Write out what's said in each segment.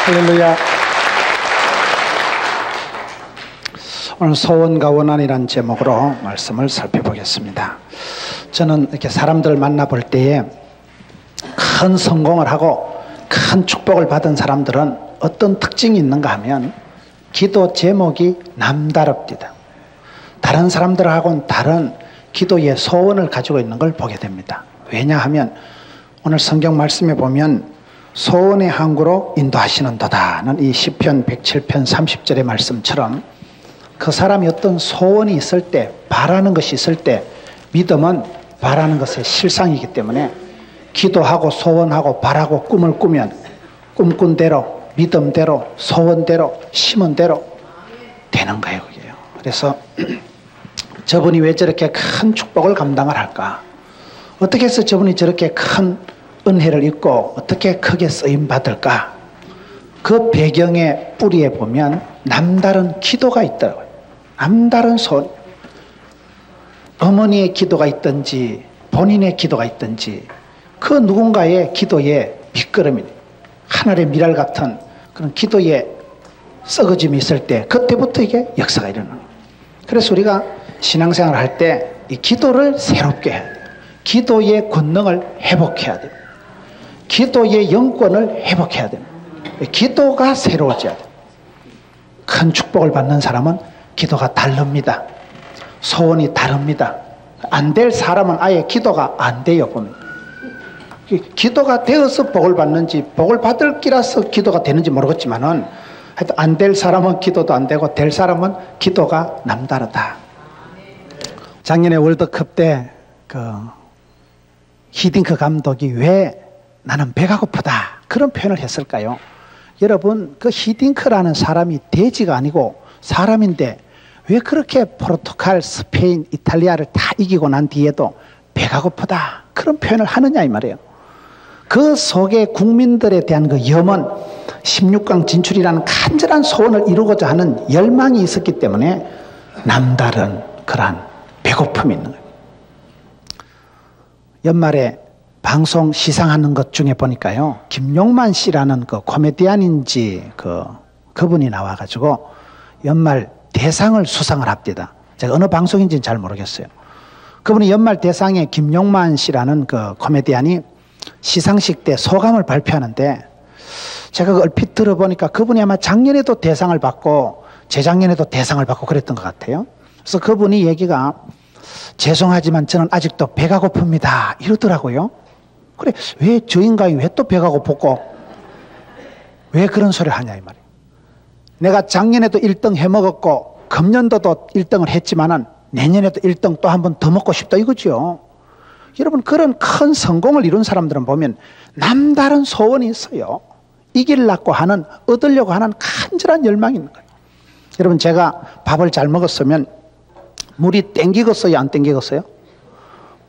할렐루야. 오늘 소원과 원한이라는 제목으로 말씀을 살펴보겠습니다. 저는 이렇게 사람들 만나볼 때에 큰 성공을 하고 큰 축복을 받은 사람들은 어떤 특징이 있는가 하면 기도 제목이 남다릅니다. 다른 사람들하고는 다른 기도의 소원을 가지고 있는 걸 보게 됩니다. 왜냐하면 오늘 성경 말씀에 보면 소원의 항구로 인도하시는도다는 이 시편 107편 30절의 말씀처럼 그 사람이 어떤 소원이 있을 때, 바라는 것이 있을 때 믿음은 바라는 것의 실상이기 때문에 기도하고 소원하고 바라고 꿈을 꾸면 꿈꾼 대로, 믿음대로, 소원대로, 심은 대로 되는 거예요. 그게요. 그래서 저분이 왜 저렇게 큰 축복을 감당을 할까? 어떻게 해서 저분이 저렇게 큰 은혜를 입고 어떻게 크게 쓰임 받을까? 그 배경의 뿌리에 보면 남다른 기도가 있더라고요. 남다른 소원. 어머니의 기도가 있든지 본인의 기도가 있든지 그 누군가의 기도에 밑거름이 하늘의 미랄 같은 그런 기도에 썩어짐이 있을 때 그때부터 이게 역사가 일어나는 거예요. 그래서 우리가 신앙생활을 할 때 이 기도를 새롭게 해야 돼요. 기도의 권능을 회복해야 돼요. 기도의 영권을 회복해야 됩니다. 기도가 새로워져야 돼요. 큰 축복을 받는 사람은 기도가 다릅니다. 소원이 다릅니다. 안 될 사람은 아예 기도가 안 돼요. 보면 기도가 되어서 복을 받는지 복을 받을 기라서 기도가 되는지 모르겠지만은 하여튼 안 될 사람은 기도도 안 되고 될 사람은 기도가 남다르다. 작년에 월드컵 때 그 히딩크 감독이 왜 나는 배가 고프다 그런 표현을 했을까요? 여러분 그 히딩크라는 사람이 돼지가 아니고 사람인데 왜 그렇게 포르투갈, 스페인, 이탈리아를 다 이기고 난 뒤에도 배가 고프다 그런 표현을 하느냐 이 말이에요. 그 속에 국민들에 대한 그 염원 16강 진출이라는 간절한 소원을 이루고자 하는 열망이 있었기 때문에 남다른 그러한 배고픔이 있는 거예요. 연말에 방송 시상하는 것 중에 보니까요, 김용만 씨라는 그 코미디언인지 그분이 나와가지고 연말 대상을 수상을 합니다. 제가 어느 방송인지는 잘 모르겠어요. 그분이 연말 대상에 김용만 씨라는 그 코미디언이 시상식 때 소감을 발표하는데 제가 얼핏 들어보니까 그분이 아마 작년에도 대상을 받고 재작년에도 대상을 받고 그랬던 것 같아요. 그래서 그분이 얘기가 죄송하지만 저는 아직도 배가 고픕니다 이러더라고요. 그래 왜 저 인간이 왜 또 배가 고팠고 왜 그런 소리를 하냐 이 말이에요. 내가 작년에도 1등 해먹었고 금년도도 1등을 했지만은 내년에도 1등 또 한 번 더 먹고 싶다 이거죠. 여러분 그런 큰 성공을 이룬 사람들은 보면 남다른 소원이 있어요. 이기려고 하는 얻으려고 하는 간절한 열망이 있는 거예요. 여러분 제가 밥을 잘 먹었으면 물이 땡기겠어요 안 땡기겠어요?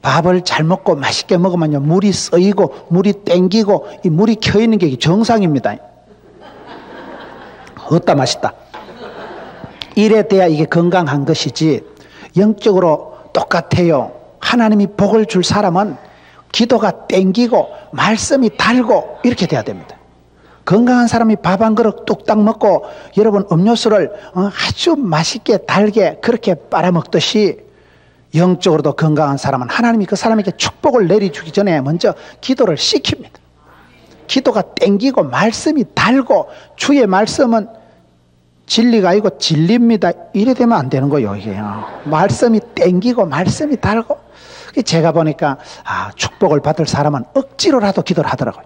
밥을 잘 먹고 맛있게 먹으면요 물이 쓰이고 물이 땡기고 이 물이 켜있는 게 정상입니다. 어따 맛있다. 이래 돼야 이게 건강한 것이지 영적으로 똑같아요. 하나님이 복을 줄 사람은 기도가 땡기고 말씀이 달고 이렇게 돼야 됩니다. 건강한 사람이 밥 한 그릇 뚝딱 먹고 여러분 음료수를 아주 맛있게 달게 그렇게 빨아먹듯이 영적으로도 건강한 사람은 하나님이 그 사람에게 축복을 내려주기 전에 먼저 기도를 시킵니다. 기도가 땡기고 말씀이 달고 주의 말씀은 진리가 아니고 진리입니다. 이래 되면 안 되는 거예요. 이게 말씀이 땡기고 말씀이 달고 제가 보니까 축복을 받을 사람은 억지로라도 기도를 하더라고요.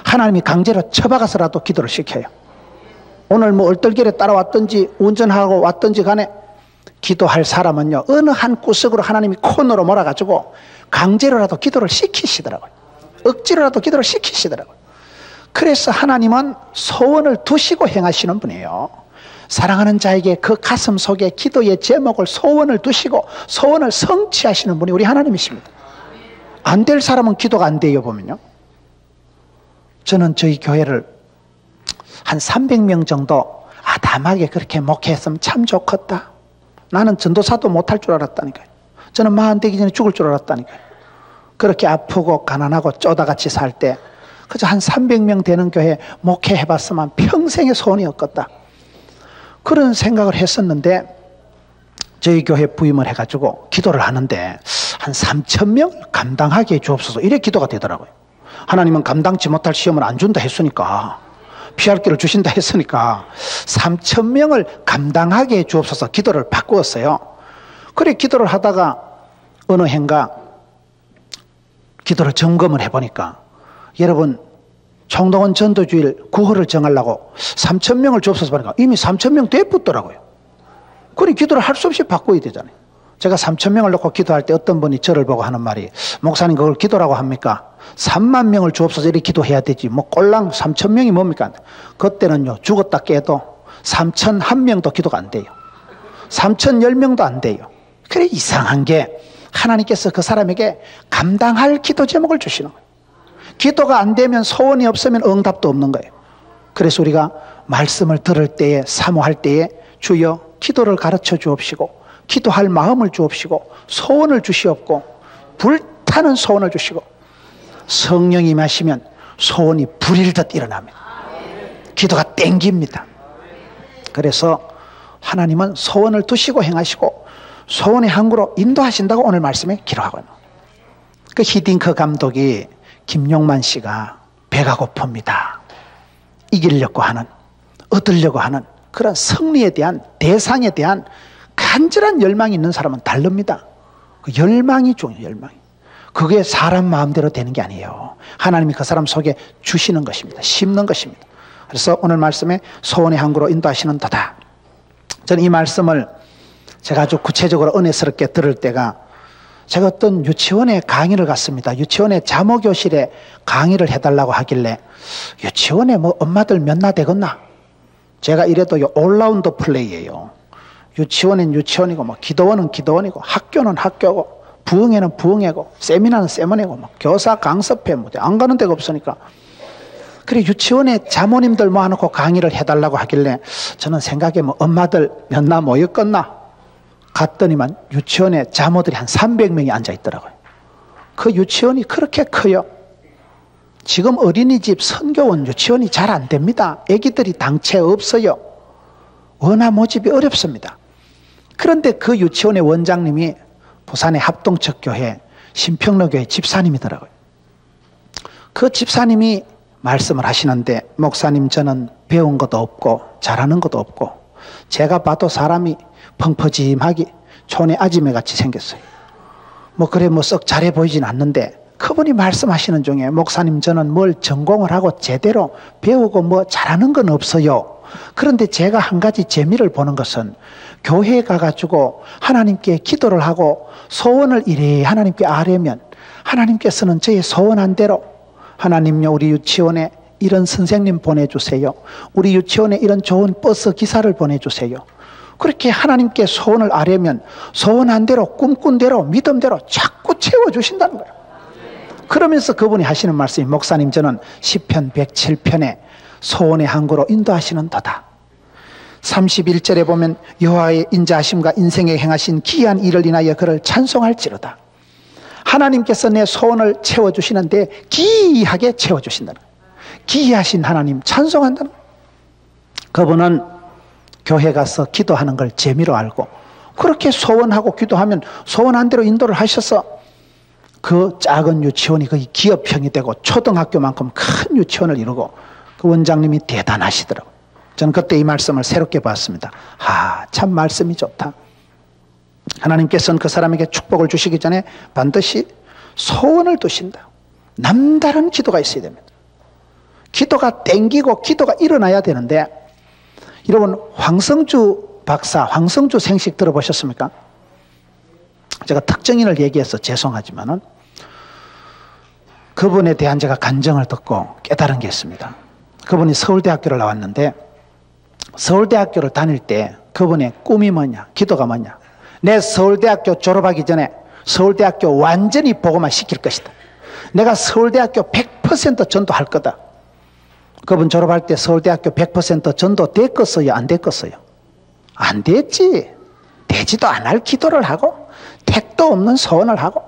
하나님이 강제로 쳐박아서라도 기도를 시켜요. 오늘 뭐 얼떨결에 따라왔든지 운전하고 왔든지 간에 기도할 사람은요 어느 한 구석으로 하나님이 코너로 몰아가지고 강제로라도 기도를 시키시더라고요. 억지로라도 기도를 시키시더라고요. 그래서 하나님은 소원을 두시고 행하시는 분이에요. 사랑하는 자에게 그 가슴 속에 기도의 제목을 소원을 두시고 소원을 성취하시는 분이 우리 하나님이십니다. 안 될 사람은 기도가 안 돼요. 보면요 저는 저희 교회를 한 300명 정도 아담하게 그렇게 목회했으면 참 좋겠다. 나는 전도사도 못할 줄 알았다니까요. 저는 마흔 되기 전에 죽을 줄 알았다니까요. 그렇게 아프고 가난하고 쪼다같이 살 때 그저 한 300명 되는 교회 목회해봤으면 평생의 소원이 없겠다. 그런 생각을 했었는데 저희 교회 부임을 해가지고 기도를 하는데 한 3,000명을 감당하게 해 주옵소서 이래 기도가 되더라고요. 하나님은 감당치 못할 시험을 안 준다 했으니까, 피할 길을 주신다 했으니까 3,000명을 감당하게 해 주옵소서 기도를 바꾸었어요. 그래 기도를 하다가 어느 해인가 기도를 점검을 해보니까, 여러분 총동원 전도주일 9호를 정하려고 3,000명을 주옵소서 보니까 이미 3,000명 돼붙더라고요. 그래 기도를 할 수 없이 바꿔야 되잖아요. 제가 3,000명을 놓고 기도할 때 어떤 분이 저를 보고 하는 말이, 목사님 그걸 기도라고 합니까? 3만 명을 주옵소서 이렇게 기도해야 되지 뭐 꼴랑 3,000명이 뭡니까? 그때는요 죽었다 깨도 3,001명도 기도가 안 돼요. 3,010명도 안 돼요. 그래 이상한 게 하나님께서 그 사람에게 감당할 기도 제목을 주시는 거예요. 기도가 안 되면, 소원이 없으면 응답도 없는 거예요. 그래서 우리가 말씀을 들을 때에, 사모할 때에 주여 기도를 가르쳐 주옵시고 기도할 마음을 주옵시고 소원을 주시옵고 불타는 소원을 주시고, 성령이 임하시면 소원이 불일듯 일어납니다. 기도가 땡깁니다. 그래서 하나님은 소원을 두시고 행하시고 소원의 항구로 인도하신다고 오늘 말씀에 기록하고 있는 거예요. 그 히딩크 감독이 김용만 씨가 배가 고픕니다, 이기려고 하는, 얻으려고 하는 그런 승리에 대한, 대상에 대한 간절한 열망이 있는 사람은 다릅니다. 그 열망이 중요해요. 열망이. 그게 사람 마음대로 되는 게 아니에요. 하나님이 그 사람 속에 주시는 것입니다. 심는 것입니다. 그래서 오늘 말씀에 소원의 항구로 인도하시는 도다. 저는 이 말씀을 제가 아주 구체적으로 은혜스럽게 들을 때가, 제가 어떤 유치원에 강의를 갔습니다. 유치원에 자모교실에 강의를 해달라고 하길래, 유치원에 뭐 엄마들 몇나 되겠나? 제가 이래도 올라운드 플레이예요. 유치원은 유치원이고, 뭐 기도원은 기도원이고, 학교는 학교고, 부흥회는 부흥회고, 세미나는 세미나고, 뭐 교사 강습회 뭐 안 가는 데가 없으니까. 그래 유치원에 자모님들 모아놓고 강의를 해달라고 하길래 저는 생각에 뭐 엄마들 몇나 모였겠나? 갔더니만 유치원에 자모들이 한 300명이 앉아 있더라고요. 그 유치원이 그렇게 커요. 지금 어린이집, 선교원, 유치원이 잘 안 됩니다. 애기들이 당체 없어요. 원화 모집이 어렵습니다. 그런데 그 유치원의 원장님이 부산의 합동척교회 신평로교회 집사님이더라고요. 그 집사님이 말씀을 하시는데, 목사님 저는 배운 것도 없고 잘하는 것도 없고 제가 봐도 사람이 펑퍼짐하게 촌의 아지매 같이 생겼어요. 뭐 그래 뭐 썩 잘해 보이진 않는데, 그분이 말씀하시는 중에 목사님 저는 뭘 전공을 하고 제대로 배우고 뭐 잘하는 건 없어요. 그런데 제가 한 가지 재미를 보는 것은 교회에 가가지고 하나님께 기도를 하고 소원을 이래 하나님께 아뢰면 하나님께서는 저의 소원한 대로, 하나님요 우리 유치원에 이런 선생님 보내주세요, 우리 유치원에 이런 좋은 버스 기사를 보내주세요, 그렇게 하나님께 소원을 아뢰면 소원한 대로, 꿈꾼 대로, 믿음대로 자꾸 채워주신다는 거예요. 그러면서 그분이 하시는 말씀이, 목사님 저는 시편 107편에 소원의 항구로 인도하시는 도다. 31절에 보면 여호와의 인자하심과 인생에 행하신 기이한 일을 인하여 그를 찬송할지로다. 하나님께서 내 소원을 채워주시는데 기이하게 채워주신다는 거예요. 기이하신 하나님 찬송한다는 거예요. 그분은 교회 가서 기도하는 걸 재미로 알고, 그렇게 소원하고 기도하면 소원한 대로 인도를 하셔서 그 작은 유치원이 거의 기업형이 되고 초등학교만큼 큰 유치원을 이루고, 그 원장님이 대단하시더라고요. 저는 그때 이 말씀을 새롭게 봤습니다. 참 말씀이 좋다. 하나님께서는 그 사람에게 축복을 주시기 전에 반드시 소원을 두신다. 남다른 기도가 있어야 됩니다. 기도가 땡기고 기도가 일어나야 되는데, 여러분 황성주 박사, 황성주 생식 들어보셨습니까? 제가 특정인을 얘기해서 죄송하지만은 그분에 대한 제가 간증을 듣고 깨달은 게 있습니다. 그분이 서울대학교를 나왔는데, 서울대학교를 다닐 때 그분의 꿈이 뭐냐, 기도가 뭐냐, 내 서울대학교 졸업하기 전에 서울대학교 완전히 복음화 시킬 것이다. 내가 서울대학교 100% 전도할 거다. 그분 졸업할 때 서울대학교 100% 전도 됐겠어요, 안 됐겠어요? 안 됐지. 되지도 않을 기도를 하고 택도 없는 소원을 하고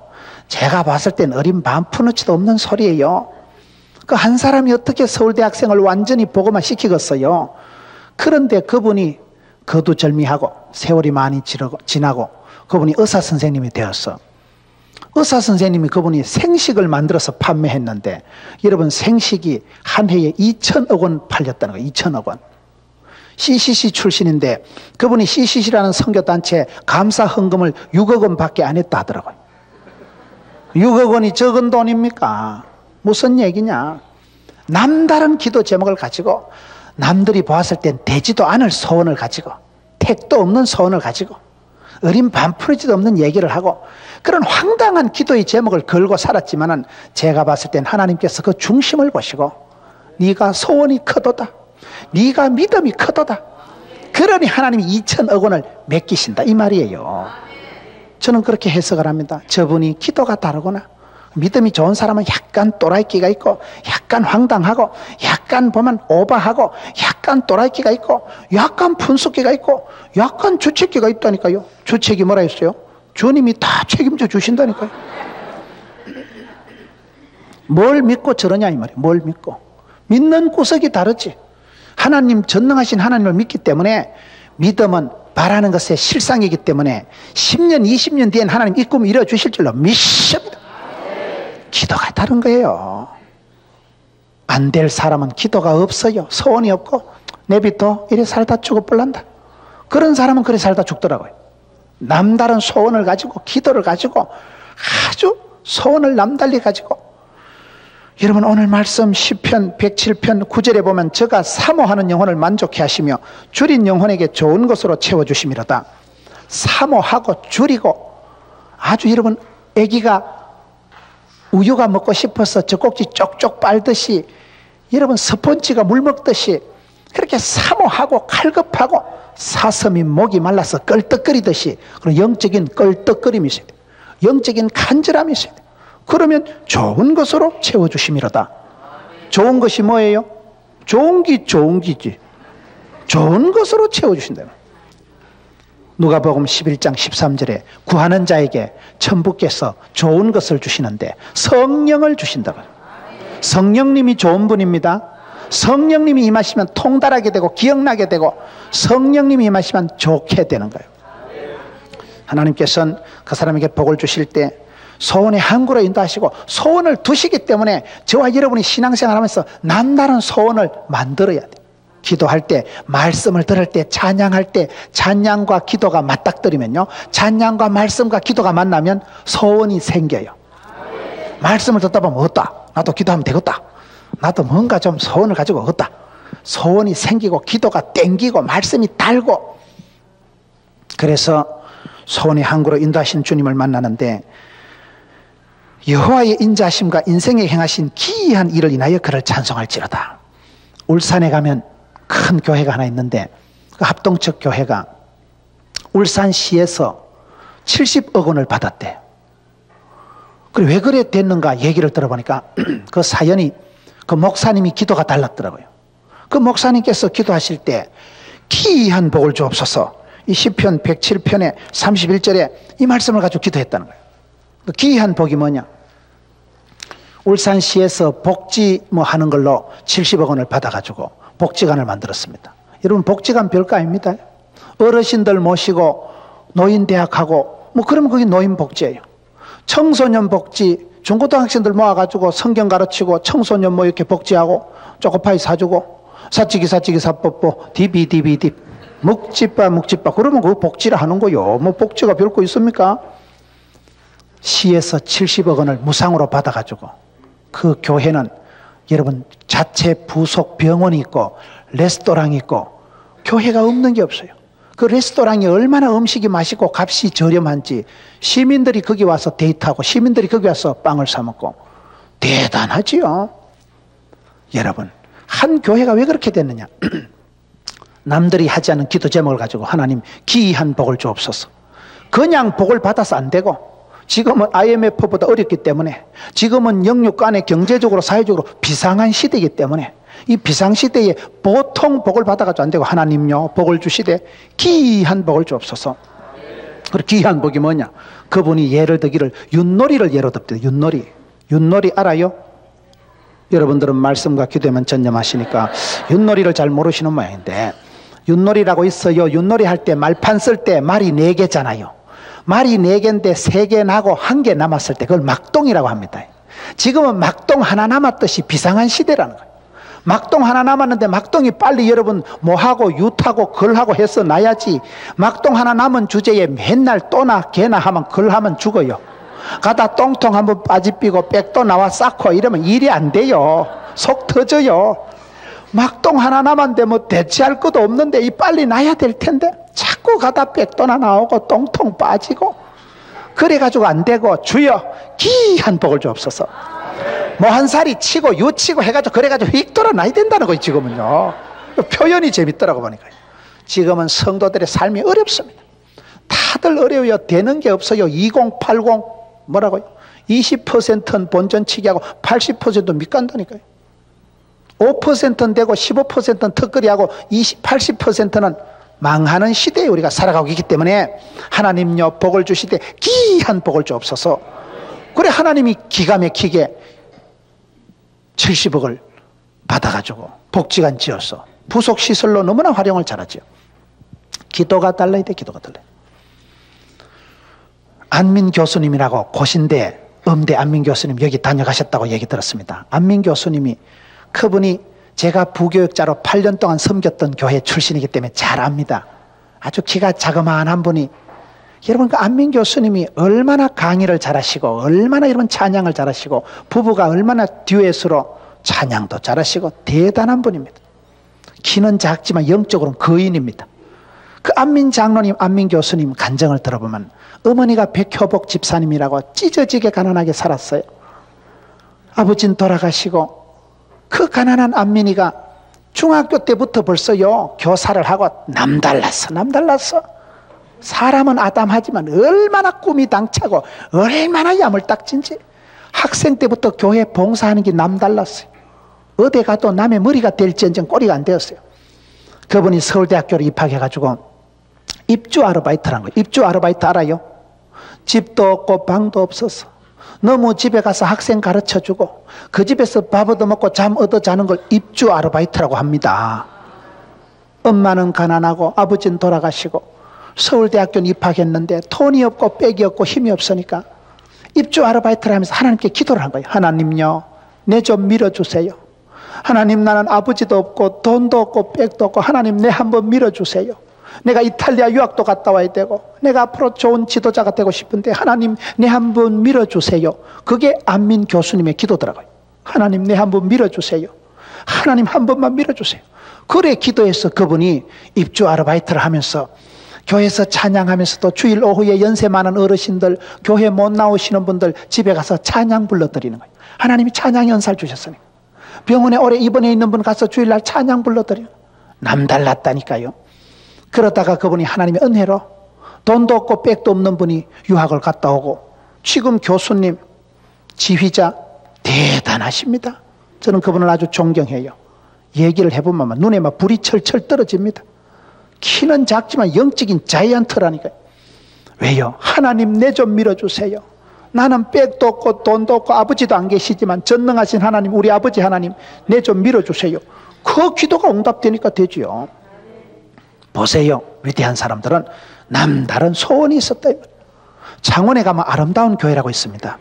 제가 봤을 땐 어린 반푼어치도 없는 소리예요. 그 한 사람이 어떻게 서울대학생을 완전히 복음화 시키겠어요. 그런데 그분이 거두절미하고 세월이 많이 지나고 그분이 의사 선생님이 되었어. 의사 선생님이 그분이 생식을 만들어서 판매했는데 여러분 생식이 한 해에 2천억 원 팔렸다는 거예요. 2천억 원. CCC 출신인데 그분이 CCC라는 선교단체에 감사 헌금을 6억 원밖에 안 했다 하더라고요. 6억 원이 적은 돈입니까? 무슨 얘기냐? 남다른 기도 제목을 가지고 남들이 보았을 땐 되지도 않을 소원을 가지고 택도 없는 소원을 가지고 어린 반푼어치도 없는 얘기를 하고 그런 황당한 기도의 제목을 걸고 살았지만은 제가 봤을 땐 하나님께서 그 중심을 보시고 네가 소원이 크도다, 네가 믿음이 크도다, 그러니 하나님이 2천억 원을 맡기신다 이 말이에요. 저는 그렇게 해석을 합니다. 저분이 기도가 다르구나. 믿음이 좋은 사람은 약간 또라이끼가 있고 약간 황당하고 약간 보면 오버하고 약간 또라이끼가 있고 약간 분석기가 있고 약간 주책기가 있다니까요. 주책이 뭐라 했어요? 주님이 다 책임져 주신다니까요. 뭘 믿고 저러냐 이 말이에요. 뭘 믿고. 믿는 구석이 다르지. 하나님 전능하신 하나님을 믿기 때문에 믿음은 바라는 것의 실상이기 때문에 10년 20년 뒤엔 하나님 이 꿈을 이뤄주실 줄로 믿습니다. 기도가 다른 거예요. 안 될 사람은 기도가 없어요. 소원이 없고 내비둬 이래 살다 죽어볼란다. 그런 사람은 그래 살다 죽더라고요. 남다른 소원을 가지고 기도를 가지고 아주 소원을 남달리 가지고 여러분 오늘 말씀 시편 107편 9절에 보면 저가 사모하는 영혼을 만족해 하시며 줄인 영혼에게 좋은 것으로 채워주심이로다. 사모하고 줄이고 아주 여러분 애기가 우유가 먹고 싶어서 젖꼭지 쪽쪽 빨듯이 여러분 스펀지가 물 먹듯이 그렇게 사모하고 칼급하고 사슴이 목이 말라서 껄떡거리듯이 그런 영적인 껄떡거림이 있어야 돼요. 영적인 간절함이 있어야 돼요. 그러면 좋은 것으로 채워주심이로다. 좋은 것이 뭐예요? 좋은 기지. 좋은 것으로 채워주신다. 누가복음 11장 13절에 구하는 자에게 천부께서 좋은 것을 주시는데 성령을 주신다고. 성령님이 좋은 분입니다. 성령님이 임하시면 통달하게 되고 기억나게 되고 성령님이 임하시면 좋게 되는 거예요. 하나님께서는 그 사람에게 복을 주실 때 소원의 항구로 인도하시고 소원을 두시기 때문에 저와 여러분이 신앙생활하면서 남다른 소원을 만들어야 돼요. 기도할 때, 말씀을 들을 때, 찬양할 때 찬양과 기도가 맞닥뜨리면요, 찬양과 말씀과 기도가 만나면 소원이 생겨요. 말씀을 듣다 보면 어따 나도 기도하면 되겠다, 나도 뭔가 좀 소원을 가지고 어따 소원이 생기고 기도가 땡기고 말씀이 달고. 그래서 소원의 항구로 인도하신 주님을 만나는데 여호와의 인자하심과 인생에 행하신 기이한 일을 인하여 그를 찬송할지로다. 울산에 가면 큰 교회가 하나 있는데 그 합동측 교회가 울산시에서 70억 원을 받았대요. 그래 왜 그래 됐는가 얘기를 들어보니까 그 사연이 그 목사님이 기도가 달랐더라고요. 그 목사님께서 기도하실 때 기이한 복을 주옵소서, 이 시편 107편의 31절에 이 말씀을 가지고 기도했다는 거예요. 그 기이한 복이 뭐냐? 울산시에서 복지 뭐 하는 걸로 70억 원을 받아가지고 복지관을 만들었습니다. 여러분 복지관 별거 아닙니다. 어르신들 모시고 노인대학하고 뭐 그러면 그게 노인복지예요. 청소년 복지, 중고등학생들 모아가지고 성경 가르치고 청소년 뭐 이렇게 복지하고 초코파이 사주고 사찌기 사뽀뽀 디비 묵지빠 그러면 그거 복지를 하는 거요. 뭐 복지가 별거 있습니까? 시에서 70억 원을 무상으로 받아가지고 그 교회는 여러분 자체 부속 병원이 있고 레스토랑이 있고 교회가 없는 게 없어요. 그 레스토랑이 얼마나 음식이 맛있고 값이 저렴한지 시민들이 거기 와서 데이트하고 시민들이 거기 와서 빵을 사 먹고 대단하지요. 여러분 한 교회가 왜 그렇게 됐느냐? 남들이 하지 않은 기도 제목을 가지고 하나님 기이한 복을 주옵소서. 그냥 복을 받아서 안 되고 지금은 IMF보다 어렵기 때문에 지금은 영육간에 경제적으로 사회적으로 비상한 시대이기 때문에 이 비상시대에 보통 복을 받아가지고 안 되고 하나님요 복을 주시되 기이한 복을 주옵소서. 그리고 귀한 복이 뭐냐? 그분이 예를 들기를 윷놀이를 예로 듭니다. 윷놀이. 윷놀이 알아요? 여러분들은 말씀과 기도에만 전념하시니까 윷놀이를 잘 모르시는 모양인데, 윷놀이라고 있어요. 윷놀이 할 때 말판 쓸 때 말이 4개잖아요. 말이 4개인데 3개 나고 1개 남았을 때 그걸 막동이라고 합니다. 지금은 막동 하나 남았듯이 비상한 시대라는 거예요. 막동 하나 남았는데 막동이 빨리 여러분 뭐하고 유타고 걸하고 해서 놔야지, 막동 하나 남은 주제에 맨날 또나 개나 하면 걸하면 죽어요. 가다 똥통 한번 빠지삐고 백도 나와 쌓고 이러면 일이 안 돼요. 속 터져요. 막동 하나 남았는데 뭐 대체할 것도 없는데 이 빨리 놔야 될 텐데 자꾸 가다 백도나 나오고 똥통 빠지고 그래가지고 안 되고, 주여 귀한 복을 주옵소서. 뭐 한 살이 치고 유치고 해가지고 그래가지고 휙 돌아나야 된다는 거예요. 지금은요. 표현이 재밌더라고 보니까. 지금은 성도들의 삶이 어렵습니다. 다들 어려워요. 되는 게 없어요. 2080 뭐라고요? 20%는 본전치기하고 80% 밑간다니까요. 5%는 되고 15%는 턱걸이하고 80%는 망하는 시대에 우리가 살아가고 있기 때문에 하나님요 복을 주시되 귀한 복을 주옵소서. 그래 하나님이 기가 막히게 70억을 받아가지고 복지관 지어서 부속시설로 너무나 활용을 잘하죠. 기도가 달라야 돼. 기도가 달라요. 안민 교수님이라고 고신대 음대 안민 교수님 여기 다녀가셨다고 얘기 들었습니다. 안민 교수님이, 그분이 제가 부교육자로 8년 동안 섬겼던 교회 출신이기 때문에 잘 압니다. 아주 키가 자그마한 분이, 여러분 그 안민 교수님이 얼마나 강의를 잘하시고 얼마나 여러분 찬양을 잘하시고 부부가 얼마나 듀엣으로 찬양도 잘하시고 대단한 분입니다. 키는 작지만 영적으로는 거인입니다. 그 안민 장로님, 안민 교수님 간증을 들어보면 어머니가 백효복 집사님이라고 찢어지게 가난하게 살았어요. 아버지는 돌아가시고 그 가난한 안민이가 중학교 때부터 벌써요 교사를 하고 남달랐어. 사람은 아담하지만 얼마나 꿈이 당차고 얼마나 야물딱진지. 학생 때부터 교회 봉사하는 게 남달랐어요. 어디 가도 남의 머리가 될지언정 꼬리가 안 되었어요. 그분이 서울대학교로 입학해가지고 입주 아르바이트를 한 거예요. 입주 아르바이트 알아요? 집도 없고 방도 없어서 너무 집에 가서 학생 가르쳐주고 그 집에서 밥 얻어먹고 잠 얻어 자는 걸 입주 아르바이트라고 합니다. 엄마는 가난하고 아버지는 돌아가시고 서울대학교는 입학했는데 돈이 없고 백이 없고 힘이 없으니까 입주 아르바이트를 하면서 하나님께 기도를 한 거예요. 하나님요, 내 좀 밀어주세요. 하나님, 나는 아버지도 없고 돈도 없고 백도 없고 하나님 내 한번 밀어주세요. 내가 이탈리아 유학도 갔다 와야 되고 내가 앞으로 좋은 지도자가 되고 싶은데 하나님 내 한번 밀어주세요. 그게 안민 교수님의 기도더라고요. 하나님 내 한번 밀어주세요. 하나님 한 번만 밀어주세요. 그래 기도해서 그분이 입주 아르바이트를 하면서 교회에서 찬양하면서도 주일 오후에 연세 많은 어르신들, 교회 못 나오시는 분들 집에 가서 찬양 불러드리는 거예요. 하나님이 찬양 연사를 주셨으니까. 병원에 오래 입원해 있는 분 가서 주일날 찬양 불러드려요. 남달랐다니까요. 그러다가 그분이 하나님의 은혜로 돈도 없고 백도 없는 분이 유학을 갔다 오고 지금 교수님, 지휘자 대단하십니다. 저는 그분을 아주 존경해요. 얘기를 해보면 눈에 막 불이 철철 떨어집니다. 키는 작지만 영적인 자이언트라니까요. 왜요? 하나님 내 좀 밀어주세요. 나는 백도 없고 돈도 없고 아버지도 안 계시지만 전능하신 하나님, 우리 아버지 하나님 내 좀 밀어주세요. 그 기도가 응답되니까 되지요. 보세요. 위대한 사람들은 남다른 소원이 있었다. 창원에 가면 아름다운 교회라고 있습니다.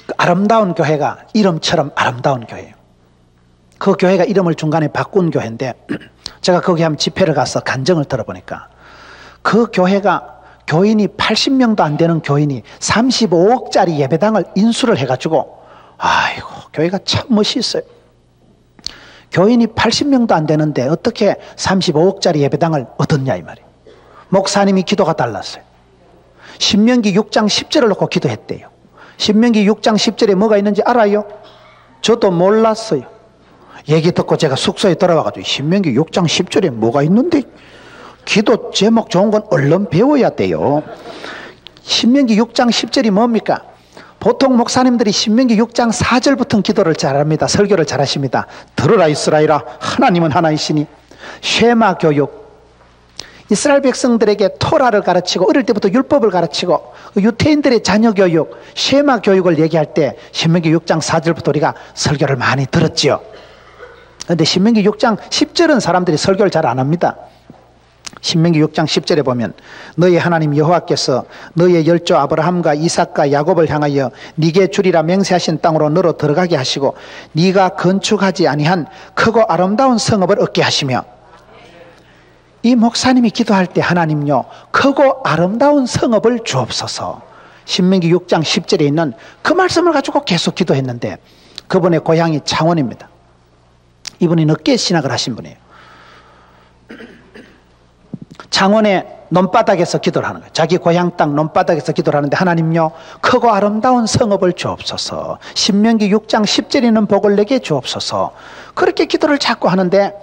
그 아름다운 교회가 이름처럼 아름다운 교회예요. 그 교회가 이름을 중간에 바꾼 교회인데 제가 거기 한번 집회를 가서 간증을 들어보니까 그 교회가 교인이 80명도 안 되는 교인이 35억짜리 예배당을 인수를 해가지고 아이고 교회가 참 멋있어요. 교인이 80명도 안 되는데 어떻게 35억짜리 예배당을 얻었냐 이 말이에요. 목사님이 기도가 달랐어요. 신명기 6장 10절을 놓고 기도했대요. 신명기 6장 10절에 뭐가 있는지 알아요? 저도 몰랐어요. 얘기 듣고 제가 숙소에 돌아와가지고 신명기 6장 10절에 뭐가 있는데 기도 제목 좋은 건 얼른 배워야 돼요. 신명기 6장 10절이 뭡니까? 보통 목사님들이 신명기 6장 4절부터 기도를 잘합니다. 설교를 잘하십니다. 들으라 이스라엘아, 하나님은 하나이시니 쉐마 교육, 이스라엘 백성들에게 토라를 가르치고 어릴 때부터 율법을 가르치고 유태인들의 자녀 교육, 쉐마 교육을 얘기할 때 신명기 6장 4절부터 우리가 설교를 많이 들었지요. 그런데 신명기 6장 10절은 사람들이 설교를 잘 안 합니다. 신명기 6장 10절에 보면 너희 하나님 여호와께서 너희의 열조 아브라함과 이삭과 야곱을 향하여 네게 주리라 맹세하신 땅으로 너로 들어가게 하시고 네가 건축하지 아니한 크고 아름다운 성읍을 얻게 하시며, 이 목사님이 기도할 때 하나님요 크고 아름다운 성읍을 주옵소서, 신명기 6장 10절에 있는 그 말씀을 가지고 계속 기도했는데, 그분의 고향이 창원입니다. 이분이 늦게 신학을 하신 분이에요. 창원의 논바닥에서 기도를 하는 거예요. 자기 고향 땅 논바닥에서 기도를 하는데 하나님요 크고 아름다운 성읍을 주옵소서, 신명기 6장 10절에 있는 복을 내게 주옵소서, 그렇게 기도를 자꾸 하는데,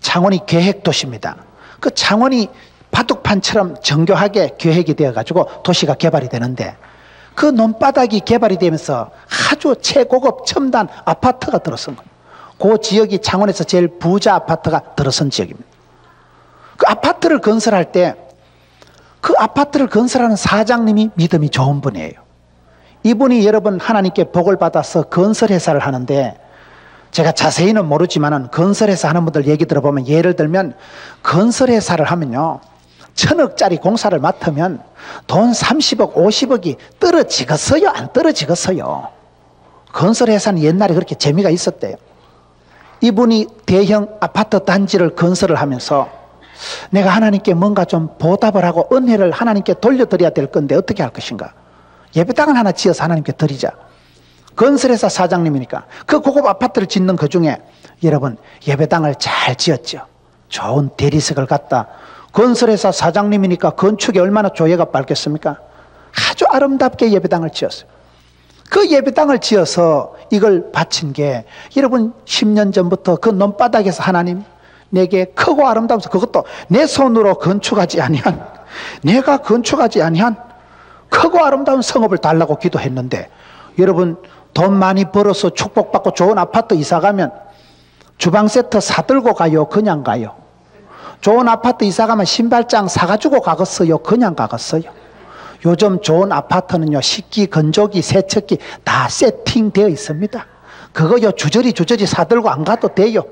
창원이 계획도시입니다. 그 창원이 바둑판처럼 정교하게 계획이 되어가지고 도시가 개발이 되는데, 그 논바닥이 개발이 되면서 아주 최고급 첨단 아파트가 들어선 거예요. 그 지역이 창원에서 제일 부자 아파트가 들어선 지역입니다. 그 아파트를 건설할 때 그 아파트를 건설하는 사장님이 믿음이 좋은 분이에요. 이분이 여러분 하나님께 복을 받아서 건설회사를 하는데, 제가 자세히는 모르지만 건설회사 하는 분들 얘기 들어보면, 예를 들면 건설회사를 하면요 1000억짜리 공사를 맡으면 돈 30억 50억이 떨어지겠어요 안 떨어지겠어요? 건설회사는 옛날에 그렇게 재미가 있었대요. 이분이 대형 아파트 단지를 건설을 하면서 내가 하나님께 뭔가 좀 보답을 하고 은혜를 하나님께 돌려드려야 될 건데 어떻게 할 것인가, 예배당을 하나 지어서 하나님께 드리자. 건설회사 사장님이니까 그 고급 아파트를 짓는 그 중에 여러분 예배당을 잘 지었죠. 좋은 대리석을 갖다, 건설회사 사장님이니까 건축에 얼마나 조예가 밝겠습니까? 아주 아름답게 예배당을 지었어요. 그 예배당을 지어서 이걸 바친 게 여러분 10년 전부터 그 논바닥에서 하나님 내게 크고 아름다워서, 그것도 내 손으로 건축하지 아니한, 내가 건축하지 아니한 크고 아름다운 성읍을 달라고 기도했는데, 여러분 돈 많이 벌어서 축복받고 좋은 아파트 이사가면 주방 세트 사들고 가요 그냥 가요? 좋은 아파트 이사가면 신발장 사가지고 가겠어요 그냥 가겠어요? 요즘 좋은 아파트는요 식기, 건조기, 세척기 다 세팅되어 있습니다. 그거요 주저리 사들고 안 가도 돼요.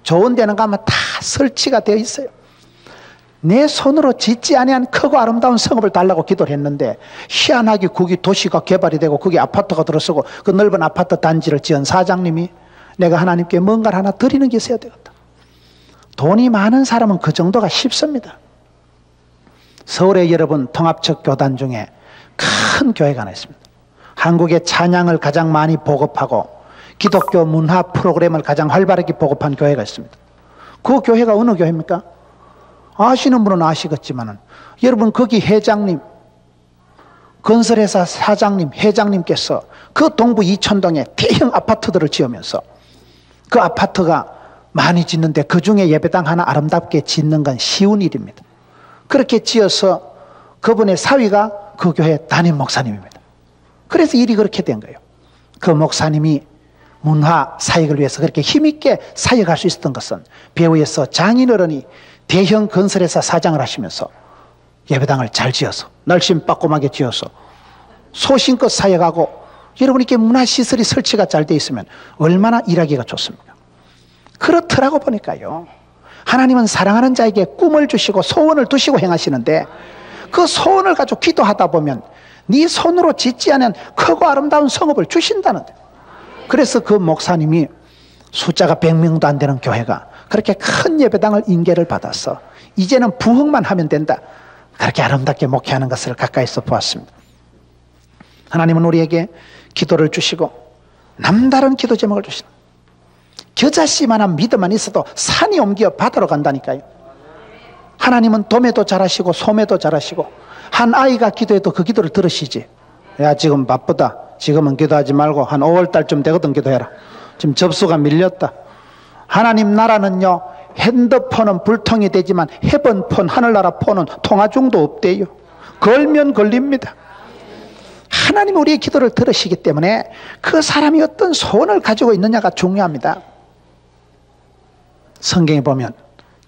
좋은 데는 가면 다 설치가 되어 있어요. 내 손으로 짓지 아니한 크고 아름다운 성읍을 달라고 기도를 했는데, 희한하게 거기 도시가 개발이 되고 거기 아파트가 들어서고 그 넓은 아파트 단지를 지은 사장님이 내가 하나님께 뭔가를 하나 드리는 게 있어야 되겠다. 돈이 많은 사람은 그 정도가 쉽습니다. 서울에 여러분 통합적 교단 중에 큰 교회가 하나 있습니다. 한국의 찬양을 가장 많이 보급하고 기독교 문화 프로그램을 가장 활발하게 보급한 교회가 있습니다. 그 교회가 어느 교회입니까? 아시는 분은 아시겠지만 여러분 거기 회장님, 건설회사 사장님, 회장님께서 그 동부 이천동에 대형 아파트들을 지으면서 그 아파트가 많이 짓는데 그 중에 예배당 하나 아름답게 짓는 건 쉬운 일입니다. 그렇게 지어서 그분의 사위가 그 교회 담임 목사님입니다. 그래서 일이 그렇게 된 거예요. 그 목사님이 문화 사역을 위해서 그렇게 힘있게 사역할 수 있었던 것은 배후에서 장인어른이 대형 건설회사 사장을 하시면서 예배당을 잘 지어서 날씬빠꼼하게 지어서 소신껏 사역하고, 여러분 이렇게 문화시설이 설치가 잘 돼 있으면 얼마나 일하기가 좋습니까? 그렇더라고 보니까요, 하나님은 사랑하는 자에게 꿈을 주시고 소원을 두시고 행하시는데, 그 소원을 가지고 기도하다 보면 네 손으로 짓지 않은 크고 아름다운 성읍을 주신다는데, 그래서 그 목사님이 숫자가 100명도 안 되는 교회가 그렇게 큰 예배당을 인계를 받아서 이제는 부흥만 하면 된다, 그렇게 아름답게 목회하는 것을 가까이서 보았습니다. 하나님은 우리에게 기도를 주시고 남다른 기도 제목을 주시는, 겨자씨만한 믿음만 있어도 산이 옮겨 바다로 간다니까요. 하나님은 도매도 잘하시고 소매도 잘하시고, 한 아이가 기도해도 그 기도를 들으시지. 야 지금 바쁘다, 지금은 기도하지 말고 한 5월달쯤 되거든 기도해라, 지금 접수가 밀렸다. 하나님 나라는요 핸드폰은 불통이 되지만 헤븐폰, 하늘나라 폰은 통화 중도 없대요. 걸면 걸립니다. 하나님 우리의 기도를 들으시기 때문에 그 사람이 어떤 소원을 가지고 있느냐가 중요합니다. 성경에 보면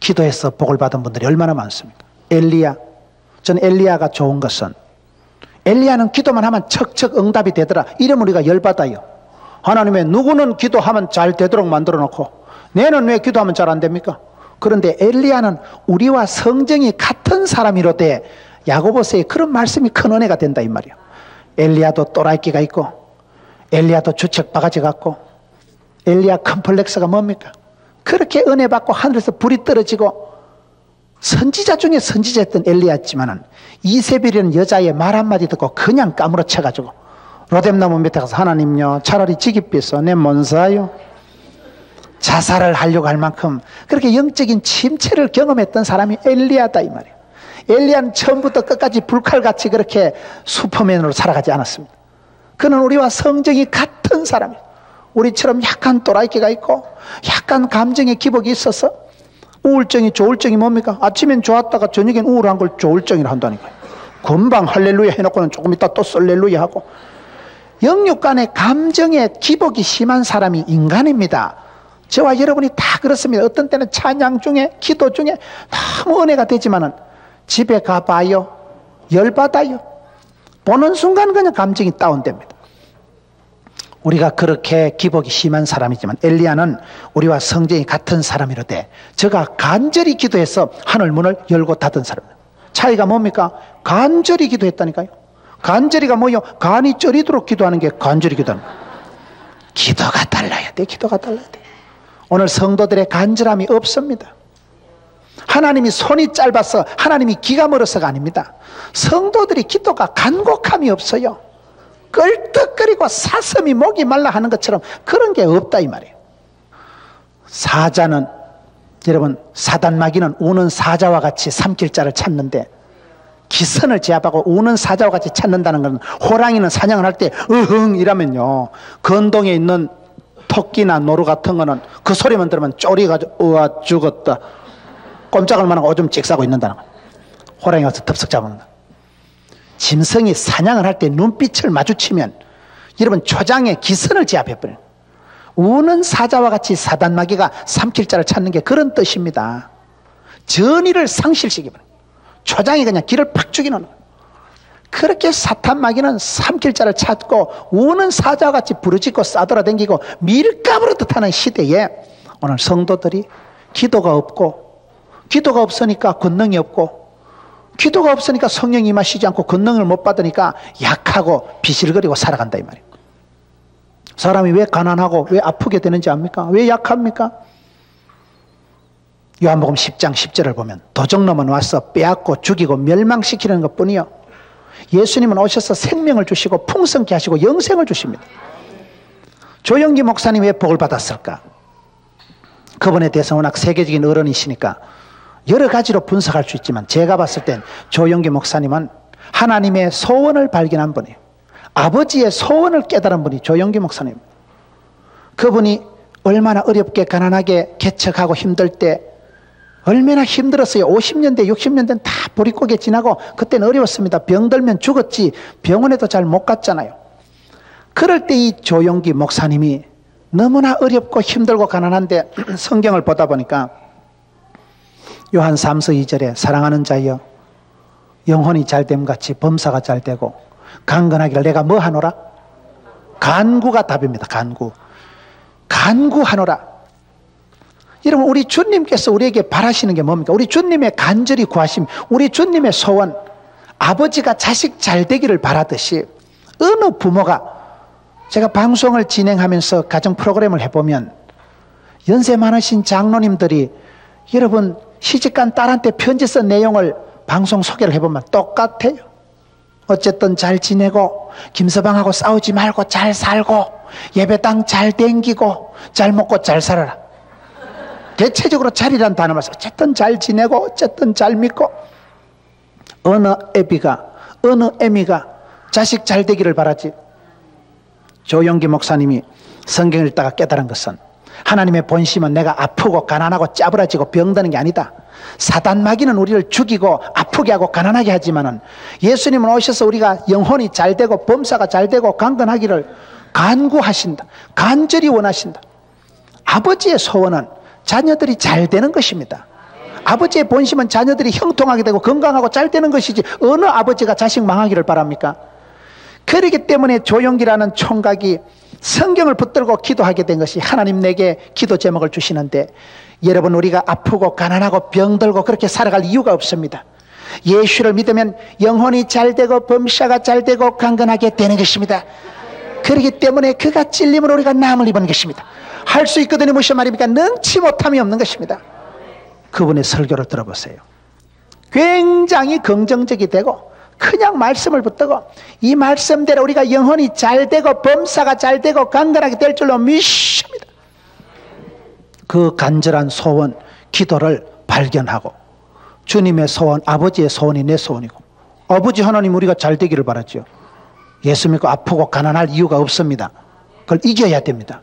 기도해서 복을 받은 분들이 얼마나 많습니까? 엘리야. 전 엘리야가 좋은 것은 엘리야는 기도만 하면 척척 응답이 되더라. 이러면 우리가 열받아요. 하나님의 누구는 기도하면 잘 되도록 만들어 놓고 내는 왜 기도하면 잘 안 됩니까? 그런데 엘리야는 우리와 성정이 같은 사람이로되 야고보서에 그런 말씀이 큰 은혜가 된다 이 말이야. 엘리야도 또라이끼가 있고 엘리야도 주책 바가지 같고 엘리야 컴플렉스가 뭡니까? 그렇게 은혜 받고 하늘에서 불이 떨어지고 선지자 중에 선지자였던 엘리야였지만은 이세벨이라는 여자의 말 한마디 듣고 그냥 까무러쳐가지고 로뎀나무 밑에 가서 하나님요 차라리 지깃비서 내 뭔사요? 자살을 하려고 할 만큼 그렇게 영적인 침체를 경험했던 사람이 엘리야다 이 말이에요. 엘리야는 처음부터 끝까지 불칼같이 그렇게 슈퍼맨으로 살아가지 않았습니다. 그는 우리와 성정이 같은 사람이에요. 우리처럼 약간 또라이끼가 있고 약간 감정의 기복이 있어서 우울증이 조울증이 뭡니까? 아침엔 좋았다가 저녁엔 우울한 걸 조울증이라 한다니까요. 금방 할렐루야 해놓고는 조금 있다 또 썰렐루야 하고 영육 간의 감정의 기복이 심한 사람이 인간입니다. 저와 여러분이 다 그렇습니다. 어떤 때는 찬양 중에 기도 중에 너무 은혜가 되지만은 집에 가봐요. 열받아요. 보는 순간 그냥 감정이 다운됩니다. 우리가 그렇게 기복이 심한 사람이지만 엘리야는 우리와 성정이 같은 사람이로되 저가 간절히 기도해서 하늘 문을 열고 닫은 사람입니다. 차이가 뭡니까? 간절히 기도했다니까요. 간절히가 뭐요? 간이 저리도록 기도하는 게 간절히 기도하는 거예요. 기도가 달라야 돼. 기도가 달라야 돼. 오늘 성도들의 간절함이 없습니다. 하나님이 손이 짧아서 하나님이 기가 멀어서가 아닙니다. 성도들이 기도가 간곡함이 없어요. 껄떡거리고 사슴이 목이 말라 하는 것처럼 그런 게 없다 이 말이에요. 사자는 여러분 사단마귀는 우는 사자와 같이 삼킬자를 찾는데 기선을 제압하고 우는 사자와 같이 찾는다는 것은 호랑이는 사냥을 할 때 으흥 이라면요 건동에 있는 토끼나 노루 같은 거는 그 소리만 들으면 쪼리가지고 우와 죽었다 꼼짝을 만하고 오줌 찍 싸고 있는다는 거예요. 호랑이 와서 덥석 잡아먹는다. 짐승이 사냥을 할 때 눈빛을 마주치면 여러분 초장에 기선을 제압해버려요. 우는 사자와 같이 사단마귀가 삼킬자를 찾는 게 그런 뜻입니다. 전의를 상실시켜버려요. 초장이 그냥 길을 팍 죽이는 거예요. 그렇게 사탄마귀는 삼킬자를 찾고 우는 사자와 같이 부르짖고 싸돌아다니고 밀가부로 뜻하는 시대에 오늘 성도들이 기도가 없고 기도가 없으니까 권능이 없고 기도가 없으니까 성령이 임하시지 않고 권능을 못 받으니까 약하고 비실거리고 살아간다 이 말이에요. 사람이 왜 가난하고 왜 아프게 되는지 압니까? 왜 약합니까? 요한복음 10장 10절을 보면 도적놈은 와서 빼앗고 죽이고 멸망시키는 것뿐이요 예수님은 오셔서 생명을 주시고 풍성케 하시고 영생을 주십니다. 조영기 목사님 왜 복을 받았을까? 그분에 대해서 워낙 세계적인 어른이시니까 여러 가지로 분석할 수 있지만 제가 봤을 땐 조영기 목사님은 하나님의 소원을 발견한 분이에요. 아버지의 소원을 깨달은 분이 조영기 목사님입니다. 그분이 얼마나 어렵게 가난하게 개척하고 힘들 때 얼마나 힘들었어요. 50년대 60년대는 다 보릿고개 지나고 그때는 어려웠습니다. 병들면 죽었지 병원에도 잘 못 갔잖아요. 그럴 때 이 조영기 목사님이 너무나 어렵고 힘들고 가난한데 성경을 보다 보니까 요한 3서 2절에 사랑하는 자여 영혼이 잘됨같이 범사가 잘되고 강건하기를 내가 뭐 하노라? 간구가 답입니다. 간구하노라. 여러분 우리 주님께서 우리에게 바라시는 게 뭡니까? 우리 주님의 간절히 구하심, 우리 주님의 소원, 아버지가 자식 잘 되기를 바라듯이 어느 부모가 제가 방송을 진행하면서 가정 프로그램을 해보면 연세 많으신 장로님들이 여러분 시집간 딸한테 편지 쓴 내용을 방송 소개를 해보면 똑같아요. 어쨌든 잘 지내고 김서방하고 싸우지 말고 잘 살고 예배당 잘 댕기고 잘 먹고 잘 살아라. 대체적으로 잘이란 단어만 써. 어쨌든 잘 지내고 어쨌든 잘 믿고 어느 애미가 자식 잘 되기를 바라지. 조영기 목사님이 성경을 읽다가 깨달은 것은 하나님의 본심은 내가 아프고 가난하고 짜부라지고 병드는 게 아니다. 사단마귀는 우리를 죽이고 아프게 하고 가난하게 하지만은 예수님은 오셔서 우리가 영혼이 잘 되고 범사가 잘 되고 강건하기를 간구하신다. 간절히 원하신다. 아버지의 소원은 자녀들이 잘 되는 것입니다. 아버지의 본심은 자녀들이 형통하게 되고 건강하고 잘 되는 것이지 어느 아버지가 자식 망하기를 바랍니까? 그렇기 때문에 조용기라는 총각이 성경을 붙들고 기도하게 된 것이 하나님 내게 기도 제목을 주시는데, 여러분 우리가 아프고 가난하고 병들고 그렇게 살아갈 이유가 없습니다. 예수를 믿으면 영혼이 잘 되고 범사가 잘 되고 강건하게 되는 것입니다. 그렇기 때문에 그가 찔림으로 우리가 남을 입은 것입니다. 할 수 있거든요. 무슨 말입니까? 능치 못함이 없는 것입니다. 그분의 설교를 들어보세요. 굉장히 긍정적이 되고 그냥 말씀을 붙들고 이 말씀대로 우리가 영혼이 잘 되고 범사가 잘 되고 강건하게 될 줄로 믿습니다. 그 간절한 소원, 기도를 발견하고 주님의 소원, 아버지의 소원이 내 소원이고, 아버지 하나님 우리가 잘 되기를 바라죠. 예수 믿고 아프고 가난할 이유가 없습니다. 그걸 이겨야 됩니다.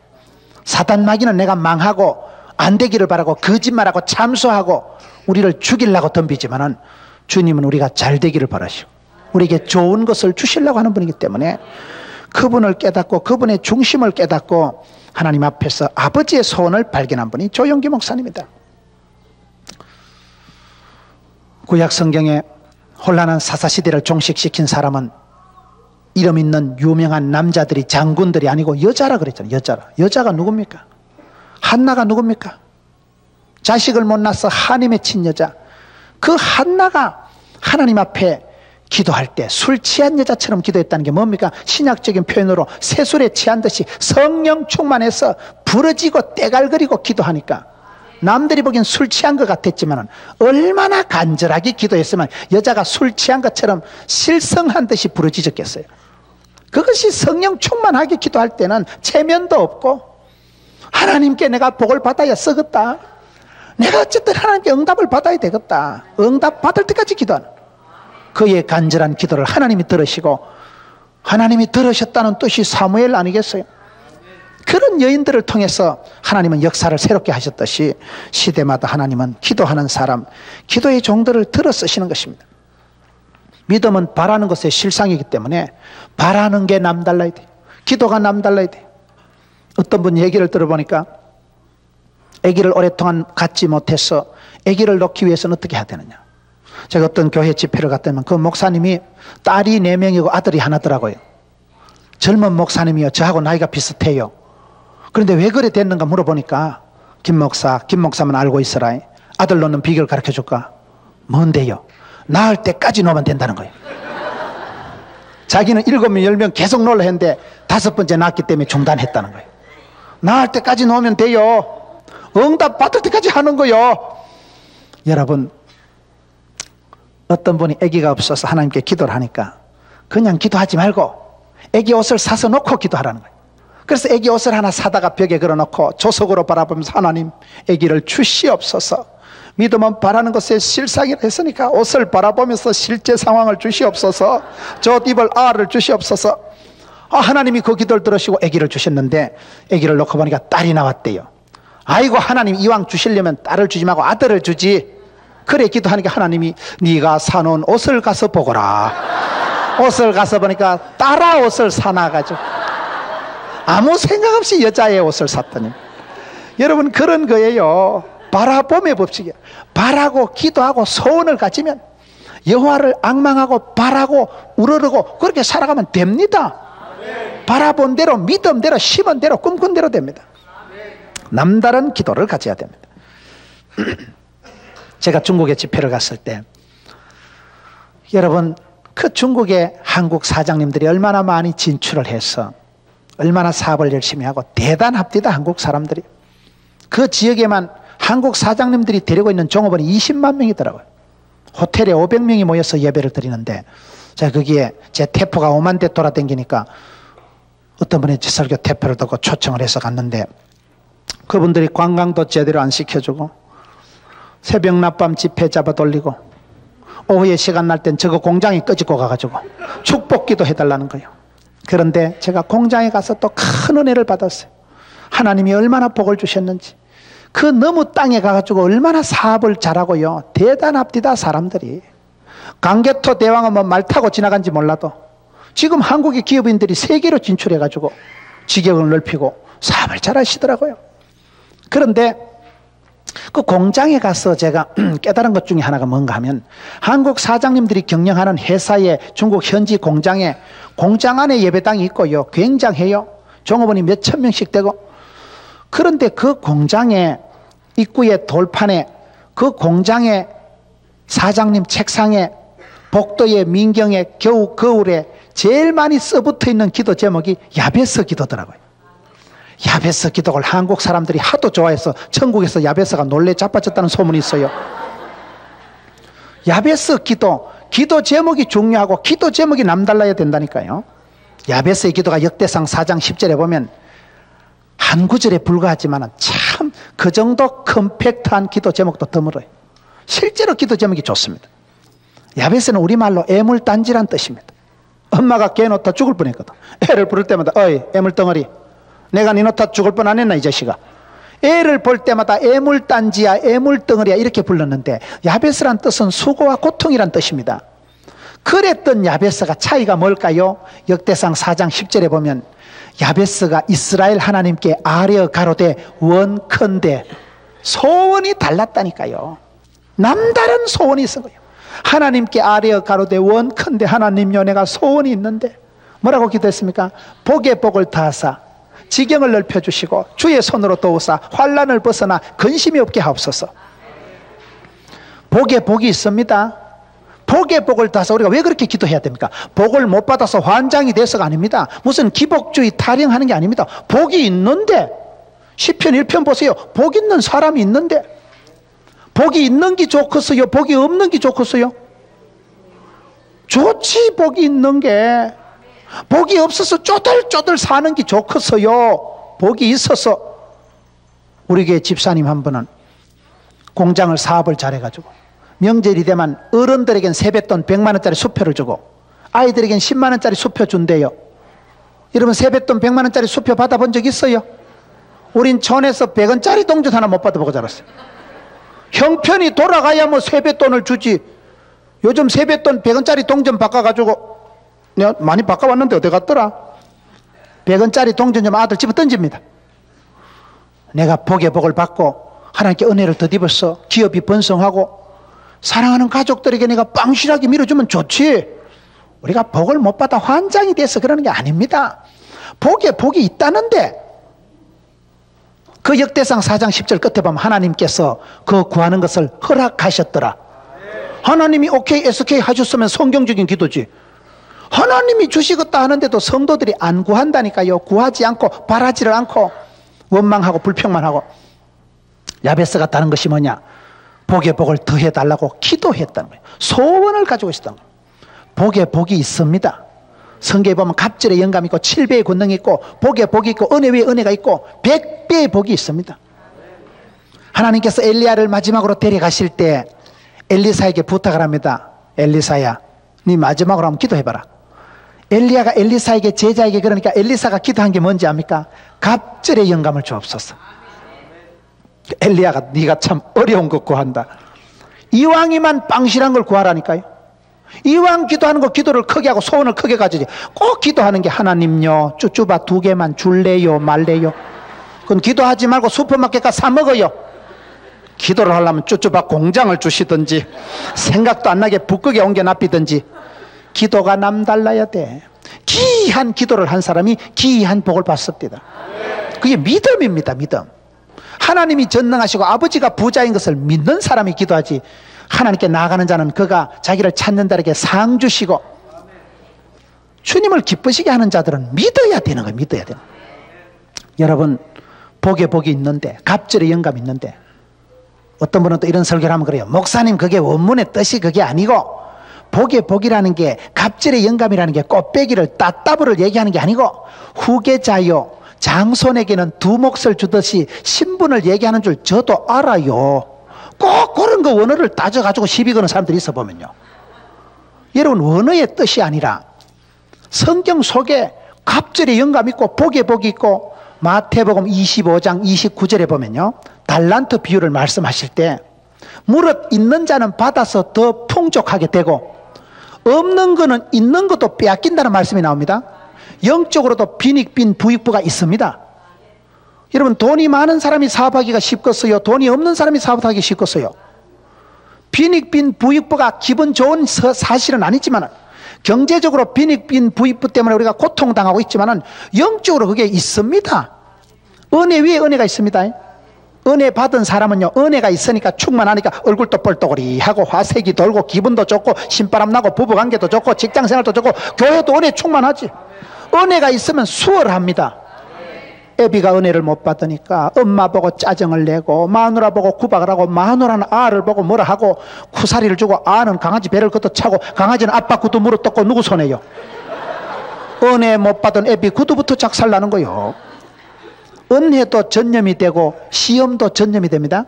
사단 마귀는 내가 망하고 안 되기를 바라고 거짓말하고 참소하고 우리를 죽이려고 덤비지만은 주님은 우리가 잘 되기를 바라시고 우리에게 좋은 것을 주시려고 하는 분이기 때문에 그분을 깨닫고 그분의 중심을 깨닫고 하나님 앞에서 아버지의 소원을 발견한 분이 조용기 목사님이다. 구약 성경에 혼란한 사사시대를 종식시킨 사람은 이름 있는 유명한 남자들이 장군들이 아니고 여자라 그랬잖아요. 여자가 누굽니까? 한나가 누굽니까? 자식을 못 낳아서 한이 맺힌 여자. 그 한나가 하나님 앞에 기도할 때 술 취한 여자처럼 기도했다는 게 뭡니까? 신약적인 표현으로 새술에 취한 듯이 성령 충만해서 부러지고 떼갈거리고 기도하니까 남들이 보기엔 술 취한 것 같았지만 얼마나 간절하게 기도했으면 여자가 술 취한 것처럼 실성한 듯이 부러지셨겠어요. 그것이 성령 충만하게 기도할 때는 체면도 없고 하나님께 내가 복을 받아야 쓰겠다, 내가 어쨌든 하나님께 응답을 받아야 되겠다, 응답 받을 때까지 기도하는 그의 간절한 기도를 하나님이 들으시고, 하나님이 들으셨다는 뜻이 사무엘 아니겠어요? 그런 여인들을 통해서 하나님은 역사를 새롭게 하셨듯이 시대마다 하나님은 기도하는 사람, 기도의 종들을 들어 쓰시는 것입니다. 믿음은 바라는 것의 실상이기 때문에 바라는 게 남달라야 돼요. 기도가 남달라야 돼요. 어떤 분 얘기를 들어보니까 아기를 오랫동안 갖지 못해서 아기를 놓기 위해서는 어떻게 해야 되느냐. 제가 어떤 교회 집회를 갔더니 그 목사님이 딸이 4명이고 아들이 하나더라고요. 젊은 목사님이요. 저하고 나이가 비슷해요. 그런데 왜 그래 됐는가 물어보니까 김 목사만 알고 있어라. 아들 놓는 비결 가르쳐 줄까? 뭔데요? 낳을 때까지 놓으면 된다는 거예요. 자기는 7명, 10명 계속 놓으려 했는데 5번째 낳았기 때문에 중단했다는 거예요. 낳을 때까지 놓으면 돼요. 응답 받을 때까지 하는 거요. 여러분, 어떤 분이 아기가 없어서 하나님께 기도를 하니까 그냥 기도하지 말고 아기 옷을 사서 놓고 기도하라는 거예요. 그래서 아기 옷을 하나 사다가 벽에 걸어놓고 조석으로 바라보면서 하나님 아기를 주시옵소서. 믿음은 바라는 것에 실상이라 했으니까 옷을 바라보면서 실제 상황을 주시옵소서. 저 입을 알을 주시옵소서. 하나님이 그 기도를 들으시고 아기를 주셨는데 아기를 놓고 보니까 딸이 나왔대요. 아이고 하나님 이왕 주시려면 딸을 주지 말고 아들을 주지. 그래 기도하니까 하나님이 네가 사놓은 옷을 가서 보거라. 옷을 가서 보니까 딸아 옷을 사놔가지고 아무 생각 없이 여자의 옷을 샀더니, 여러분 그런 거예요. 바라봄의 법칙이에요. 바라고 기도하고 소원을 가지면 여호와를 앙망하고 바라고 우러르고 그렇게 살아가면 됩니다. 바라본 대로 믿음대로 심은 대로 꿈꾼 대로 됩니다. 남다른 기도를 가져야 됩니다. 제가 중국에 집회를 갔을 때 여러분 그 중국의 한국 사장님들이 얼마나 많이 진출을 해서 얼마나 사업을 열심히 하고 대단합니다. 한국 사람들이. 그 지역에만 한국 사장님들이 데리고 있는 종업원이 20만 명이더라고요. 호텔에 500명이 모여서 예배를 드리는데 제가 거기에 제 태포가 5만 대 돌아다니니까 어떤 분이 제 설교 태포를 듣고 초청을 해서 갔는데 그분들이 관광도 제대로 안 시켜주고 새벽 낮밤 집회 잡아 돌리고 오후에 시간 날 땐 저거 공장에 끄집고 가가지고 축복기도 해달라는 거예요. 그런데 제가 공장에 가서 또 큰 은혜를 받았어요. 하나님이 얼마나 복을 주셨는지. 그 너무 땅에 가가지고 얼마나 사업을 잘하고요. 대단합니다 사람들이. 강개토 대왕은 뭐 말 타고 지나간지 몰라도 지금 한국의 기업인들이 세계로 진출해가지고 직역을 넓히고 사업을 잘 하시더라고요. 그런데 그 공장에 가서 제가 깨달은 것 중에 하나가 뭔가 하면, 한국 사장님들이 경영하는 회사의 중국 현지 공장에, 공장 안에 예배당이 있고요, 굉장해요. 종업원이 몇천 명씩 되고. 그런데 그 공장의 입구의 돌판에, 그 공장의 사장님 책상에, 복도의 민경에, 겨울에 제일 많이 써붙어 있는 기도 제목이 야베스 기도더라고요. 야베스 기도를 한국 사람들이 하도 좋아해서 천국에서 야베스가 놀래 자빠졌다는 소문이 있어요. 야베스 기도 제목이 중요하고 기도 제목이 남달라야 된다니까요. 야베스의 기도가 역대상 4장 10절에 보면 한 구절에 불과하지만 참 그 정도 컴팩트한 기도 제목도 드물어요. 실제로 기도 제목이 좋습니다. 야베스는 우리말로 애물단지란 뜻입니다. 엄마가 개 놓다 죽을 뻔했거든. 애를 부를 때마다 어이 애물덩어리, 내가 네 놓다 죽을 뻔 안 했나 이 자식아. 애를 볼 때마다 애물단지야 애물덩어리야 이렇게 불렀는데, 야베스란 뜻은 수고와 고통이란 뜻입니다. 그랬던 야베스가 차이가 뭘까요? 역대상 4장 10절에 보면 야베스가 이스라엘 하나님께 아뢰어 가로되 원컨대, 소원이 달랐다니까요. 남다른 소원이 있어 거예요. 하나님께 아뢰어 가로되 원컨대, 하나님요 내가 소원이 있는데, 뭐라고 기도했습니까? 복에 복을 다하사 지경을 넓혀주시고 주의 손으로 도우사 환난을 벗어나 근심이 없게 하옵소서. 복에 복이 있습니다. 복에 복을 다해서 우리가 왜 그렇게 기도해야 됩니까? 복을 못 받아서 환장이 돼서가 아닙니다. 무슨 기복주의 타령하는 게 아닙니다. 복이 있는데, 시편 1편 보세요. 복 있는 사람이 있는데, 복이 있는 게 좋겠어요? 복이 없는 게 좋겠어요? 좋지. 복이 있는 게. 복이 없어서 쪼들쪼들 사는 게 좋겠어요? 복이 있어서. 우리 교회 집사님 한 분은 공장을 사업을 잘해가지고 명절이 되면 어른들에겐 세뱃돈 100만 원짜리 수표를 주고 아이들에겐 10만 원짜리 수표 준대요. 여러분 세뱃돈 100만 원짜리 수표 받아본 적 있어요? 우린 촌에서 100원짜리 동전 하나 못 받아보고 자랐어요. 형편이 돌아가야 뭐 세뱃돈을 주지. 요즘 세뱃돈 100원짜리 동전 바꿔가지고, 내가 많이 바꿔왔는데 어디 갔더라? 100원짜리 동전 좀 아들 집어 던집니다. 내가 복에 복을 받고 하나님께 은혜를 덧입어서 기업이 번성하고 사랑하는 가족들에게 내가 빵실하게 밀어주면 좋지. 우리가 복을 못 받아 환장이 돼서 그러는 게 아닙니다. 복에 복이 있다는데, 그 역대상 4장 10절 끝에 보면 하나님께서 그 구하는 것을 허락하셨더라. 하나님이 오케이 SK 하셨으면 성경적인 기도지. 하나님이 주시겠다 하는데도 성도들이 안 구한다니까요. 구하지 않고 바라지를 않고 원망하고 불평만 하고. 야베스가 다른 것이 뭐냐? 복에 복을 더해달라고 기도했다는 거예요. 소원을 가지고 있었다는 거예요. 복에 복이 있습니다. 성경에 보면 갑절의 영감이 있고 7배의 권능이 있고 복에 복이 있고 은혜 위에 은혜가 있고 100배의 복이 있습니다. 하나님께서 엘리야를 마지막으로 데려가실 때 엘리사에게 부탁을 합니다. 엘리사야, 네 마지막으로 한번 기도해봐라. 엘리야가 엘리사에게, 제자에게, 그러니까 엘리사가 기도한 게 뭔지 압니까? 갑절의 영감을 주옵소서. 엘리야가 네가 참 어려운 것 구한다. 이왕이만 빵실한 걸 구하라니까요. 이왕 기도하는 거 기도를 크게 하고 소원을 크게 가지지. 꼭 기도하는 게 하나님요 쭈쭈바 2개만 줄래요 말래요? 그건 기도하지 말고 슈퍼마켓 가서 사 먹어요. 기도를 하려면 쭈쭈바 공장을 주시든지 생각도 안 나게 북극에 옮겨 놔비든지. 기도가 남달라야 돼. 기이한 기도를 한 사람이 기이한 복을 받습니다. 그게 믿음입니다. 믿음. 하나님이 전능하시고 아버지가 부자인 것을 믿는 사람이 기도하지, 하나님께 나아가는 자는 그가 자기를 찾는 자에게 상 주시고 주님을 기쁘시게 하는 자들은 믿어야 되는 거예요. 믿어야 되는 거예요. 여러분, 복에 복이 있는데, 갑절의 영감이 있는데, 어떤 분은 또 이런 설교를 하면 그래요. 목사님, 그게 원문의 뜻이 그게 아니고, 복에 복이라는 게, 갑절의 영감이라는 게 꽃배기를 따따블을 얘기하는 게 아니고 후계자요 장손에게는 두 몫을 주듯이 신분을 얘기하는 줄 저도 알아요. 꼭 그런 거 원어를 따져가지고 시비 거는 사람들이 있어 보면요. 여러분, 원어의 뜻이 아니라 성경 속에 갑절의 영감 있고 복에 복이 있고, 마태복음 25장 29절에 보면요, 달란트 비유를 말씀하실 때 무릇 있는 자는 받아서 더 풍족하게 되고 없는 거는 있는 것도 빼앗긴다는 말씀이 나옵니다. 영적으로도 빈익빈 부익부가 있습니다. 여러분, 돈이 많은 사람이 사업하기가 쉽겠어요? 돈이 없는 사람이 사업하기 쉽겠어요? 빈익빈 부익부가 기분 좋은 사실은 아니지만, 경제적으로 빈익빈 부익부 때문에 우리가 고통당하고 있지만 영적으로 그게 있습니다. 은혜 위에 은혜가 있습니다. 은혜 받은 사람은요, 은혜가 있으니까 충만하니까 얼굴도 뻘떡거리하고 화색이 돌고 기분도 좋고 신바람 나고 부부관계도 좋고 직장생활도 좋고 교회도 은혜 충만하지. 은혜가 있으면 수월합니다. 애비가 은혜를 못 받으니까 엄마 보고 짜증을 내고 마누라 보고 구박을 하고 마누라는 아를 보고 뭐라 하고 쿠사리를 주고 아는 강아지 배를 걷어차고 강아지는 아빠 구두 물어뜯고 누구 손해요? 은혜 못 받은 애비 구두부터 작살나는 거요. 은혜도 전념이 되고 시험도 전념이 됩니다.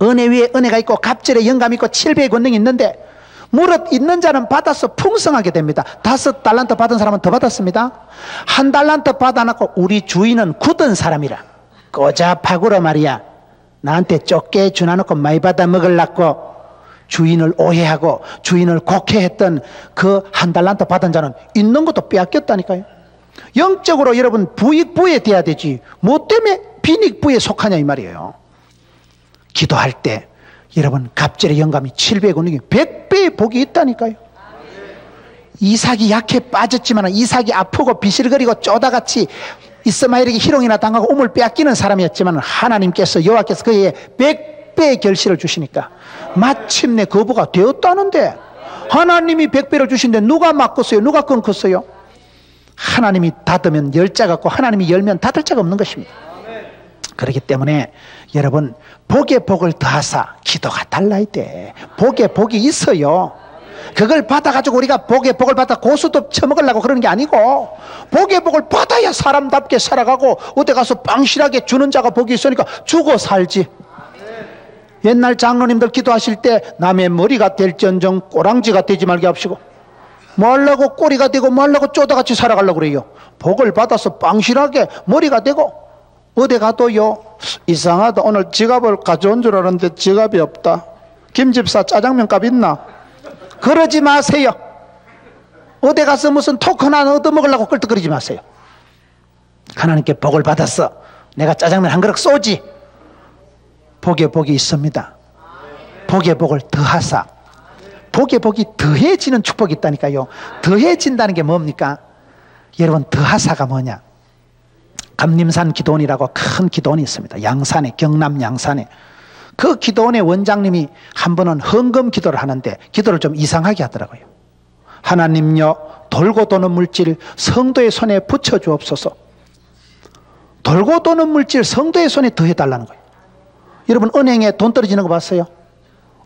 은혜 위에 은혜가 있고 갑절에 영감이 있고 7배의 권능이 있는데 무릇 있는 자는 받아서 풍성하게 됩니다. 5달란트 받은 사람은 더 받았습니다. 1달란트 받아놓고 우리 주인은 굳은 사람이라 꼬잡하구로 말이야. 나한테 쫓게 주나놓고 많이 받아 먹으려고 주인을 오해하고 주인을 곡해했던 그 1달란트 받은 자는 있는 것도 빼앗겼다니까요. 영적으로 여러분 부익부에 돼야 되지 뭐 때문에 빈익부에 속하냐 이 말이에요. 기도할 때 여러분 갑절의 영감이 7배의 권능이 100배의 복이 있다니까요. 이삭이 약해 빠졌지만 이삭이 아프고 비실거리고 쪼다같이 이스마엘에게 희롱이나 당하고 우물 빼앗기는 사람이었지만 하나님께서 여호와께서 그에게 100배의 결실을 주시니까 마침내 거부가 되었다는데 하나님이 100배를 주신데 누가 막겠어요? 누가 끊겠어요? 하나님이 닫으면 열 자 같고 하나님이 열면 닫을 자가 없는 것입니다. 그렇기 때문에 여러분 복에 복을 더하사 기도가 달라야 돼. 복에 복이 있어요. 그걸 받아가지고 우리가 복에 복을 받아 고수도 처먹으려고 그러는 게 아니고 복에 복을 받아야 사람답게 살아가고 어디 가서 빵실하게 주는 자가 복이 있으니까 주고 살지. 옛날 장로님들 기도하실 때 남의 머리가 될지언정 꼬랑지가 되지 말게 합시고 뭐하려고 꼬리가 되고 뭐하려고 쪼다같이 살아가려고 그래요. 복을 받아서 빵실하게 머리가 되고 어디 가도요 이상하다 오늘 지갑을 가져온 줄 알았는데 지갑이 없다. 김집사 짜장면값 있나? 그러지 마세요. 어디 가서 무슨 토큰 하나 얻어먹으려고 끌떡거리지 마세요. 하나님께 복을 받았어. 내가 짜장면 한 그릇 쏘지. 복에 복이 있습니다. 복에 복을 더하사 복에 복이 더해지는 축복이 있다니까요. 더해진다는 게 뭡니까? 여러분 더하사가 뭐냐? 감림산 기도원이라고 큰 기도원이 있습니다. 양산에 경남 양산에 그 기도원의 원장님이 한 번은 헌금 기도를 하는데 기도를 좀 이상하게 하더라고요. 하나님요 돌고 도는 물질 성도의 손에 붙여 주옵소서. 돌고 도는 물질 성도의 손에 더해달라는 거예요. 여러분 은행에 돈 떨어지는 거 봤어요?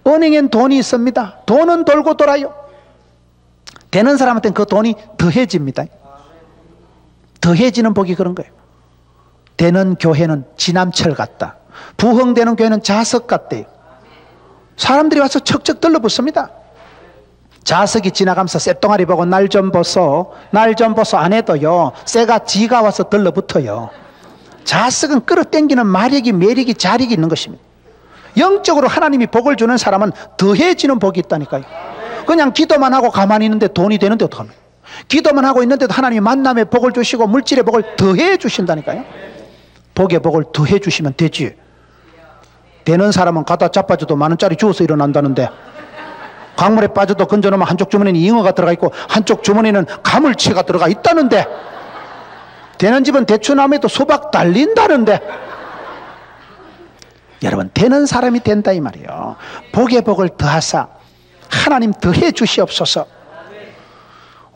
은행엔 돈이 있습니다. 돈은 돌고 돌아요. 되는 사람한테는 그 돈이 더해집니다. 더해지는 복이 그런 거예요. 되는 교회는 지남철 같다. 부흥되는 교회는 자석 같대요. 사람들이 와서 척척 들러붙습니다. 자석이 지나가면서 쇳덩아리 보고 날 좀 보소 안 해도요 쇠가 지가 와서 들러붙어요. 자석은 끌어당기는 마력이 매력이 자력이 있는 것입니다. 영적으로 하나님이 복을 주는 사람은 더해지는 복이 있다니까요. 그냥 기도만 하고 가만히 있는데 돈이 되는데 어떡합니까? 기도만 하고 있는데도 하나님이 만남의 복을 주시고 물질의 복을 더해 주신다니까요. 복의 복을 더해 주시면 되지. 되는 사람은 갖다 자빠져도 10,000원짜리 주워서 일어난다는데 강물에 빠져도 건져놓으면 한쪽 주머니는 잉어가 들어가 있고 한쪽 주머니는 가물치가 들어가 있다는데 되는 집은 대추나무에도 수박 달린다는데 여러분 되는 사람이 된다 이 말이에요. 복의 복을 더하사 하나님 더해 주시옵소서.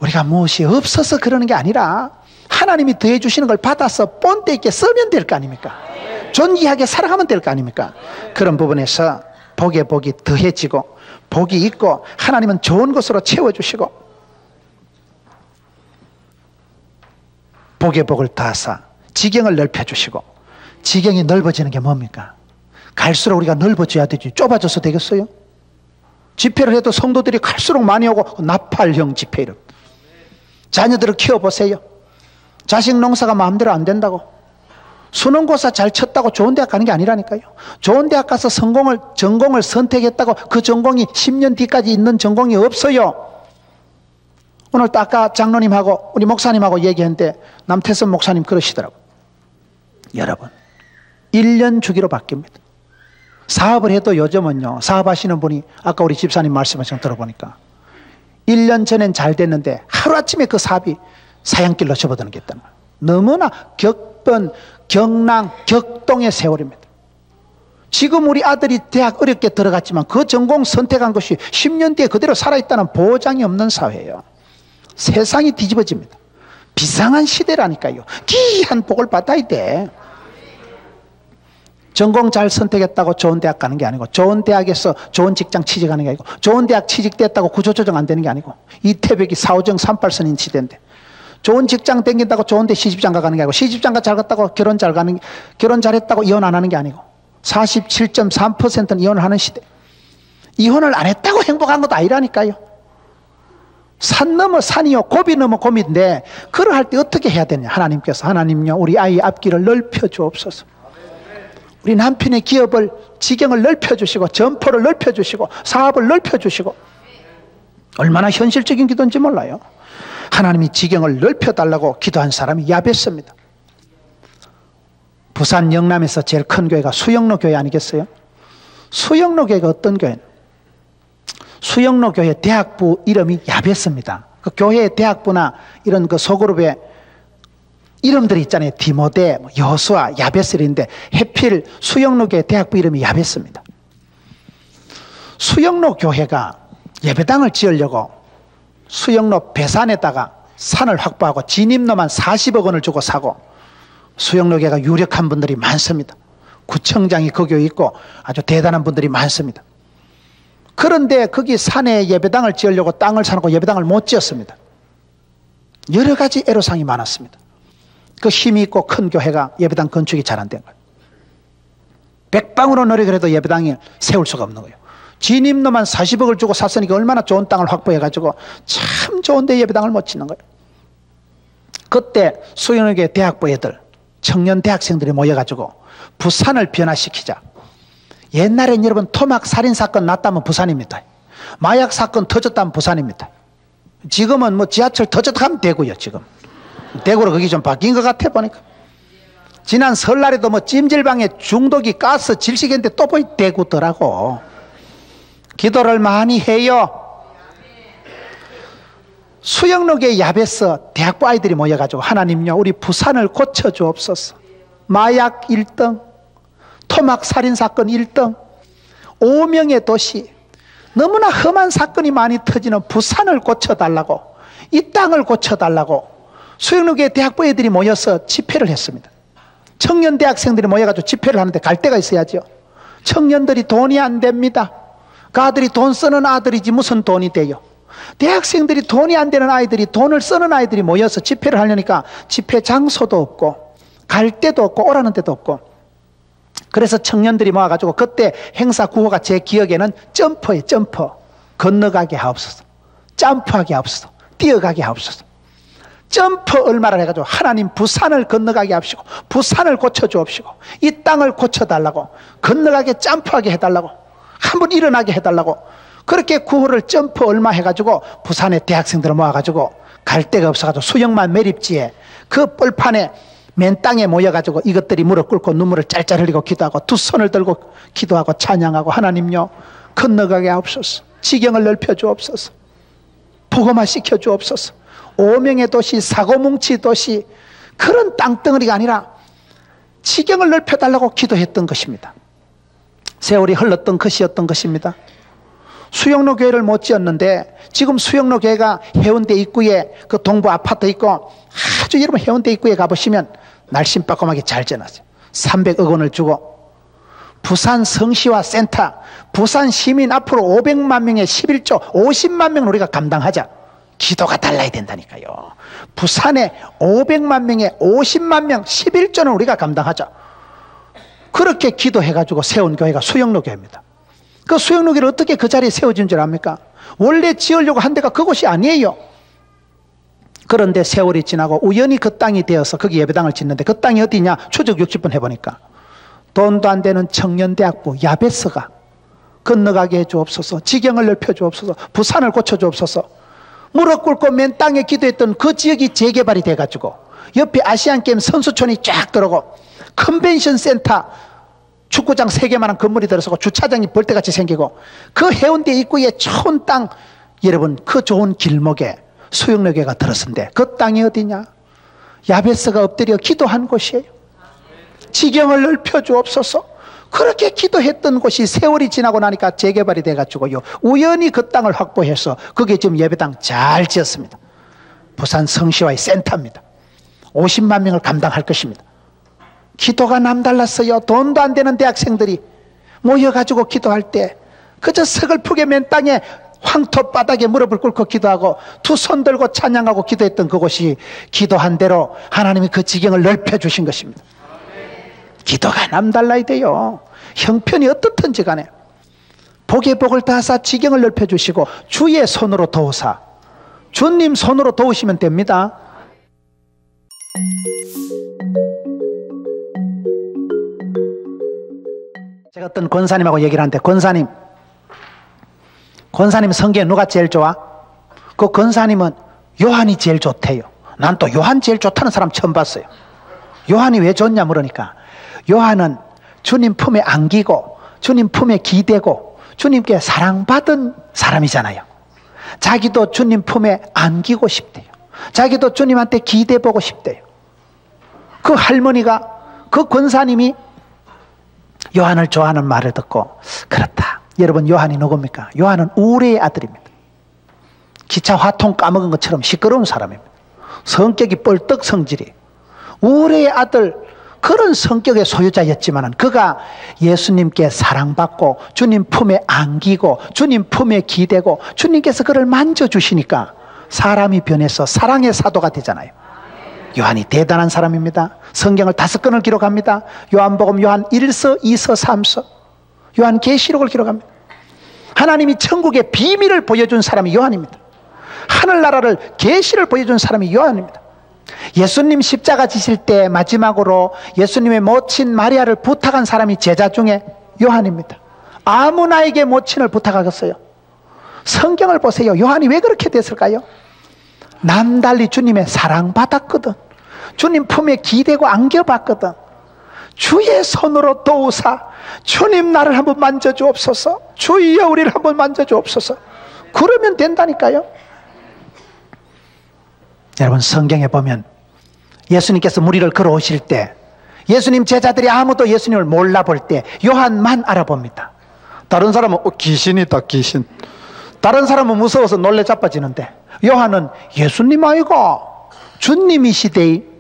우리가 무엇이 없어서 그러는 게 아니라 하나님이 더해 주시는 걸 받아서 본때 있게 쓰면 될 거 아닙니까? 존귀하게 살아가면 될 거 아닙니까? 그런 부분에서 복의 복이 더해지고 복이 있고 하나님은 좋은 것으로 채워주시고 복의 복을 더하사 지경을 넓혀주시고 지경이 넓어지는 게 뭡니까? 갈수록 우리가 넓어져야 되지 좁아져서 되겠어요? 집회를 해도 성도들이 갈수록 많이 오고 나팔형 집회를 자녀들을 키워보세요. 자식 농사가 마음대로 안 된다고 수능고사 잘 쳤다고 좋은 대학 가는 게 아니라니까요. 좋은 대학 가서 전공을 선택했다고 그 전공이 10년 뒤까지 있는 전공이 없어요. 오늘 또 아까 장로님하고 우리 목사님하고 얘기했는데 남태선 목사님 그러시더라고요. 여러분, 1년 주기로 바뀝니다. 사업을 해도 요즘은요, 사업하시는 분이 아까 우리 집사님 말씀하신 거 들어보니까 1년 전엔 잘 됐는데 하루아침에 그 사업이 사양길로 접어드는 게 있다는 거예요. 너무나 격번, 경랑, 격동의 세월입니다. 지금 우리 아들이 대학 어렵게 들어갔지만 그 전공 선택한 것이 10년 뒤에 그대로 살아있다는 보장이 없는 사회예요. 세상이 뒤집어집니다. 비상한 시대라니까요. 귀한 복을 받아야 돼. 전공 잘 선택했다고 좋은 대학 가는 게 아니고, 좋은 대학에서 좋은 직장 취직하는 게 아니고, 좋은 대학 취직됐다고 구조조정 안 되는 게 아니고, 이태백이 4호정 38선 인치대인데, 좋은 직장 땡긴다고 좋은 데 시집장가 가는 게 아니고, 시집장가 잘 갔다고 결혼 잘했다고 이혼 안 하는 게 아니고, 47.3%는 이혼을 하는 시대. 이혼을 안 했다고 행복한 것도 아니라니까요. 산 넘어 산이요, 고비 넘어 고비인데, 그러할 때 어떻게 해야 되냐. 하나님께서, 하나님요, 우리 아이의 앞길을 넓혀 주옵소서. 우리 남편의 기업을, 지경을 넓혀주시고, 점포를 넓혀주시고, 사업을 넓혀주시고, 얼마나 현실적인 기도인지 몰라요. 하나님이 지경을 넓혀달라고 기도한 사람이 야벳입니다. 부산 영남에서 제일 큰 교회가 수영로 교회 아니겠어요? 수영로 교회가 어떤 교회는? 수영로 교회 대학부 이름이 야벳입니다. 그 교회의 대학부나 이런 그 소그룹의 이름들이 있잖아요. 디모데, 여수아, 야벳인데 해필 수영로 교회 대학부 이름이 야벳입니다. 수영로 교회가 예배당을 지으려고 수영로 배산에다가 산을 확보하고 진입로만 40억 원을 주고 사고, 수영로 교회가 유력한 분들이 많습니다. 구청장이 그 교회에 있고 아주 대단한 분들이 많습니다. 그런데 거기 산에 예배당을 지으려고 땅을 사놓고 예배당을 못 지었습니다. 여러 가지 애로사항이 많았습니다. 그 힘이 있고 큰 교회가 예배당 건축이 잘 안 된 거예요. 백방으로 노력을 해도 예배당을 세울 수가 없는 거예요. 진입로만 40억을 주고 샀으니까 얼마나 좋은 땅을 확보해가지고 참 좋은데 예배당을 못 짓는 거예요. 그때 수영역의 대학부 애들, 청년 대학생들이 모여가지고 부산을 변화시키자. 옛날엔 여러분 토막 살인사건 났다면 부산입니다. 마약 사건 터졌다면 부산입니다. 지금은 뭐 지하철 터졌다면 대구요. 지금 대구로 그게 좀 바뀐 것 같아 보니까. 지난 설날에도 뭐 찜질방에 중독이 가스 질식인데 또 보이 대구더라고. 기도를 많이 해요. 수영록의 야베스 대학부 아이들이 모여가지고 하나님요, 우리 부산을 고쳐주옵소서. 마약 1등, 토막 살인사건 1등, 5명의 도시, 너무나 험한 사건이 많이 터지는 부산을 고쳐달라고, 이 땅을 고쳐달라고 수영록의 대학부 애들이 모여서 집회를 했습니다. 청년 대학생들이 모여가지고 집회를 하는데 갈 데가 있어야죠. 청년들이 돈이 안 됩니다. 그 아들이 돈 쓰는 아들이지 무슨 돈이 돼요. 대학생들이 돈이 안 되는 아이들이, 돈을 쓰는 아이들이 모여서 집회를 하려니까 집회 장소도 없고 갈 데도 없고 오라는 데도 없고, 그래서 청년들이 모아가지고 그때 행사 구호가 제 기억에는 점퍼예요. 점퍼. 건너가게 하옵소서, 점프하게 하옵소서, 뛰어가게 하옵소서. 점퍼 얼마를 해가지고 하나님 부산을 건너가게 하시고 부산을 고쳐주옵시고 이 땅을 고쳐달라고, 건너가게 점프하게 해달라고, 한번 일어나게 해달라고, 그렇게 구호를 점프 얼마 해가지고 부산의 대학생들을 모아가지고 갈 데가 없어가지고 수영만 매립지에 그 뻘판에 맨 땅에 모여가지고 이것들이 무릎 꿇고 눈물을 짤짤 흘리고 기도하고 두 손을 들고 기도하고 찬양하고, 하나님요, 건너가게 하옵소서, 지경을 넓혀 주옵소서, 복음화 시켜 주옵소서, 오명의 도시, 사고뭉치 도시, 그런 땅덩어리가 아니라 지경을 넓혀달라고 기도했던 것입니다. 세월이 흘렀던 것이었던 것입니다. 수영로 교회를 못 지었는데 지금 수영로 교회가 해운대 입구에 그 동부 아파트 있고, 아주 여러분 해운대 입구에 가보시면 날씬빠끔하게 잘 지어놨어요. 300억 원을 주고 부산 성시화 센터, 부산 시민 앞으로 500만 명의 11조 50만 명을 우리가 감당하자. 기도가 달라야 된다니까요. 부산에 500만 명에 50만 명 11조는 우리가 감당하자. 그렇게 기도해가지고 세운 교회가 수영로 교회입니다. 그 수영로 교회를 어떻게 그 자리에 세워진 줄 압니까? 원래 지으려고 한 데가 그곳이 아니에요. 그런데 세월이 지나고 우연히 그 땅이 되어서 거기 예배당을 짓는데, 그 땅이 어디냐? 추적 60분 해보니까 돈도 안 되는 청년대학부 야베스가 건너가게 해주옵소서, 지경을 넓혀 주옵소서, 부산을 고쳐 주옵소서. 무릎 꿇고 맨 땅에 기도했던 그 지역이 재개발이 돼가지고 옆에 아시안게임 선수촌이 쫙 들어오고 컨벤션 센터 축구장 3개만한 건물이 들어서고 주차장이 벌떼같이 생기고 그 해운대 입구에 좋은 땅, 여러분 그 좋은 길목에 수영로교회가 들었는데 그 땅이 어디냐? 야베스가 엎드려 기도한 곳이에요. 지경을 넓혀 주옵소서. 그렇게 기도했던 곳이 세월이 지나고 나니까 재개발이 돼가지고요, 우연히 그 땅을 확보해서 그게 지금 예배당 잘 지었습니다. 부산 성시와의 센터입니다. 50만 명을 감당할 것입니다. 기도가 남달랐어요. 돈도 안 되는 대학생들이 모여가지고 기도할 때 그저 서글프게 맨 땅에 황토 바닥에 무릎을 꿇고 기도하고 두 손 들고 찬양하고 기도했던 그곳이 기도한 대로 하나님이 그 지경을 넓혀주신 것입니다. 기도가 남달라야 돼요. 형편이 어떻든지 간에 복에 복을 다하사 지경을 넓혀주시고 주의 손으로 도우사, 주님 손으로 도우시면 됩니다. 제가 어떤 권사님하고 얘기를 하는데, 권사님 성경에 누가 제일 좋아? 그 권사님은 요한이 제일 좋대요. 난 또 요한 제일 좋다는 사람 처음 봤어요. 요한이 왜 좋냐 물으니까, 요한은 주님 품에 안기고 주님 품에 기대고 주님께 사랑받은 사람이잖아요. 자기도 주님 품에 안기고 싶대요. 자기도 주님한테 기대보고 싶대요. 그 할머니가, 그 권사님이 요한을 좋아하는 말을 듣고, 그렇다. 여러분, 요한이 누굽니까? 요한은 우레의 아들입니다. 기차 화통 까먹은 것처럼 시끄러운 사람입니다. 성격이 뻘떡 성질이. 우레의 아들, 그런 성격의 소유자였지만 그가 예수님께 사랑받고 주님 품에 안기고 주님 품에 기대고 주님께서 그를 만져주시니까 사람이 변해서 사랑의 사도가 되잖아요. 요한이 대단한 사람입니다. 성경을 5권을 기록합니다. 요한복음, 요한 1서, 2서, 3서, 요한 계시록을 기록합니다. 하나님이 천국의 비밀을 보여준 사람이 요한입니다. 하늘나라를 계시를 보여준 사람이 요한입니다. 예수님 십자가 지실 때 마지막으로 예수님의 모친 마리아를 부탁한 사람이 제자 중에 요한입니다. 아무나에게 모친을 부탁하겠어요? 성경을 보세요. 요한이 왜 그렇게 됐을까요? 남달리 주님의 사랑받았거든. 주님 품에 기대고 안겨봤거든. 주의 손으로 도우사, 주님 나를 한번 만져주옵소서, 주여 우리를 한번 만져주옵소서. 그러면 된다니까요. 여러분, 성경에 보면 예수님께서 무리를 걸어오실 때 예수님 제자들이 아무도 예수님을 몰라볼 때 요한만 알아봅니다. 다른 사람은 귀신이다, 귀신. 다른 사람은 무서워서 놀래 자빠지는데 요한은 예수님 아이가 주님이시대.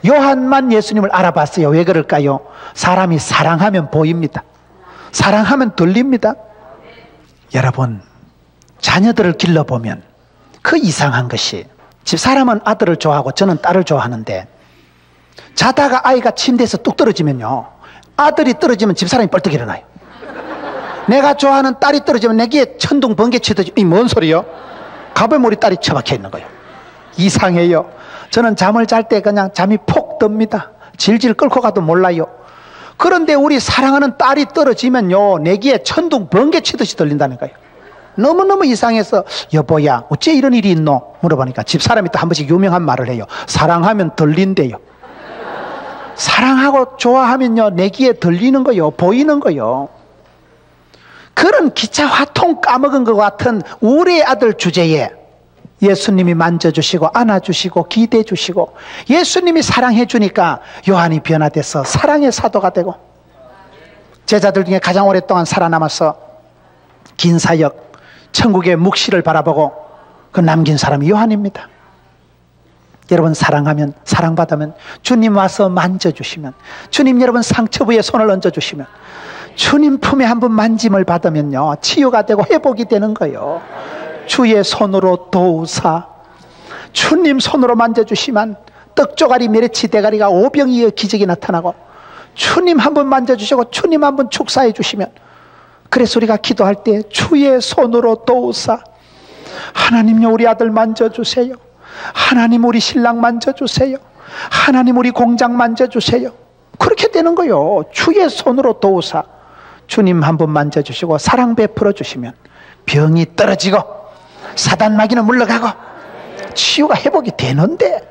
요한만 예수님을 알아봤어요. 왜 그럴까요? 사람이 사랑하면 보입니다. 사랑하면 들립니다. 여러분, 자녀들을 길러보면 그 이상한 것이, 집사람은 아들을 좋아하고 저는 딸을 좋아하는데 자다가 아이가 침대에서 뚝 떨어지면요, 아들이 떨어지면 집사람이 벌떡 일어나요. 내가 좋아하는 딸이 떨어지면 내게 천둥 번개 치듯이, 이 뭔 소리요? 가벌머리 딸이 처박혀 있는 거예요. 이상해요. 저는 잠을 잘 때 그냥 잠이 폭 듭니다. 질질 끓고 가도 몰라요. 그런데 우리 사랑하는 딸이 떨어지면요, 내기에 천둥 번개 치듯이 들린다니까요. 너무너무 이상해서 여보야 어째 이런 일이 있노? 물어보니까 집사람이 또 한 번씩 유명한 말을 해요. 사랑하면 들린대요. 사랑하고 좋아하면요, 내기에 들리는 거요, 보이는 거요. 그런 기차 화통 까먹은 것 같은 우리의 아들 주제에 예수님이 만져주시고 안아주시고 기대주시고 예수님이 사랑해 주니까 요한이 변화돼서 사랑의 사도가 되고, 제자들 중에 가장 오랫동안 살아남아서 긴 사역, 천국의 묵시를 바라보고 그 남긴 사람이 요한입니다. 여러분, 사랑하면, 사랑받으면, 주님 와서 만져주시면, 주님 여러분 상처부에 손을 얹어주시면, 주님 품에 한번 만짐을 받으면요, 치유가 되고 회복이 되는 거예요. 주의 손으로 도우사, 주님 손으로 만져주시면 떡조가리 메리치 대가리가 오병이어 기적이 나타나고, 주님 한번 만져주시고 주님 한번 축사해 주시면, 그래서 우리가 기도할 때 주의 손으로 도우사, 하나님요 우리 아들 만져주세요, 하나님 우리 신랑 만져주세요, 하나님 우리 공장 만져주세요. 그렇게 되는 거요. 주의 손으로 도우사, 주님 한번 만져주시고 사랑 베풀어 주시면 병이 떨어지고 사단 마귀는 물러가고 치유가 회복이 되는데,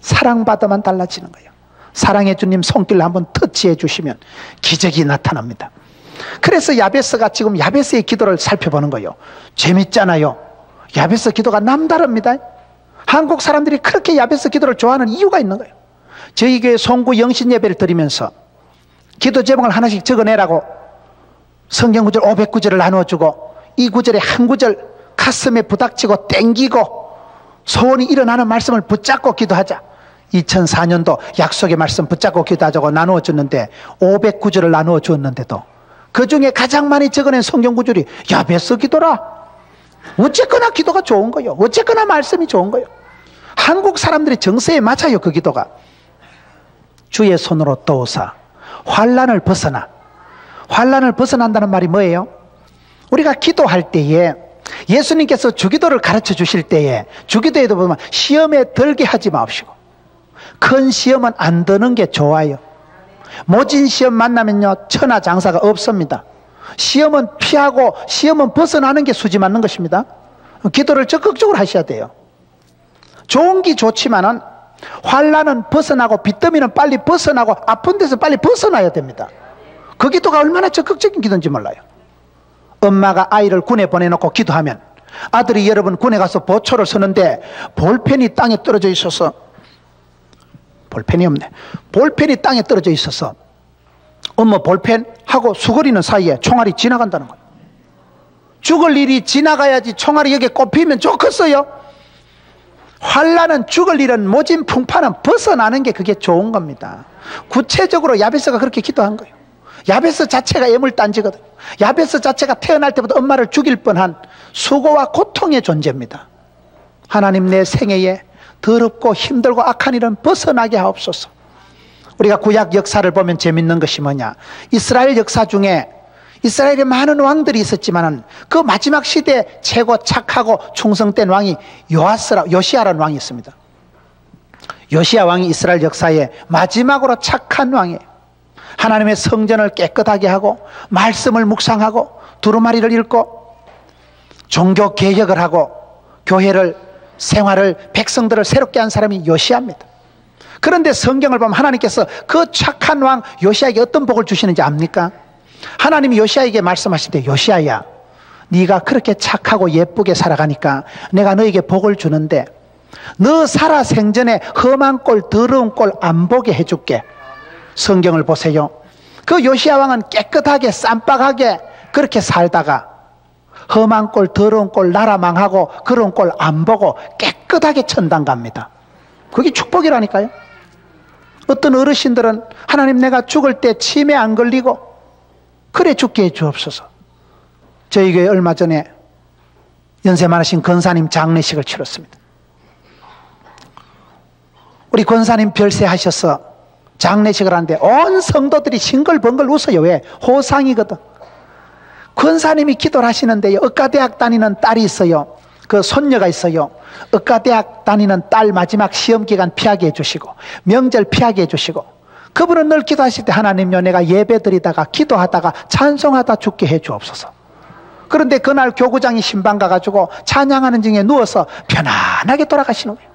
사랑받아만 달라지는 거예요. 사랑의 주님 손길을 한번 터치해 주시면 기적이 나타납니다. 그래서 야베스가 지금 야베스의 기도를 살펴보는 거예요. 재밌잖아요. 야베스 기도가 남다릅니다. 한국 사람들이 그렇게 야베스 기도를 좋아하는 이유가 있는 거예요. 저희 교회 송구 영신 예배를 드리면서 기도 제목을 하나씩 적어내라고 성경 구절 500구절을 나누어주고 이 구절에 한 구절 가슴에 부닥치고 땡기고 소원이 일어나는 말씀을 붙잡고 기도하자. 2004년도 약속의 말씀 붙잡고 기도하자고 나누어줬는데 500구절을 나누어주었는데도 그 중에 가장 많이 적어낸 성경 구절이 야베스 기도라. 어쨌거나 기도가 좋은 거예요. 어쨌거나 말씀이 좋은 거예요. 한국 사람들의 정서에 맞아요. 그 기도가. 주의 손으로 도우사 환난을 벗어나. 환난을 벗어난다는 말이 뭐예요? 우리가 기도할 때에 예수님께서 주기도를 가르쳐 주실 때에 주기도에도 보면 시험에 들게 하지 마옵시고 큰 시험은 안 드는 게 좋아요. 모진 시험 만나면요 천하장사가 없습니다. 시험은 피하고 시험은 벗어나는 게 수지 맞는 것입니다. 기도를 적극적으로 하셔야 돼요. 좋은 게 좋지만은 환난은 벗어나고 빚더미는 빨리 벗어나고 아픈 데서 빨리 벗어나야 됩니다. 그 기도가 얼마나 적극적인 기도인지 몰라요. 엄마가 아이를 군에 보내놓고 기도하면 아들이 여러분 군에 가서 보초를 서는데 볼펜이 땅에 떨어져 있어서 볼펜이 없네. 볼펜이 땅에 떨어져 있어서 엄마 볼펜하고 수그리는 사이에 총알이 지나간다는 거예요. 죽을 일이 지나가야지 총알이 여기에 꼽히면 좋겠어요. 환난은 죽을 일은 모진 풍파는 벗어나는 게 그게 좋은 겁니다. 구체적으로 야베스가 그렇게 기도한 거예요. 야베스 자체가 애물단지거든. 야베스 자체가 태어날 때부터 엄마를 죽일 뻔한 수고와 고통의 존재입니다. 하나님 내 생애에 더럽고 힘들고 악한 일은 벗어나게 하옵소서. 우리가 구약 역사를 보면 재밌는 것이 뭐냐, 이스라엘 역사 중에 이스라엘에 많은 왕들이 있었지만 그 마지막 시대에 최고 착하고 충성된 왕이 요시아라는 왕이 있습니다. 요시아 왕이 이스라엘 역사에 마지막으로 착한 왕이에요. 하나님의 성전을 깨끗하게 하고 말씀을 묵상하고 두루마리를 읽고 종교 개혁을 하고 교회를 생활을 백성들을 새롭게 한 사람이 요시아입니다. 그런데 성경을 보면 하나님께서 그 착한 왕 요시아에게 어떤 복을 주시는지 압니까? 하나님이 요시아에게 말씀하실 때 요시아야 네가 그렇게 착하고 예쁘게 살아가니까 내가 너에게 복을 주는데 너 살아 생전에 험한 꼴 더러운 꼴 안 보게 해줄게. 성경을 보세요. 그 요시아 왕은 깨끗하게 쌈박하게 그렇게 살다가 험한 꼴 더러운 꼴 나라 망하고 그런 꼴 안 보고 깨끗하게 천당 갑니다. 그게 축복이라니까요. 어떤 어르신들은 하나님 내가 죽을 때 치매 안 걸리고 그래 죽게 해 주옵소서. 저희 교회 얼마 전에 연세 많으신 권사님 장례식을 치렀습니다. 우리 권사님 별세하셔서 장례식을 하는데 온 성도들이 싱글벙글 웃어요. 왜? 호상이거든. 권사님이 기도를 하시는데요, 의과대학 다니는 딸이 있어요. 그 손녀가 있어요. 의과대학 다니는 딸 마지막 시험기간 피하게 해주시고 명절 피하게 해주시고 그분은 늘 기도하실 때 하나님요 내가 예배드리다가 기도하다가 찬송하다 죽게 해주옵소서. 그런데 그날 교구장이 신방 가가지고 찬양하는 중에 누워서 편안하게 돌아가시는 거예요.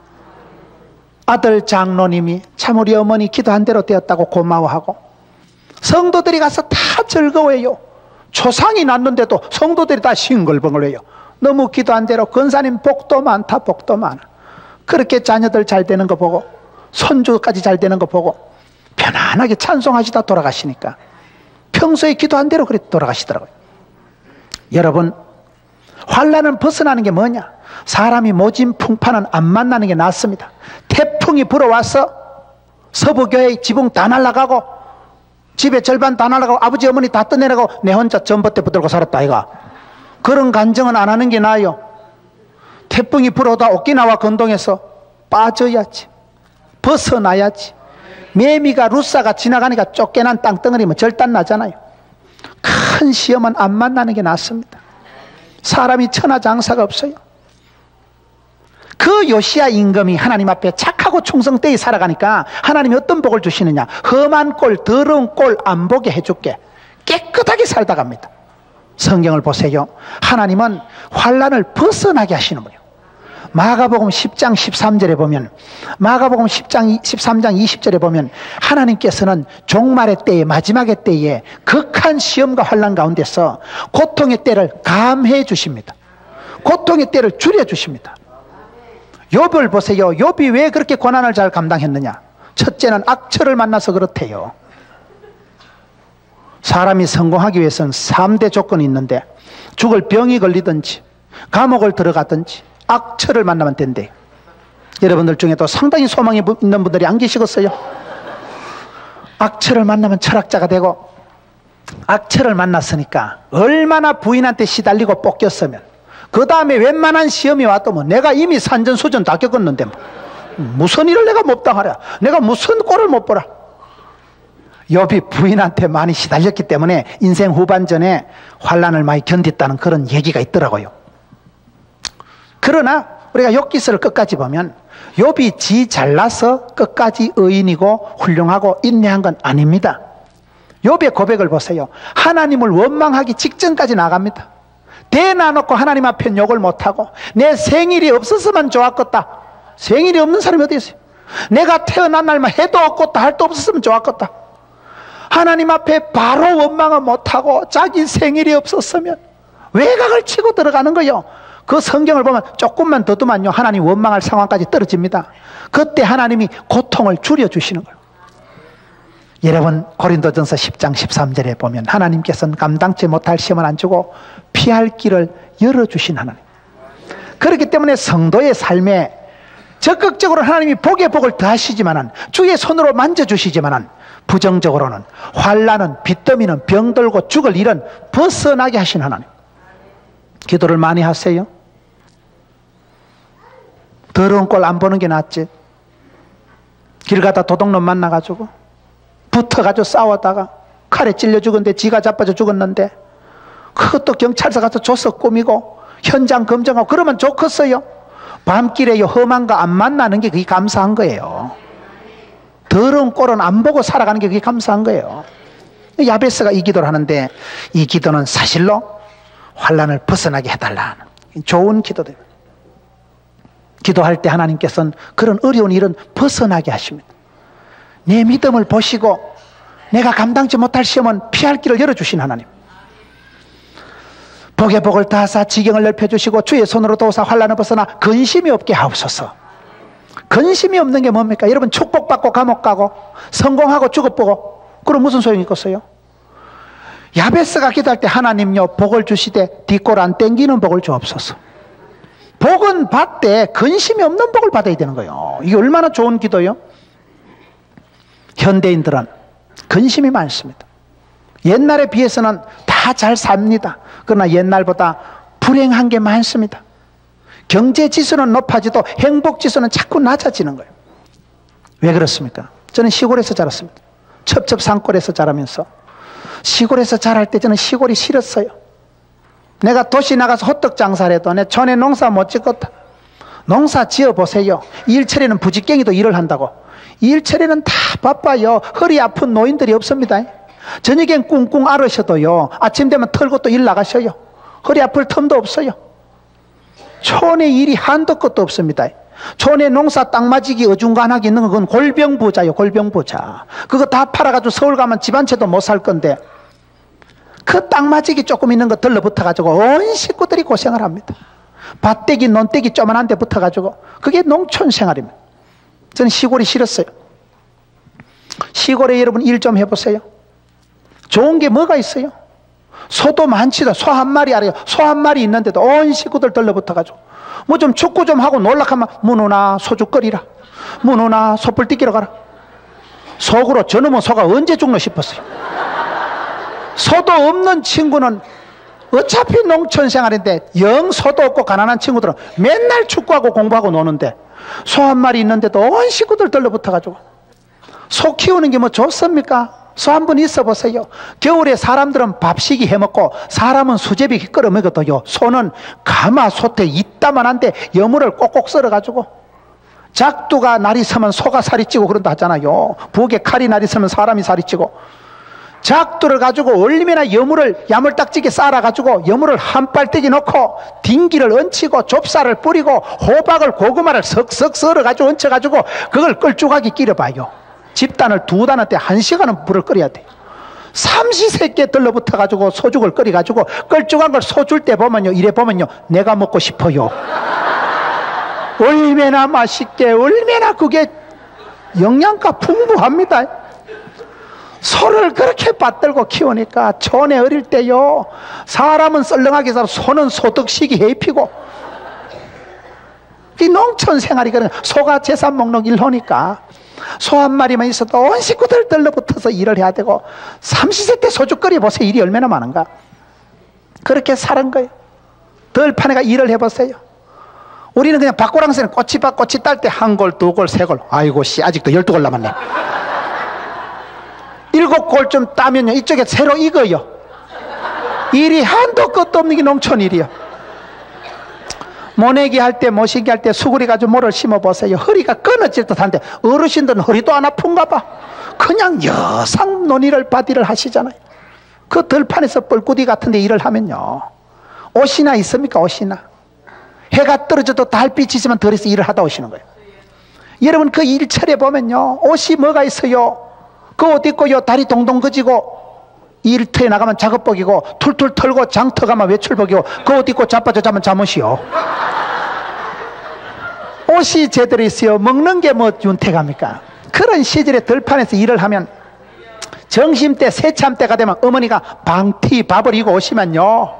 아들 장로님이 참 우리 어머니 기도한 대로 되었다고 고마워하고 성도들이 가서 다 즐거워해요. 초상이 났는데도 성도들이 다 싱글벙글해요. 너무 기도한 대로 권사님 복도 많다 복도 많아. 그렇게 자녀들 잘 되는 거 보고 손주까지 잘 되는 거 보고 편안하게 찬송하시다 돌아가시니까 평소에 기도한 대로 그렇게 돌아가시더라고요. 여러분 환난은 벗어나는 게 뭐냐? 사람이 모진 풍파는 안 만나는 게 낫습니다. 태풍이 불어와서 서부교회 지붕 다 날아가고 집에 절반 다 날아가고 아버지 어머니 다 떠내려가고 내 혼자 전봇대 붙들고 살았다 아이가. 그런 간증은 안 하는 게 나아요. 태풍이 불어다 오키나와 건동에서 빠져야지, 벗어나야지. 매미가 루사가 지나가니까 쫓겨난 땅덩어리면 절단 나잖아요. 큰 시험은 안 만나는 게 낫습니다. 사람이 천하장사가 없어요. 그 요시아 임금이 하나님 앞에 착하고 충성되이 살아가니까 하나님이 어떤 복을 주시느냐, 험한 꼴 더러운 꼴 안 보게 해줄게. 깨끗하게 살다 갑니다. 성경을 보세요. 하나님은 환난을 벗어나게 하시는 분이에요. 마가복음 10장 13절에 보면, 마가복음 10장 13장 20절에 보면 하나님께서는 종말의 때에, 마지막의 때에 극한 시험과 환난 가운데서 고통의 때를 감해 주십니다. 고통의 때를 줄여 주십니다. 욥을 보세요. 욥이 왜 그렇게 고난을 잘 감당했느냐? 첫째는 악처를 만나서 그렇대요. 사람이 성공하기 위해서는 3대 조건이 있는데, 죽을 병이 걸리든지 감옥을 들어가든지 악처를 만나면 된대요. 여러분들 중에도 상당히 소망이 있는 분들이 안 계시겠어요? 악처를 만나면 철학자가 되고, 악처를 만났으니까 얼마나 부인한테 시달리고 볶였으면, 그 다음에 웬만한 시험이 와도 뭐 내가 이미 산전수전 다 겪었는데 뭐 무슨 일을 내가 못 당하랴, 내가 무슨 꼴을 못 보라. 욥이 부인한테 많이 시달렸기 때문에 인생 후반전에 환난을 많이 견뎠다는 그런 얘기가 있더라고요. 그러나 우리가 욥기서를 끝까지 보면 욥이 지 잘나서 끝까지 의인이고 훌륭하고 인내한 건 아닙니다. 욥의 고백을 보세요. 하나님을 원망하기 직전까지 나갑니다. 대놔놓고 하나님 앞에 욕을 못하고, 내 생일이 없었으면 좋았겠다. 생일이 없는 사람이 어디 있어요? 내가 태어난 날만 해도 없겠다, 할 도 없었으면 좋았겠다. 하나님 앞에 바로 원망을 못하고 자기 생일이 없었으면 외곽을 치고 들어가는 거예요. 그 성경을 보면 조금만 더 두면요, 하나님 원망할 상황까지 떨어집니다. 그때 하나님이 고통을 줄여주시는 거예요. 여러분, 고린도전서 10장 13절에 보면 하나님께서는 감당치 못할 시험을 안 주고 피할 길을 열어주신 하나님. 그렇기 때문에 성도의 삶에 적극적으로 하나님이 복의 복을 더하시지만은, 주의 손으로 만져주시지만은, 부정적으로는 환난은, 빚더미는, 병들고 죽을 일은 벗어나게 하신 하나님. 기도를 많이 하세요. 더러운 꼴 안 보는 게 낫지. 길 가다 도둑놈 만나가지고 붙어가지고 싸웠다가 칼에 찔려 죽었는데 지가 자빠져 죽었는데, 그것도 경찰서 가서 조서 꾸미고 현장 검증하고 그러면 좋겠어요? 밤길에 험한 거 안 만나는 게 그게 감사한 거예요. 더러운 꼴은 안 보고 살아가는 게 그게 감사한 거예요. 야베스가 이 기도를 하는데, 이 기도는 사실로 환난을 벗어나게 해달라는 좋은 기도들. 기도할 때 하나님께서는 그런 어려운 일은 벗어나게 하십니다. 내 믿음을 보시고 내가 감당치 못할 시험은 피할 길을 열어주신 하나님. 복의 복을 다하사 지경을 넓혀주시고 주의 손으로 도우사 환난을 벗어나 근심이 없게 하옵소서. 근심이 없는 게 뭡니까? 여러분, 축복받고 감옥 가고 성공하고 죽어보고 그럼 무슨 소용이 있겠어요? 야베스가 기도할 때, 하나님요, 복을 주시되 뒷골 안 땡기는 복을 주옵소서. 복은 받되 근심이 없는 복을 받아야 되는 거예요. 이게 얼마나 좋은 기도요? 현대인들은 근심이 많습니다. 옛날에 비해서는 다 잘 삽니다. 그러나 옛날보다 불행한 게 많습니다. 경제 지수는 높아지도 행복 지수는 자꾸 낮아지는 거예요. 왜 그렇습니까? 저는 시골에서 자랐습니다. 첩첩산골에서 자라면서 시골에서 자랄 때 저는 시골이 싫었어요. 내가 도시 나가서 호떡 장사를 해도 내 전에 농사 못 짓겠다. 농사 지어보세요. 일처리는 부직갱이도 일을 한다고. 일처리는 다 바빠요. 허리 아픈 노인들이 없습니다. 저녁엔 꿍꿍 앓으셔도요, 아침 되면 털고 또 일 나가셔요. 허리 아플 틈도 없어요. 촌의 일이 한도 끝도 없습니다. 촌의 농사 땅 맞이기 어중간하게 있는 건 골병부자요, 골병부자. 그거 다 팔아가지고 서울 가면 집 한 채도 못 살 건데, 그 땅 맞이기 조금 있는 거 들러붙어가지고 온 식구들이 고생을 합니다. 밭대기 논대기 쪼만한 데 붙어가지고, 그게 농촌 생활입니다. 저는 시골이 싫었어요. 시골에 여러분 일 좀 해보세요. 좋은 게 뭐가 있어요? 소도 많지도. 소 한 마리 알아요. 소 한 마리 있는데도 온 식구들 들러붙어가지고 뭐 좀 축구 좀 하고 놀락하면, 문호나 소주 끓이라, 문호나 소불 띠끼러 가라. 속으로 저놈의 소가 언제 죽나 싶었어요. 소도 없는 친구는 어차피 농촌 생활인데, 영 소도 없고 가난한 친구들은 맨날 축구하고 공부하고 노는데, 소 한 마리 있는데도 온 식구들 들러붙어가지고. 소 키우는 게 뭐 좋습니까? 소 한 번 있어 보세요. 겨울에 사람들은 밥식이 해먹고 사람은 수제비 끓여 먹어도요, 소는 가마솥에 이따만한데 여물을 꼭꼭 썰어가지고, 작두가 날이 서면 소가 살이 찌고 그런다 하잖아요. 부엌에 칼이 날이 서면 사람이 살이 찌고, 작두를 가지고 얼마나 여물을 야물딱지게 썰어가지고 여물을 한 빨대기 넣고 딩기를 얹히고 좁쌀을 뿌리고 호박을 고구마를 석석 썰어가지고 얹혀가지고 그걸 끌쭉하게 끼려봐요. 집단을 2단한테 1시간은 불을 끓여야 돼요. 삼시세끼 들러붙어가지고 소죽을 끓여가지고 끌쭉한 걸 소줄 때 보면요, 이래 보면요, 내가 먹고 싶어요. 얼마나 맛있게, 얼마나 그게 영양가 풍부합니다. 소를 그렇게 받들고 키우니까 전에 어릴 때요, 사람은 썰렁하게 살고 소는 소득식이 해피고, 이 농촌 생활이 그런, 소가 재산 목록 일호니까 소 한 마리만 있어도 온 식구들 들러붙어서 일을 해야 되고, 삼시세끼 소주 끓여 보세요. 일이 얼마나 많은가. 그렇게 사는 거예요. 들판에가 일을 해보세요. 우리는 그냥 밭고랑새는 꽃이 딸 때 한 골, 2골, 3골. 아이고 씨, 아직도 12골 남았네. 7골 따면요, 이쪽에 새로 익어요. 일이 한도 끝도 없는 게 농촌 일이요. 모내기 할 때, 모시기 할 때 수구리 가지고 모를 심어보세요. 허리가 끊어질 듯한데 어르신들은 허리도 안 아픈가 봐. 그냥 여상 논의를 바디를 하시잖아요. 그 들판에서 뻘꾸디 같은 데 일을 하면요, 옷이나 있습니까? 옷이나. 해가 떨어져도 달빛이지만 덜해서 일을 하다 오시는 거예요. 여러분 그 일처리에 보면요, 옷이 뭐가 있어요? 그 옷 입고요, 다리 동동 그지고 일터에 나가면 작업복이고, 툴툴 털고 장터 가면 외출복이고, 그 옷 입고 자빠져 자면 잠옷이요. 옷이 제대로 있어요. 먹는 게 뭐 윤택합니까? 그런 시절에 들판에서 일을 하면 점심때 새참때가 되면 어머니가 방티 밥을 이고 오시면요,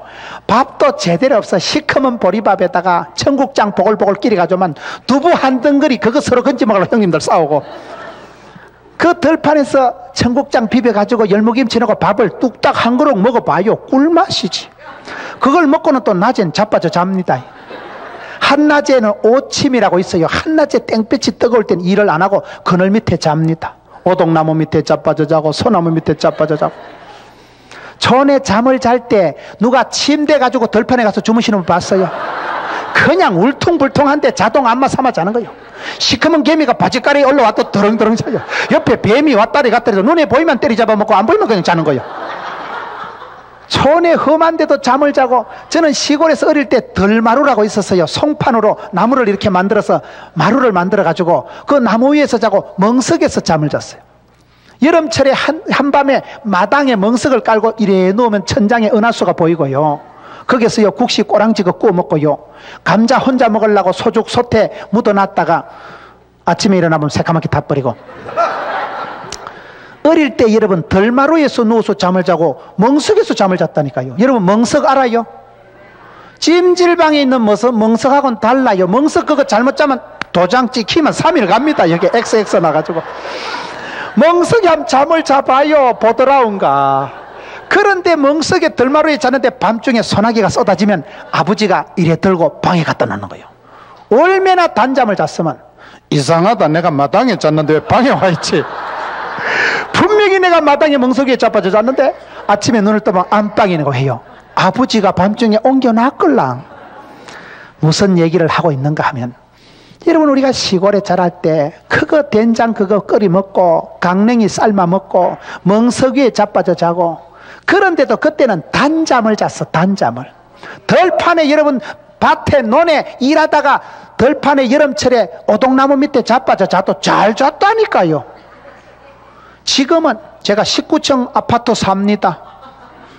밥도 제대로 없어. 시커먼 보리밥에다가 청국장 보글보글 끼려가지고만 두부 한 덩거리 그거 서로 건지 먹으려고 형님들 싸우고, 그 들판에서 청국장 비벼가지고 열무김치 넣고 밥을 뚝딱 한 그릇 먹어봐요. 꿀맛이지. 그걸 먹고는 또 낮엔 자빠져 잡니다. 한낮에는 오침이라고 있어요. 한낮에 땡볕이 뜨거울 땐 일을 안 하고 그늘 밑에 잡니다. 오동나무 밑에 자빠져 자고 소나무 밑에 자빠져 자고. 전에 잠을 잘 때 누가 침대 가지고 들판에 가서 주무시는 분 봤어요? 그냥 울퉁불퉁한데 자동 안마 삼아 자는 거예요. 시커먼 개미가 바지가리에 올라와도 드렁드렁 자요. 옆에 뱀이 왔다리 갔다리 눈에 보이면 때리 잡아먹고 안 보이면 그냥 자는 거예요. 촌에 험한데도 잠을 자고, 저는 시골에서 어릴 때 들마루라고 있었어요. 송판으로 나무를 이렇게 만들어서 마루를 만들어 가지고 그 나무 위에서 자고 멍석에서 잠을 잤어요. 여름철에 한밤에 마당에 멍석을 깔고 이래 누우면 천장에 은하수가 보이고요, 거기서요 국시 꼬랑지가 구워 먹고요, 감자 혼자 먹으려고 소죽 솥에 묻어놨다가 아침에 일어나면 새까맣게 다 버리고. 어릴 때 여러분 들마루에서 누워서 잠을 자고 멍석에서 잠을 잤다니까요. 여러분 멍석 알아요? 찜질방에 있는 멍석하고는 달라요. 멍석 그거 잘못 자면 도장 찍히면 3일 갑니다. 여기 XX 나가지고. 멍석에 한번 잠을 자봐요. 보드라운가. 그런데 멍석에 들마루에 자는데 밤중에 소나기가 쏟아지면 아버지가 이래 들고 방에 갖다 놓는 거예요. 얼마나 단잠을 잤으면, 이상하다, 내가 마당에 잤는데 왜 방에 와 있지? 분명히 내가 마당에 멍석에 자빠져 잤는데 아침에 눈을 뜨면 안방이라고 해요. 아버지가 밤중에 옮겨놨걸랑. 무슨 얘기를 하고 있는가 하면, 여러분 우리가 시골에 자랄 때 그거 된장 그거 끓여 먹고 강냉이 삶아 먹고 멍석 위에 자빠져 자고, 그런데도 그때는 단잠을 잤어. 단잠을. 들판에 여러분 밭에 논에 일하다가 들판에 여름철에 오동나무 밑에 자빠져 자도 잘 잤다니까요. 지금은 제가 19층 아파트 삽니다.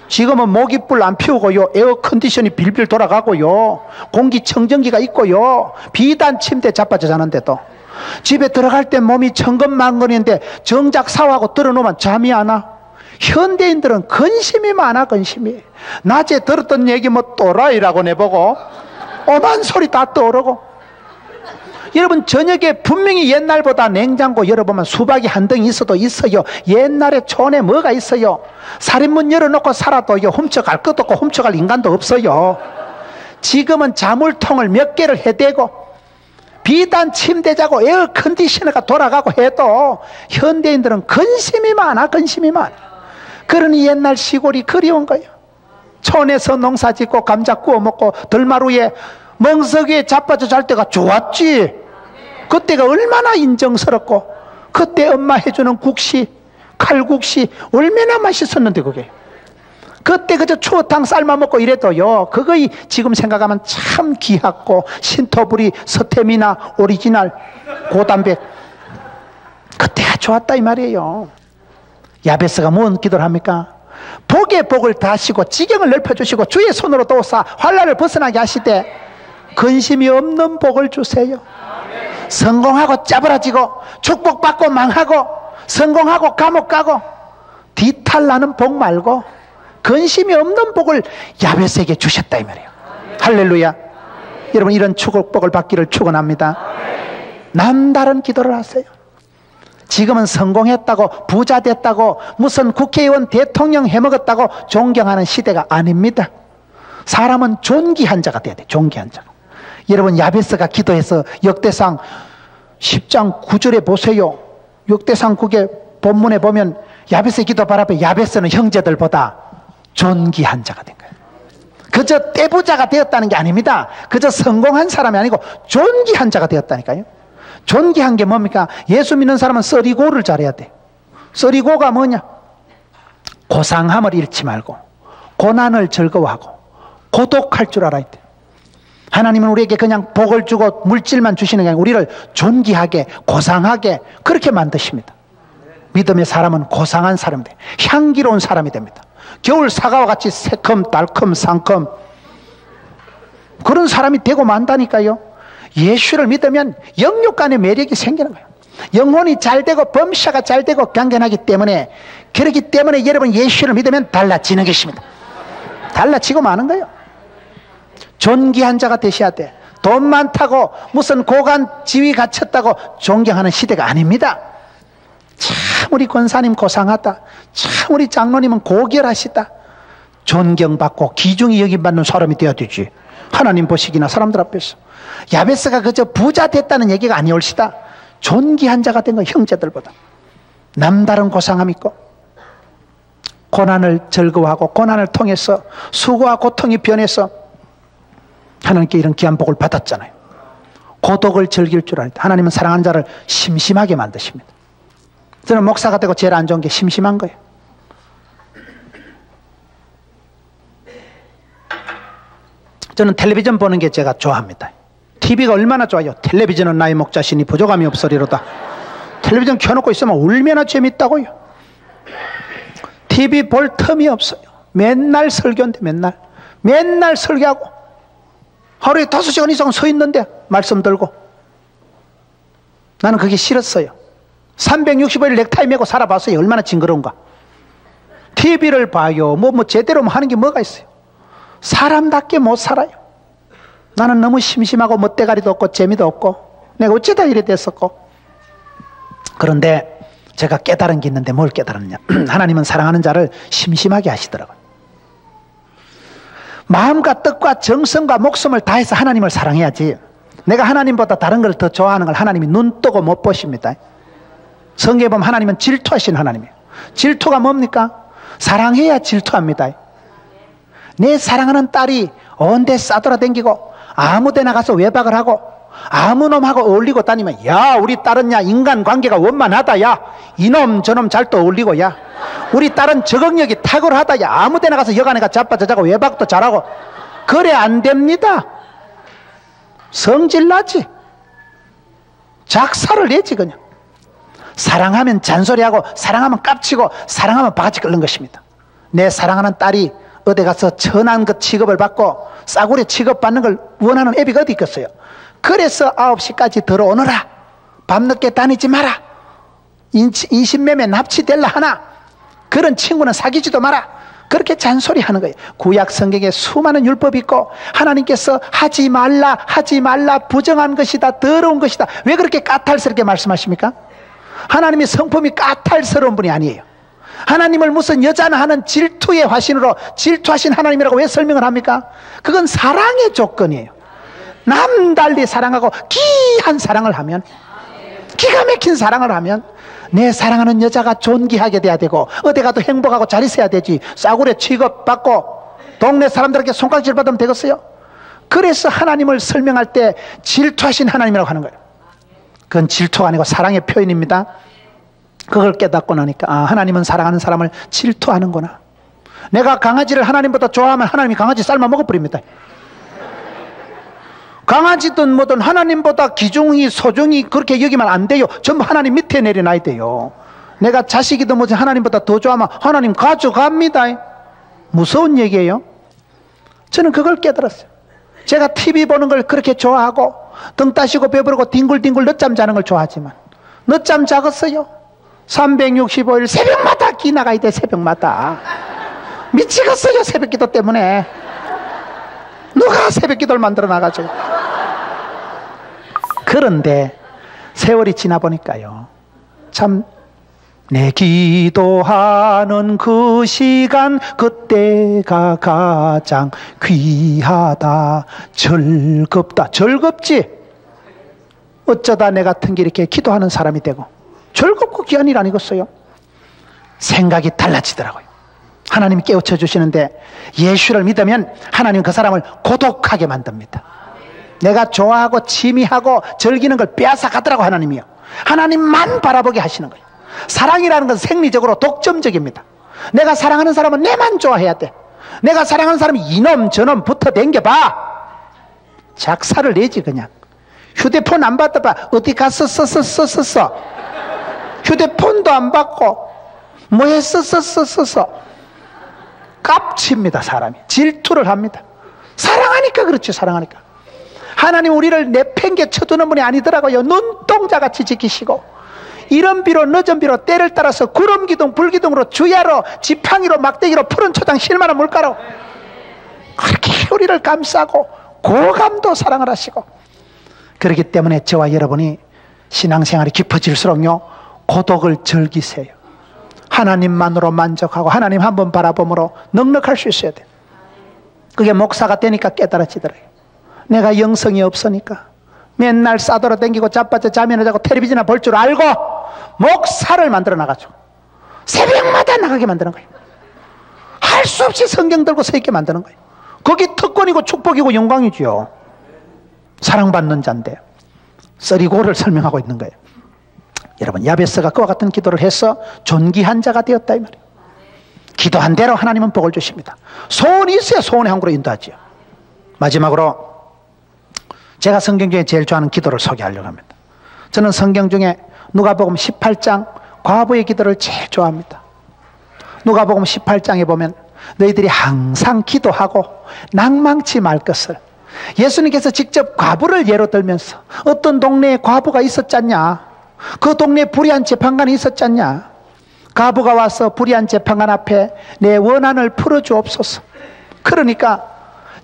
지금은 모기불 안 피우고요, 에어컨디션이 빌빌 돌아가고요, 공기청정기가 있고요, 비단 침대 자빠져 자는데도 집에 들어갈 때 몸이 천근만근인데 정작 샤워하고 들어놓으면 잠이 안 와. 현대인들은 근심이 많아. 근심이. 낮에 들었던 얘기 뭐 또라이라고 내보고 오만 소리 다 떠오르고. 여러분 저녁에 분명히 옛날보다 냉장고 열어보면 수박이 한 덩이 있어도 있어요. 옛날에 촌에 뭐가 있어요? 살인문 열어놓고 살아도요 훔쳐갈 것도 없고 훔쳐갈 인간도 없어요. 지금은 자물통을 몇 개를 해대고 비단 침대 자고 에어컨디셔너가 돌아가고 해도 현대인들은 근심이 많아. 근심이 많아. 그러니 옛날 시골이 그리운 거예요. 촌에서 농사 짓고 감자 구워 먹고 들마루에 멍석에 자빠져 잘 때가 좋았지. 그때가 얼마나 인정스럽고, 그때 엄마 해주는 국시 칼국시 얼마나 맛있었는데 그게. 그때 그저 추어탕 삶아 먹고 이래도요, 그거이 지금 생각하면 참 귀하고 신토부리, 서태미나 오리지널, 고단백, 그때가 좋았다 이 말이에요. 야베스가 뭔 기도를 합니까? 복의 복을 다하시고 지경을 넓혀주시고 주의 손으로 도우사 환난을 벗어나게 하시되 근심이 없는 복을 주세요. 성공하고 짜부라지고 축복받고 망하고 성공하고 감옥 가고 뒤탈나는 복 말고 근심이 없는 복을 야베스에게 주셨다 이 말이에요. 할렐루야. 여러분, 이런 축복을 받기를 축원합니다. 남다른 기도를 하세요. 지금은 성공했다고 부자 됐다고 무슨 국회의원 대통령 해먹었다고 존경하는 시대가 아닙니다. 사람은 존귀한 자가 돼야 돼. 존귀한 자. 여러분, 야베스가 기도해서 역대상 10장 9절에 보세요. 역대상 9개 본문에 보면 야베스의 기도 바라보면 야베스는 형제들보다 존귀한 자가 된 거예요. 그저 떼부자가 되었다는 게 아닙니다. 그저 성공한 사람이 아니고 존귀한 자가 되었다니까요. 존귀한 게 뭡니까? 예수 믿는 사람은 써리고를 잘해야 돼. 써리고가 뭐냐? 고상함을 잃지 말고 고난을 즐거워하고 고독할 줄 알아야 돼. 하나님은 우리에게 그냥 복을 주고 물질만 주시는 게 아니라 우리를 존귀하게 고상하게 그렇게 만드십니다. 믿음의 사람은 고상한 사람이 돼. 향기로운 사람이 됩니다. 겨울 사과와 같이 새콤 달콤 상콤 그런 사람이 되고 만다니까요. 예수를 믿으면 영육간의 매력이 생기는 거예요. 영혼이 잘 되고 범사가 잘 되고 강건하기 때문에, 그렇기 때문에 여러분 예수를 믿으면 달라지는 것입니다. 달라지고 마는 거예요. 존귀한 자가 되셔야 돼. 돈 많다고 무슨 고관 지위 갖췄다고 존경하는 시대가 아닙니다. 참 우리 권사님 고상하다, 참 우리 장로님은 고결하시다, 존경받고 귀중히 여김받는 사람이 되어야 되지. 하나님 보시기나 사람들 앞에서. 야베스가 그저 부자 됐다는 얘기가 아니올시다. 존귀한 자가 된 거, 형제들보다 남다른 고상함이 있고 고난을 즐거워하고 고난을 통해서 수고와 고통이 변해서 하나님께 이런 귀한 복을 받았잖아요. 고독을 즐길 줄 알때 하나님은 사랑하는 자를 심심하게 만드십니다. 저는 목사가 되고 제일 안 좋은 게 심심한 거예요. 저는 텔레비전 보는 게 제가 좋아합니다. TV가 얼마나 좋아요. 텔레비전은 나의 목자시니 부족함이 없으리로다. 텔레비전 켜놓고 있으면 얼마나 재밌다고요. TV 볼 틈이 없어요. 맨날 설교인데 맨날 설교하고 하루에 5시간 이상 서 있는데 말씀 들고. 나는 그게 싫었어요. 365일 넥타이 메고 살아봤어요. 얼마나 징그러운가. TV를 봐요. 뭐 제대로 하는 게 뭐가 있어요. 사람답게 못 살아요. 나는 너무 심심하고 멋대가리도 없고 재미도 없고 내가 어쩌다 이래 됐었고. 그런데 제가 깨달은 게 있는데 뭘 깨달았냐. 하나님은 사랑하는 자를 심심하게 하시더라고요. 마음과 뜻과 정성과 목숨을 다해서 하나님을 사랑해야지. 내가 하나님보다 다른 걸 더 좋아하는 걸 하나님이 눈 뜨고 못 보십니다. 성경에 보면 하나님은 질투하신 하나님이에요. 질투가 뭡니까? 사랑해야 질투합니다. 내 사랑하는 딸이 언제 싸돌아다니고 아무 데나 가서 외박을 하고 아무 놈하고 어울리고 다니면, 야 우리 딸은 야 인간관계가 원만하다, 야 이놈 저놈 잘 또 어울리고, 야 우리 딸은 적응력이 탁월하다, 야 아무 데나 가서 여간에 가 자빠져자고 외박도 잘하고. 그래 안 됩니다. 성질나지. 작사를 내지. 그냥 사랑하면 잔소리하고 사랑하면 깝치고 사랑하면 바가지 끓는 것입니다. 내 사랑하는 딸이 어디 가서 천한 그 취급을 받고 싸구려 취급받는 걸 원하는 애비가 어디 있겠어요. 그래서 9시까지 들어오너라, 밤늦게 다니지 마라, 인신매매 납치될라 하나, 그런 친구는 사귀지도 마라, 그렇게 잔소리하는 거예요. 구약 성경에 수많은 율법이 있고 하나님께서 하지 말라 부정한 것이다, 더러운 것이다. 왜 그렇게 까탈스럽게 말씀하십니까? 하나님이 성품이 까탈스러운 분이 아니에요. 하나님을 무슨 여자나 하는 질투의 화신으로 질투하신 하나님이라고 왜 설명을 합니까? 그건 사랑의 조건이에요. 남달리 사랑하고 귀한 사랑을 하면, 기가 막힌 사랑을 하면 내 사랑하는 여자가 존귀하게 돼야 되고 어디 가도 행복하고 잘 있어야 되지. 싸구려 취급받고 동네 사람들에게 손가락질 받으면 되겠어요? 그래서 하나님을 설명할 때 질투하신 하나님이라고 하는 거예요. 그건 질투가 아니고 사랑의 표현입니다. 그걸 깨닫고 나니까 하나님은 사랑하는 사람을 질투하는구나. 내가 강아지를 하나님보다 좋아하면 하나님이 강아지 삶아 먹어버립니다. 강아지든 뭐든 하나님보다 귀중히 소중히 그렇게 여기면 안 돼요. 전부 하나님 밑에 내려놔야 돼요. 내가 자식이든 뭐든 하나님보다 더 좋아하면 하나님 가져갑니다. 무서운 얘기예요. 저는 그걸 깨달았어요. 제가 TV 보는 걸 그렇게 좋아하고 등 따시고 배부르고 뒹굴뒹굴 늦잠 자는 걸 좋아하지만 늦잠 자겠어요? 365일 새벽마다 기 나가야 돼. 새벽마다 미치겠어요. 새벽기도 때문에. 누가 새벽기도를 만들어 놔가지고. 그런데 세월이 지나 보니까요, 참 내 기도하는 그 시간 그때가 가장 귀하다. 즐겁다. 즐겁지? 어쩌다 내 같은 게 이렇게 기도하는 사람이 되고 즐겁고 귀한 일 아니겠어요? 생각이 달라지더라고요. 하나님이 깨우쳐 주시는데 예수를 믿으면 하나님 그 사람을 고독하게 만듭니다. 내가 좋아하고 취미하고 즐기는 걸 빼앗아 가더라고. 하나님이요. 하나님만 바라보게 하시는 거예요. 사랑이라는 것은 생리적으로 독점적입니다. 내가 사랑하는 사람은 내만 좋아해야 돼. 내가 사랑하는 사람이 이놈 저놈 붙어 댕겨봐. 작사를 내지. 그냥 휴대폰 안 받아봐. 어디 가서 썼어. 휴대폰도 안 받고 뭐 했어. 깝칩니다. 사람이 질투를 합니다. 사랑하니까 그렇죠. 사랑하니까. 하나님 우리를 내팽개 쳐두는 분이 아니더라고요. 눈동자같이 지키시고 이른 비로 늦은 비로 때를 따라서 구름기둥 불기둥으로 주야로 지팡이로 막대기로 푸른 초장 실만한 물가로 그렇게 우리를 감싸고 고감도 사랑을 하시고, 그렇기 때문에 저와 여러분이 신앙생활이 깊어질수록요 고독을 즐기세요. 하나님만으로 만족하고 하나님 한 번 바라봄으로 넉넉할 수 있어야 돼요. 그게 목사가 되니까 깨달아지더래요. 내가 영성이 없으니까 맨날 싸돌아 댕기고 자빠져 잠이나 자고 텔레비전이나 볼 줄 알고 목사를 만들어 나가지고 새벽마다 나가게 만드는 거예요. 할 수 없이 성경 들고 서 있게 만드는 거예요. 거기 특권이고 축복이고 영광이지요. 사랑받는 자인데 썰이고를 설명하고 있는 거예요. 여러분, 야베스가 그와 같은 기도를 해서 존귀한 자가 되었다 이 말이에요. 기도한 대로 하나님은 복을 주십니다. 소원이 있어야 소원의 항구로 인도하지요. 마지막으로 제가 성경 중에 제일 좋아하는 기도를 소개하려고 합니다. 저는 성경 중에 누가복음 18장 과부의 기도를 제일 좋아합니다. 누가복음 18장에 보면 너희들이 항상 기도하고 낭망치 말 것을, 예수님께서 직접 과부를 예로 들면서 어떤 동네에 과부가 있었잖냐, 그 동네에 불의한 재판관이 있었잖냐, 과부가 와서 불의한 재판관 앞에 내 원한을 풀어주옵소서. 그러니까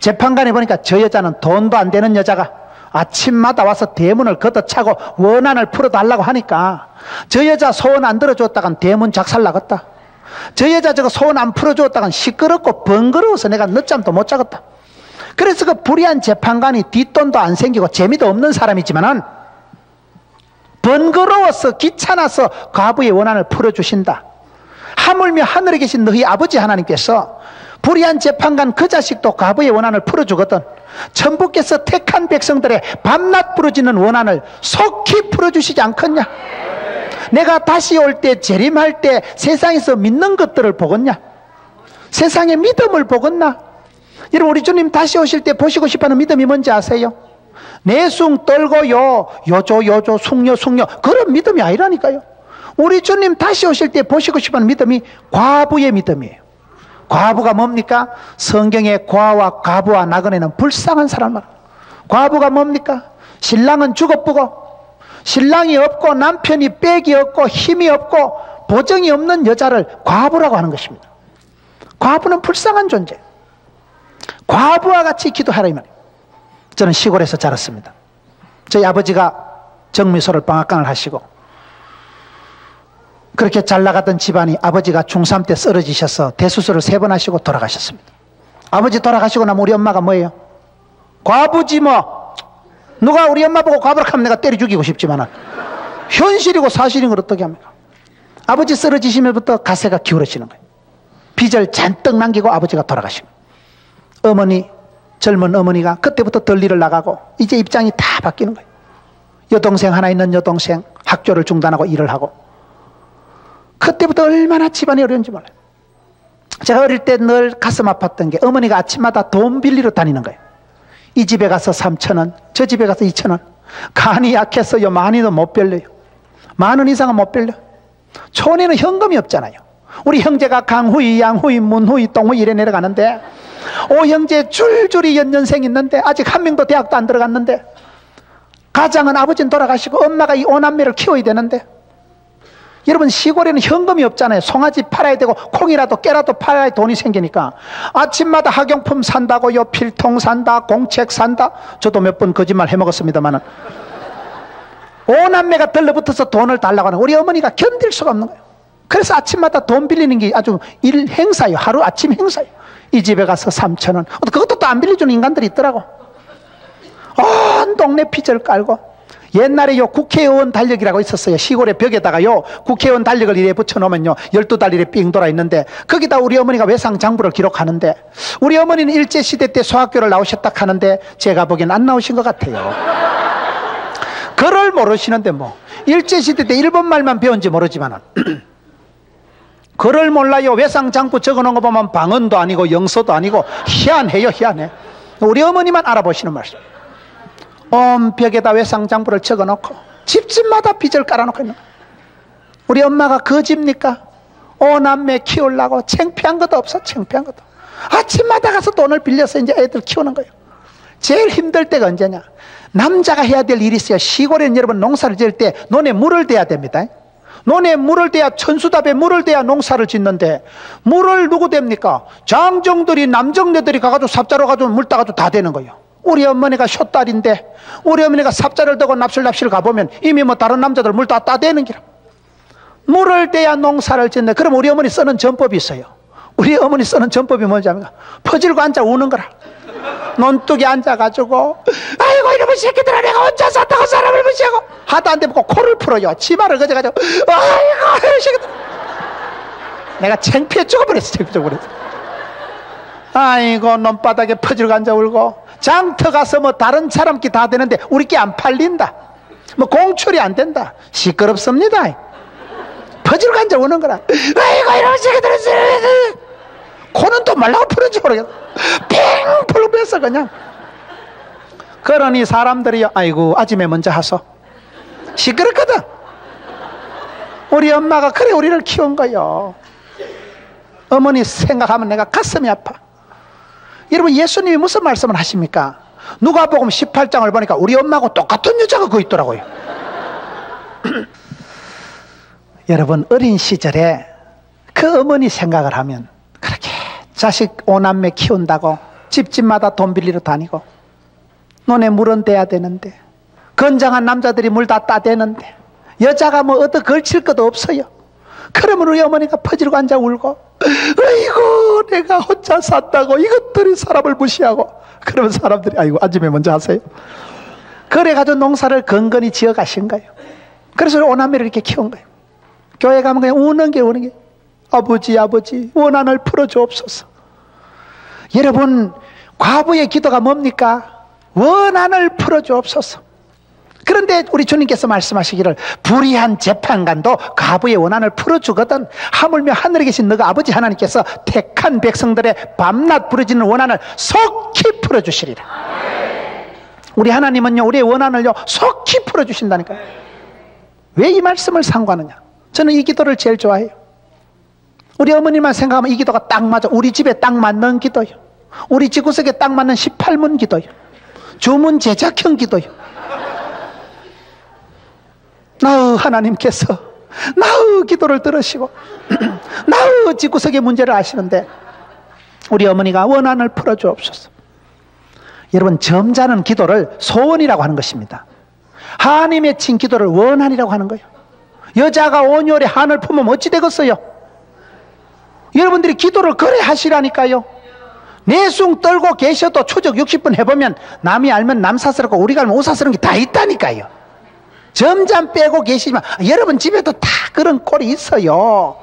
재판관이 보니까 저 여자는 돈도 안 되는 여자가 아침마다 와서 대문을 걷어차고 원한을 풀어달라고 하니까 저 여자 소원 안 들어줬다간 대문 작살나겠다. 저 여자 저거 소원 안 풀어줬다간 시끄럽고 번거로워서 내가 늦잠도 못 자겠다. 그래서 그 불의한 재판관이 뒷돈도 안 생기고 재미도 없는 사람이지만은 번거로워서 귀찮아서 과부의 원한을 풀어주신다. 하물며 하늘에 계신 너희 아버지 하나님께서 불의한 재판관 그 자식도 과부의 원한을 풀어주거든 천부께서 택한 백성들의 밤낮 부러지는 원한을 속히 풀어주시지 않겠냐? 내가 다시 올 때 재림할 때 세상에서 믿는 것들을 보겠냐? 세상의 믿음을 보겠나? 여러분, 우리 주님 다시 오실 때 보시고 싶어하는 믿음이 뭔지 아세요? 내숭 떨고요 요조 숭려 그런 믿음이 아니라니까요. 우리 주님 다시 오실 때 보시고 싶어하는 믿음이 과부의 믿음이에요. 과부가 뭡니까? 성경의 과와 과부와 나그네는 불쌍한 사람 말이에요. 과부가 뭡니까? 신랑은 죽어쁘고 신랑이 없고 남편이 빽이 없고 힘이 없고 보정이 없는 여자를 과부라고 하는 것입니다. 과부는 불쌍한 존재. 과부와 같이 기도하라 이 말이에요. 저는 시골에서 자랐습니다. 저희 아버지가 정미소를 방앗간을 하시고 그렇게 잘 나가던 집안이 아버지가 중3 때 쓰러지셔서 대수술을 3번 하시고 돌아가셨습니다. 아버지 돌아가시고 나면 우리 엄마가 뭐예요? 과부지 뭐. 누가 우리 엄마 보고 과부라 하면 내가 때려 죽이고 싶지만 현실이고 사실인 걸 어떻게 합니까? 아버지 쓰러지시면부터 가세가 기울어지는 거예요. 빚을 잔뜩 남기고 아버지가 돌아가시고 어머니, 젊은 어머니가 그때부터 덜리를 나가고 이제 입장이 다 바뀌는 거예요. 여동생 하나 있는 여동생 학교를 중단하고 일을 하고 그때부터 얼마나 집안이 어려운지 몰라요. 제가 어릴 때 늘 가슴 아팠던 게 어머니가 아침마다 돈 빌리러 다니는 거예요. 이 집에 가서 3,000원, 저 집에 가서 2,000원. 간이 약해서요, 많이도 못 빌려요. 10,000원 이상은 못 빌려. 촌에는 현금이 없잖아요. 우리 형제가 강후이, 양후이, 문후이, 똥후이 이래 내려가는데, 오형제 줄줄이 연년생 있는데 아직 한 명도 대학도 안 들어갔는데, 가장은 아버지는 돌아가시고 엄마가 이 오남매를 키워야 되는데, 여러분 시골에는 현금이 없잖아요. 송아지 팔아야 되고 콩이라도 깨라도 팔아야 돈이 생기니까 아침마다 학용품 산다고요, 필통 산다, 공책 산다. 저도 몇 번 거짓말 해먹었습니다만은 오남매가 들러붙어서 돈을 달라고 하는 우리 어머니가 견딜 수가 없는 거예요. 그래서 아침마다 돈 빌리는 게 아주 일 행사예요. 하루 아침 행사예요. 이 집에 가서 3,000원. 그것도 또 안 빌려주는 인간들이 있더라고. 온 동네 피절 깔고. 옛날에 요 국회의원 달력이라고 있었어요. 시골의 벽에다가요 국회의원 달력을 이래 붙여놓으면요 12달 이래 삥 돌아 있는데, 거기다 우리 어머니가 외상장부를 기록하는데, 우리 어머니는 일제시대 때 소학교를 나오셨다 하는데 제가 보기엔 안 나오신 것 같아요. 글을 모르시는데 뭐 일제시대 때 일본말만 배운지 모르지만은 글을 몰라요. 외상장부 적어놓은 거 보면 방언도 아니고 영서도 아니고 희한해요. 희한해. 우리 어머니만 알아보시는 말씀. 온 벽에다 외상장부를 적어놓고 집집마다 빚을 깔아놓고 있는 거예요. 우리 엄마가 그 집니까? 오남매 키우려고 창피한 것도 없어. 창피한 것도. 아침마다 가서 돈을 빌려서 이제 애들 키우는 거예요. 제일 힘들 때가 언제냐? 남자가 해야 될 일이 있어요. 시골에는 여러분 농사를 지을 때 논에 물을 대야 됩니다. 논에 물을 대야, 천수답에 물을 대야 농사를 짓는데, 물을 누구 댑니까? 장정들이, 남정네들이 가가지고 삽자로 가지고 물 따가지고 다 되는 거예요. 우리 어머니가 쇼딸인데 우리 어머니가 삽자를 들고 납실납실 가보면 이미 뭐 다른 남자들 물 다 따대는 기라. 물을 대야 농사를 짓네. 그럼 우리 어머니 쓰는 전법이 있어요. 우리 어머니 쓰는 전법이 뭔지 압니까? 퍼질고 앉아 우는 거라. 논뚝에 앉아가지고 아이고 이놈의 새끼들아, 내가 혼자 산다고 사람을 무시하고 하도 안 되면 코를 풀어요. 치마를 거져가지고 아이고 새끼들. 내가 창피해 죽어버렸어. 창피해 죽어버렸어. 아이고 논바닥에 퍼질고 앉아 울고, 장터 가서 뭐 다른 사람 끼 다 되는데 우리 끼 안 팔린다, 뭐 공출이 안 된다. 시끄럽습니다. 퍼질고 앉아 우는 거라. 아이고 이런 새끼들은 코는 또 말라고 풀어지 모르겠어. 핑 풀면서 그냥. 그러니 사람들이 아이고 아침에 먼저 하소. 시끄럽거든. 우리 엄마가 그래 우리를 키운 거요. 어머니 생각하면 내가 가슴이 아파. 여러분 예수님이 무슨 말씀을 하십니까? 누가복음 18장을 보니까 우리 엄마하고 똑같은 여자가 거기 있더라고요. 여러분 어린 시절에 그 어머니 생각을 하면 그렇게 자식 오남매 키운다고 집집마다 돈 빌리러 다니고 논에 물은 대야 되는데, 건장한 남자들이 물 다 따대는데 여자가 뭐 어디 걸칠 것도 없어요. 그러면 우리 어머니가 퍼지르고 앉아 울고 아이고 내가 혼자 산다고 이것들이 사람을 무시하고, 그러면 사람들이 아이고 아침에 먼저 하세요. 그래가지고 농사를 건건히 지어 가신 거예요. 그래서 오남매를 이렇게 키운 거예요. 교회 가면 그냥 우는 게 아버지 아버지 원한을 풀어주옵소서. 여러분 과부의 기도가 뭡니까? 원한을 풀어주옵소서. 그런데 우리 주님께서 말씀하시기를 불의한 재판관도 과부의 원한을 풀어주거든. 하물며 하늘에 계신 너가 아버지 하나님께서 택한 백성들의 밤낮 부러지는 원한을 속히 풀어주시리라. 우리 하나님은요 우리의 원한을요 속히 풀어주신다니까요. 왜 이 말씀을 상고하느냐? 저는 이 기도를 제일 좋아해요. 우리 어머니만 생각하면 이 기도가 딱 맞아. 우리 집에 딱 맞는 기도요. 우리 집구석에 딱 맞는 18문 기도요. 주문 제작형 기도요. 나의 하나님께서 나의 기도를 들으시고 나의 집구석의 문제를 아시는데 우리 어머니가 원한을 풀어주옵소서. 여러분 점잖은 기도를 소원이라고 하는 것입니다. 한이 맺힌 기도를 원한이라고 하는 거예요. 여자가 온열에 한을 품으면 어찌 되겠어요? 여러분들이 기도를 그래 하시라니까요. 내숭 떨고 계셔도 추적 60분 해보면 남이 알면 남사스럽고 우리가 알면 오사스러운 게 다 있다니까요. 점잠 빼고 계시지만 여러분 집에도 다 그런 꼴이 있어요.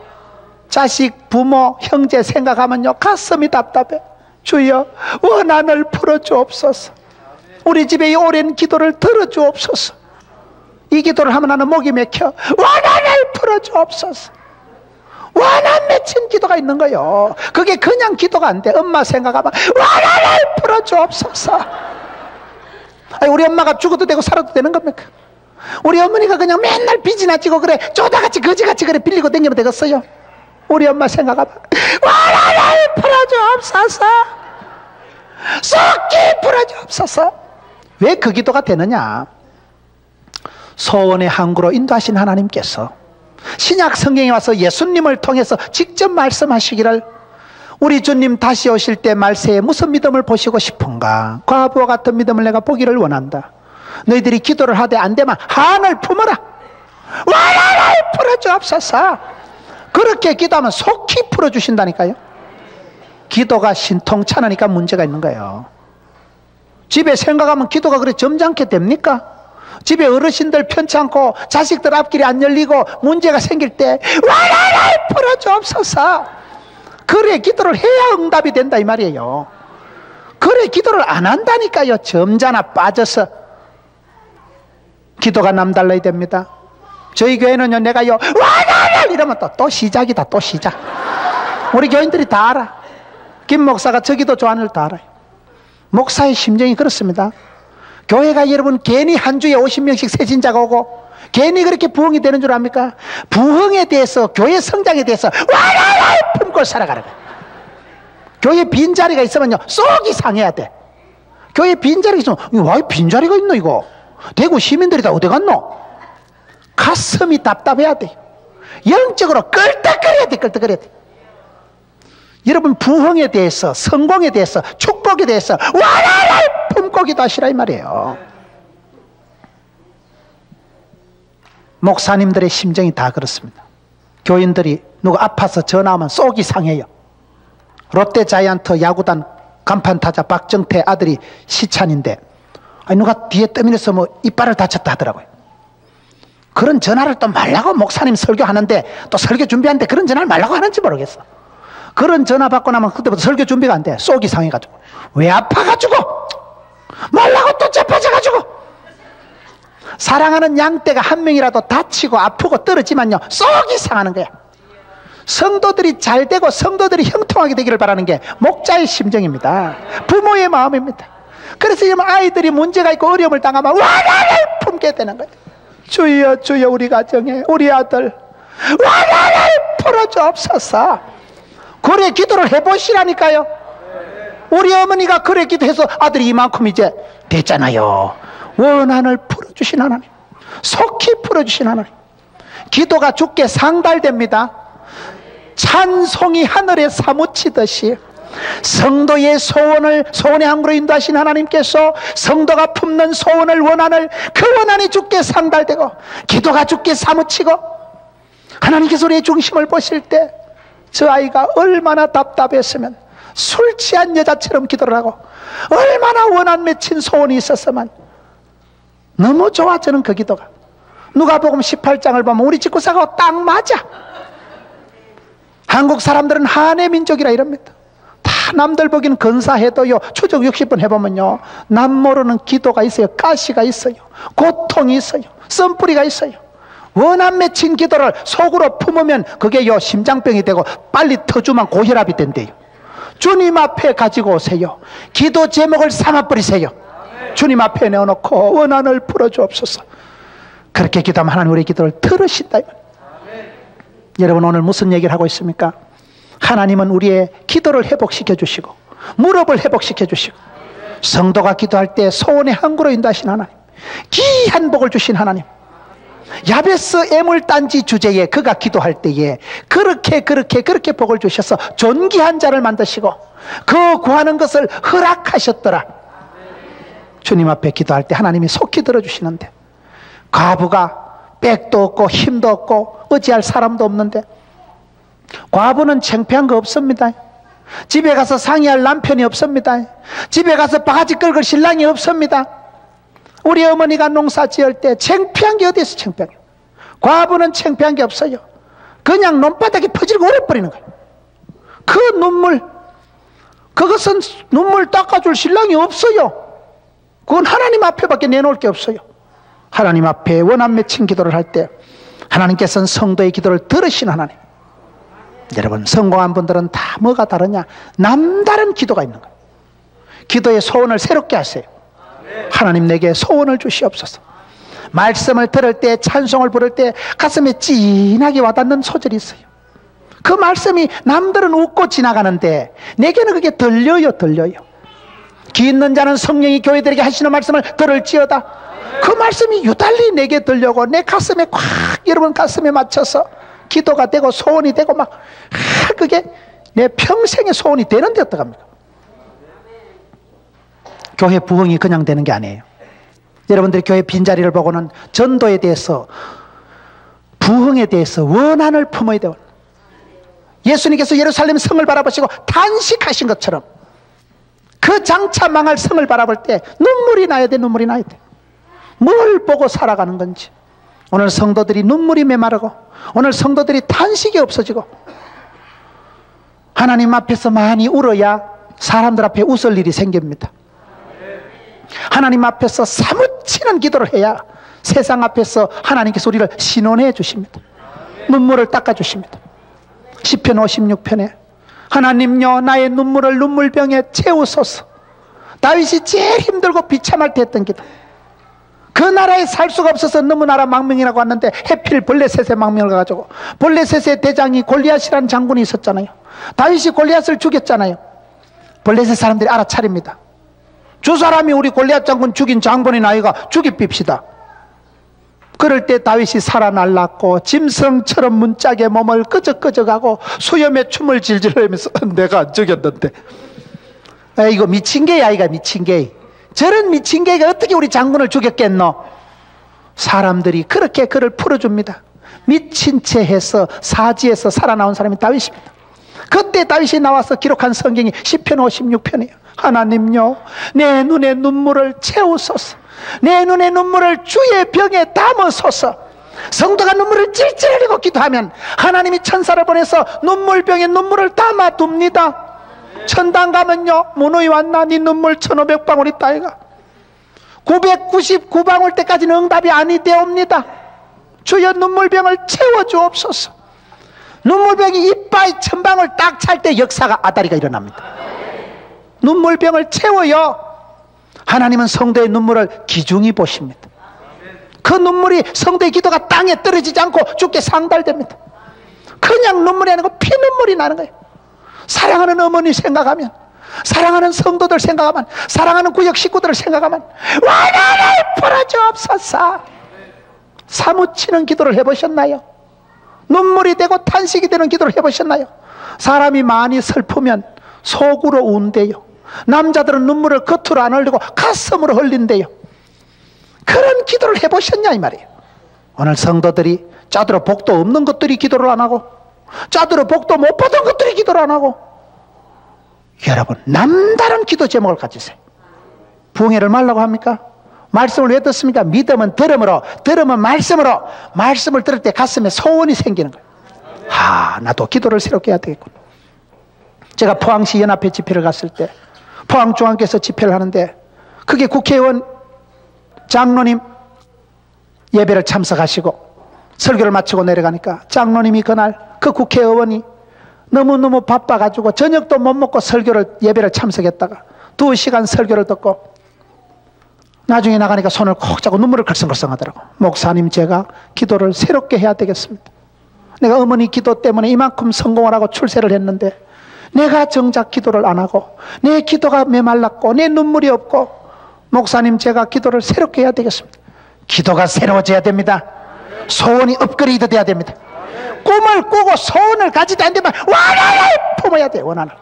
자식, 부모, 형제 생각하면요 가슴이 답답해. 주여 원한을 풀어주옵소서. 우리 집에 이 오랜 기도를 들어주옵소서. 이 기도를 하면 나는 목이 맥혀. 원한을 풀어주옵소서. 원한 맺힌 기도가 있는 거예요. 그게 그냥 기도가 안 돼. 엄마 생각하면 원한을 풀어주옵소서. 아니, 우리 엄마가 죽어도 되고 살아도 되는 겁니까? 우리 어머니가 그냥 맨날 빚이나 지고 그래 쪼다같이 거지같이 그래 빌리고 댕기면 되겠어요? 우리 엄마 생각하면 원한을 풀어주옵소서, 속히 풀어주옵소서. 왜 그 기도가 되느냐? 소원의 항구로 인도하신 하나님께서 신약 성경에 와서 예수님을 통해서 직접 말씀하시기를, 우리 주님 다시 오실 때 말세에 무슨 믿음을 보시고 싶은가? 과부와 같은 믿음을 내가 보기를 원한다. 너희들이 기도를 하되 안 되면 한을 품어라. 원한을 풀어주옵소서. 그렇게 기도하면 속히 풀어주신다니까요. 기도가 신통찮으니까 문제가 있는 거예요. 집에 생각하면 기도가 그래 점잖게 됩니까? 집에 어르신들 편찮고 자식들 앞길이 안 열리고 문제가 생길 때 원한을 풀어주옵소서. 그래 기도를 해야 응답이 된다 이 말이에요. 그래 기도를 안 한다니까요. 점잖아 빠져서 기도가 남달라야 됩니다. 저희 교회는요, 내가요 원한을 이러면 또 시작이다. 또 시작. 우리 교인들이 다 알아. 김 목사가 저 기도 좋아하는 걸 다 알아요. 목사의 심정이 그렇습니다. 교회가 여러분 괜히 한 주에 50명씩 새 진자가 오고 괜히 그렇게 부흥이 되는 줄 압니까? 부흥에 대해서, 교회 성장에 대해서 원한을 품고 살아가는 거예요. 교회 빈자리가 있으면요 쏙이 상해야 돼. 교회 빈자리가 있으면 왜 빈자리가 있노 이거? 대구 시민들이 다 어디 갔노? 가슴이 답답해야 돼. 영적으로 끌떡거려야 돼. 끌떡거려야 돼. 여러분 부흥에 대해서, 성공에 대해서, 축복에 대해서 원한을 품고 기도하시라 이 말이에요. 목사님들의 심정이 다 그렇습니다. 교인들이 누가 아파서 전화하면 속이 상해요. 롯데자이언트 야구단 간판타자 박정태 아들이 시찬인데 누가 뒤에 떠밀어서 뭐 이빨을 다쳤다 하더라고요. 그런 전화를 또 말라고, 목사님 설교하는데 또 설교 준비하는데 그런 전화를 말라고 하는지 모르겠어. 그런 전화 받고 나면 그때부터 설교 준비가 안 돼. 속이 상해가지고. 왜 아파가지고 말라고 또 째빠져가지고. 사랑하는 양떼가 한 명이라도 다치고 아프고 떨어지면요 속이 상하는 거야. 성도들이 잘 되고 성도들이 형통하게 되기를 바라는 게 목자의 심정입니다. 부모의 마음입니다. 그래서 이러면 아이들이 문제가 있고 어려움을 당하면 원한을 품게 되는 거예요. 주여 주여 우리 가정에 우리 아들 원한을 풀어주옵소서. 그래 기도를 해보시라니까요. 우리 어머니가 그래 기도해서 아들이 이만큼 이제 됐잖아요. 원한을 풀어주신 하나님, 속히 풀어주신 하나님. 기도가 주께 상달됩니다. 찬송이 하늘에 사무치듯이 성도의 소원의 항구로 인도하신 하나님께서 성도가 품는 소원을, 원한을, 그 원한이 주께 상달되고 기도가 주께 사무치고 하나님께서 우리의 중심을 보실 때 저 아이가 얼마나 답답했으면 술 취한 여자처럼 기도를 하고 얼마나 원한 맺힌 소원이 있었으면. 너무 좋아 저는 그 기도가. 누가복음 18장을 보면 우리 집구석하고 딱 맞아. 한국 사람들은 한의 민족이라 이럽니다. 다 남들 보기는 근사해도요 추적 60번 해보면요 남 모르는 기도가 있어요. 가시가 있어요. 고통이 있어요. 썬뿌리가 있어요. 원한 맺힌 기도를 속으로 품으면 그게요 심장병이 되고 빨리 터주면 고혈압이 된대요. 주님 앞에 가지고 오세요. 기도 제목을 삼아버리세요. 주님 앞에 내어놓고 원한을 풀어주옵소서. 그렇게 기도하면 하나님 우리의 기도를 들으신다. 여러분 오늘 무슨 얘기를 하고 있습니까? 하나님은 우리의 기도를 회복시켜 주시고 무릎을 회복시켜 주시고 성도가 기도할 때 소원의 항구로 인도하신 하나님, 귀한 복을 주신 하나님. 야베스 애물단지 주제에 그가 기도할 때에 그렇게 복을 주셔서 존귀한 자를 만드시고 그 구하는 것을 허락하셨더라. 주님 앞에 기도할 때 하나님이 속히 들어주시는데, 과부가 백도 없고 힘도 없고 의지할 사람도 없는데, 과부는 창피한 거 없습니다. 집에 가서 상의할 남편이 없습니다. 집에 가서 바가지 긁을 신랑이 없습니다. 우리 어머니가 농사 지을 때 창피한 게 어디 있어? 창피한 게. 과부는 창피한 게 없어요. 그냥 논바닥에 퍼지고 오래버리는 거예요. 그 눈물, 그것은 눈물 닦아줄 신랑이 없어요. 그건 하나님 앞에밖에 내놓을 게 없어요. 하나님 앞에 원한 맺힌 기도를 할 때 하나님께서는 성도의 기도를 들으신 하나님. 여러분, 성공한 분들은 다 뭐가 다르냐? 남다른 기도가 있는 거예요. 기도의 소원을 새롭게 하세요. 하나님, 내게 소원을 주시옵소서. 말씀을 들을 때, 찬송을 부를 때 가슴에 찐하게 와닿는 소절이 있어요. 그 말씀이 남들은 웃고 지나가는데 내게는 그게 들려요. 귀 있는 자는 성령이 교회들에게 하시는 말씀을 들을지어다. 그 말씀이 유달리 내게 들려고 내 가슴에 콱, 여러분 가슴에 맞춰서 기도가 되고 소원이 되고 막 그게 내 평생의 소원이 되는데 어떡합니까? 교회 부흥이 그냥 되는 게 아니에요. 여러분들이 교회 빈자리를 보고는 전도에 대해서, 부흥에 대해서 원한을 품어야 돼요. 예수님께서 예루살렘 성을 바라보시고 탄식하신 것처럼 그 장차 망할 성을 바라볼 때 눈물이 나야 돼. 눈물이 나야 돼. 뭘 보고 살아가는 건지. 오늘 성도들이 눈물이 메마르고 오늘 성도들이 탄식이 없어지고 하나님 앞에서 많이 울어야 사람들 앞에 웃을 일이 생깁니다. 하나님 앞에서 사무치는 기도를 해야 세상 앞에서 하나님께서 우리를 신원해 주십니다. 눈물을 닦아 주십니다. 시편 56편에 하나님요, 나의 눈물을 눈물병에 채우소서. 다윗이 제일 힘들고 비참할 때 했던 기도. 그 나라에 살 수가 없어서 너무 나라 망명이라고 왔는데 해필 블레셋의 망명을 가지고, 블레셋의 대장이 골리앗이라는 장군이 있었잖아요. 다윗이 골리앗을 죽였잖아요. 블레셋 사람들이 알아차립니다. 주 사람이 우리 골리앗 장군 죽인 장본인 아이가 죽이빕시다. 그럴 때 다윗이 살아날랐고 짐승처럼 문짝에 몸을 끄적끄적하고 수염에 춤을 질질 흘리면서 내가 안 죽였는데, 이거 미친 개야. 아이가 미친 개. 저런 미친 개가 어떻게 우리 장군을 죽였겠노? 사람들이 그렇게 그를 풀어줍니다. 미친 채 해서 사지에서 살아나온 사람이 다윗입니다. 그때 다윗이 나와서 기록한 성경이 시편 56편이에요. 하나님요, 내 눈에 눈물을 채우소서. 내 눈의 눈물을 주의 병에 담으소서. 성도가 눈물을 찔찔 흘리고 기도하면 하나님이 천사를 보내서 눈물병에 눈물을 담아둡니다. 천당 가면요, 문의 왔나? 네 눈물 1500방울 있다 아이가. 999방울 때까지는 응답이 아니 되옵니다. 주여 눈물병을 채워주옵소서. 눈물병이 이빠이 1000방울 딱 찰 때 역사가 아다리가 일어납니다. 눈물병을 채워요. 하나님은 성도의 눈물을 귀중히 보십니다. 그 눈물이 성도의 기도가 땅에 떨어지지 않고 주께 상달됩니다. 그냥 눈물이 아니고 피눈물이 나는 거예요. 사랑하는 어머니 생각하면, 사랑하는 성도들 생각하면, 사랑하는 구역 식구들을 생각하면 와나를 풀어주옵소서. 사무치는 기도를 해보셨나요? 눈물이 되고 탄식이 되는 기도를 해보셨나요? 사람이 많이 슬프면 속으로 운대요. 남자들은 눈물을 겉으로 안 흘리고 가슴으로 흘린대요. 그런 기도를 해보셨냐 이 말이에요. 오늘 성도들이 짜들어 복도 없는 것들이 기도를 안 하고, 짜들어 복도 못 받은 것들이 기도를 안 하고, 여러분 남다른 기도 제목을 가지세요. 부흥회를 말라고 합니까? 말씀을 왜 듣습니까? 믿음은 들음으로, 들음은 말씀으로. 말씀을 들을 때 가슴에 소원이 생기는 거예요. 나도 기도를 새롭게 해야 되겠군. 제가 포항시 연합회 집회를 갔을 때 포항중앙교에서 집회를 하는데 그게 국회의원 장로님 예배를 참석하시고 설교를 마치고 내려가니까 장로님이 그날 그 국회의원이 너무너무 바빠가지고 저녁도 못 먹고 예배를 참석했다가 2시간 설교를 듣고 나중에 나가니까 손을 콕 잡고 눈물을 글썽글썽 하더라고. 목사님, 제가 기도를 새롭게 해야 되겠습니다. 내가 어머니 기도 때문에 이만큼 성공을 하고 출세를 했는데 내가 정작 기도를 안 하고 내 기도가 메말랐고 내 눈물이 없고, 목사님 제가 기도를 새롭게 해야 되겠습니다. 기도가 새로워져야 됩니다. 소원이 업그레이드 돼야 됩니다. 꿈을 꾸고 소원을 가지도 않으면 원한을 품어야 돼요. 원한을,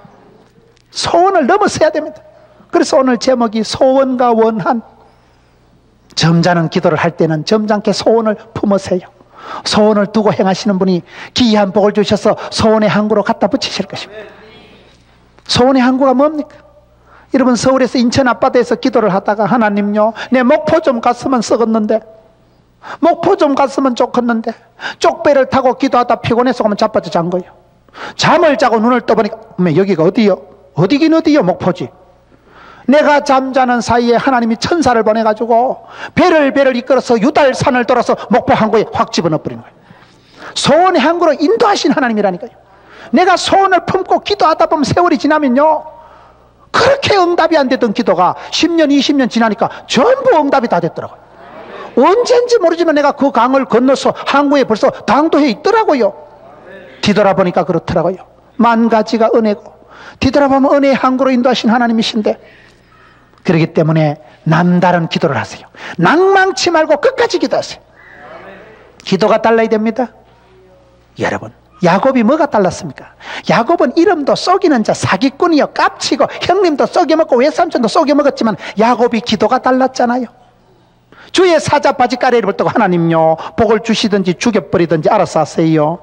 소원을 넘어서야 됩니다. 그래서 오늘 제목이 소원과 원한. 점잖은 기도를 할 때는 점잖게 소원을 품으세요. 소원을 두고 행하시는 분이 기이한 복을 주셔서 소원의 항구로 갖다 붙이실 것입니다. 소원의 항구가 뭡니까? 여러분, 서울에서 인천 앞바다에서 기도를 하다가 하나님요, 내 목포 좀 갔으면 썩었는데, 목포 좀 갔으면 좋겠는데, 쪽배를 타고 기도하다 피곤해서 가면 자빠져 잔 거예요. 잠을 자고 눈을 떠보니까 여기가 어디요? 어디긴 어디요? 목포지. 내가 잠자는 사이에 하나님이 천사를 보내가지고 배를 이끌어서 유달산을 돌아서 목포 항구에 확 집어넣어버리는 거예요. 소원의 항구로 인도하신 하나님이라니까요. 내가 소원을 품고 기도하다 보면 세월이 지나면요, 그렇게 응답이 안 되던 기도가 10년, 20년 지나니까 전부 응답이 다 됐더라고요. 언젠지 모르지만 내가 그 강을 건너서 항구에 벌써 당도해 있더라고요. 뒤돌아보니까 그렇더라고요. 만 가지가 은혜고, 뒤돌아보면 은혜의 항구로 인도하신 하나님이신데, 그렇기 때문에 남다른 기도를 하세요. 낭망치 말고 끝까지 기도하세요. 기도가 달라야 됩니다. 여러분, 야곱이 뭐가 달랐습니까? 야곱은 이름도 속이는 자, 사기꾼이요, 깝치고 형님도 속여먹고 외삼촌도 속여먹었지만 야곱이 기도가 달랐잖아요. 주의 사자 바지가리를 붙들고 하나님요, 복을 주시든지 죽여버리든지 알아서 하세요.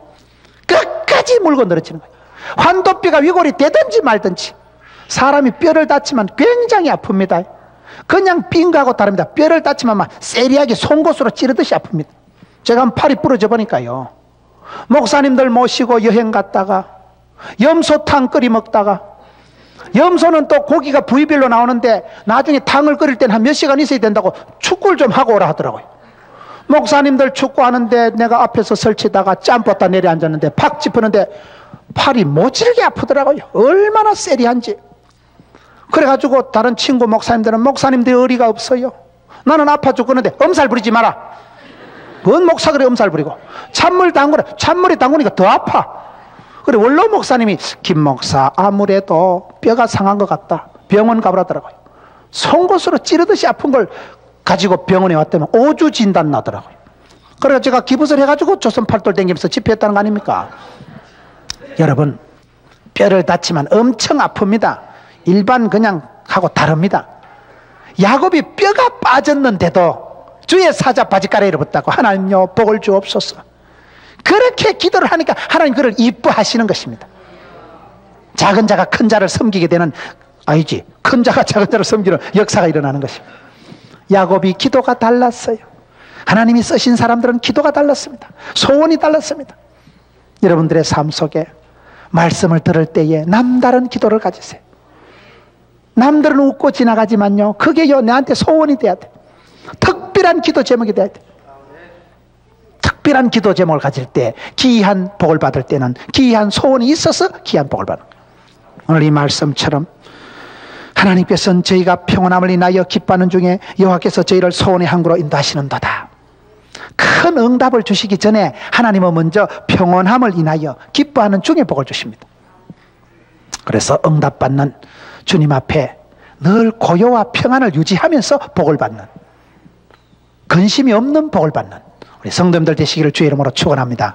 끝까지 물고 늘어지는 거예요. 환도뼈가 위골이 되든지 말든지. 사람이 뼈를 다치면 굉장히 아픕니다. 그냥 삔 거하고 다릅니다. 뼈를 다치면 막 세리하게 송곳으로 찌르듯이 아픕니다. 제가 한 팔이 부러져 보니까요, 목사님들 모시고 여행 갔다가 염소탕 끓여 먹다가, 염소는 또 고기가 부위별로 나오는데 나중에 탕을 끓일 때는 한 몇 시간 있어야 된다고 축구를 좀 하고 오라 하더라고요. 목사님들 축구하는데 내가 앞에서 설치다가 짬뽕다 내려앉았는데 팍 짚었는데 팔이 모질게 아프더라고요. 얼마나 세리한지. 그래가지고 다른 친구 목사님들은 목사님들이 의리가 없어요. 나는 아파 죽겠는데 엄살 부리지 마라. 뭔 목사 그래 엄살 부리고. 찬물 담그라. 찬물에 담그니까 더 아파. 그래 원로 목사님이 김 목사 아무래도 뼈가 상한 것 같다. 병원 가보라더라고요. 송곳으로 찌르듯이 아픈 걸 가지고 병원에 왔다면 5주 진단 나더라고요. 그래서 제가 기부설 해가지고 조선 팔돌 댕기면서 집회했다는 거 아닙니까? 여러분, 뼈를 다치면 엄청 아픕니다. 일반 그냥 하고 다릅니다. 야곱이 뼈가 빠졌는데도 주의 사자 바지가리를 붙다고 하나님요 복을 주옵소서. 그렇게 기도를 하니까 하나님 그를 이뻐하시는 것입니다. 작은 자가 큰 자를 섬기게 되는, 아니지, 큰 자가 작은 자를 섬기는 역사가 일어나는 것입니다. 야곱이 기도가 달랐어요. 하나님이 쓰신 사람들은 기도가 달랐습니다. 소원이 달랐습니다. 여러분들의 삶 속에 말씀을 들을 때에 남다른 기도를 가지세요. 남들은 웃고 지나가지만요, 그게요 내한테 소원이 돼야 돼. 특별한 기도 제목이 돼야 돼. 특별한 기도 제목을 가질 때 기이한 복을 받을 때는 기이한 소원이 있어서 기이한 복을 받는 거예요. 오늘 이 말씀처럼 하나님께서는 저희가 평온함을 인하여 기뻐하는 중에 여호와께서 저희를 소원의 항구로 인도하시는도다. 큰 응답을 주시기 전에 하나님은 먼저 평온함을 인하여 기뻐하는 중에 복을 주십니다. 그래서 응답받는 주님 앞에 늘 고요와 평안을 유지하면서 복을 받는, 근심이 없는 복을 받는 우리 성도님들 되시기를 주의 이름으로 축원합니다.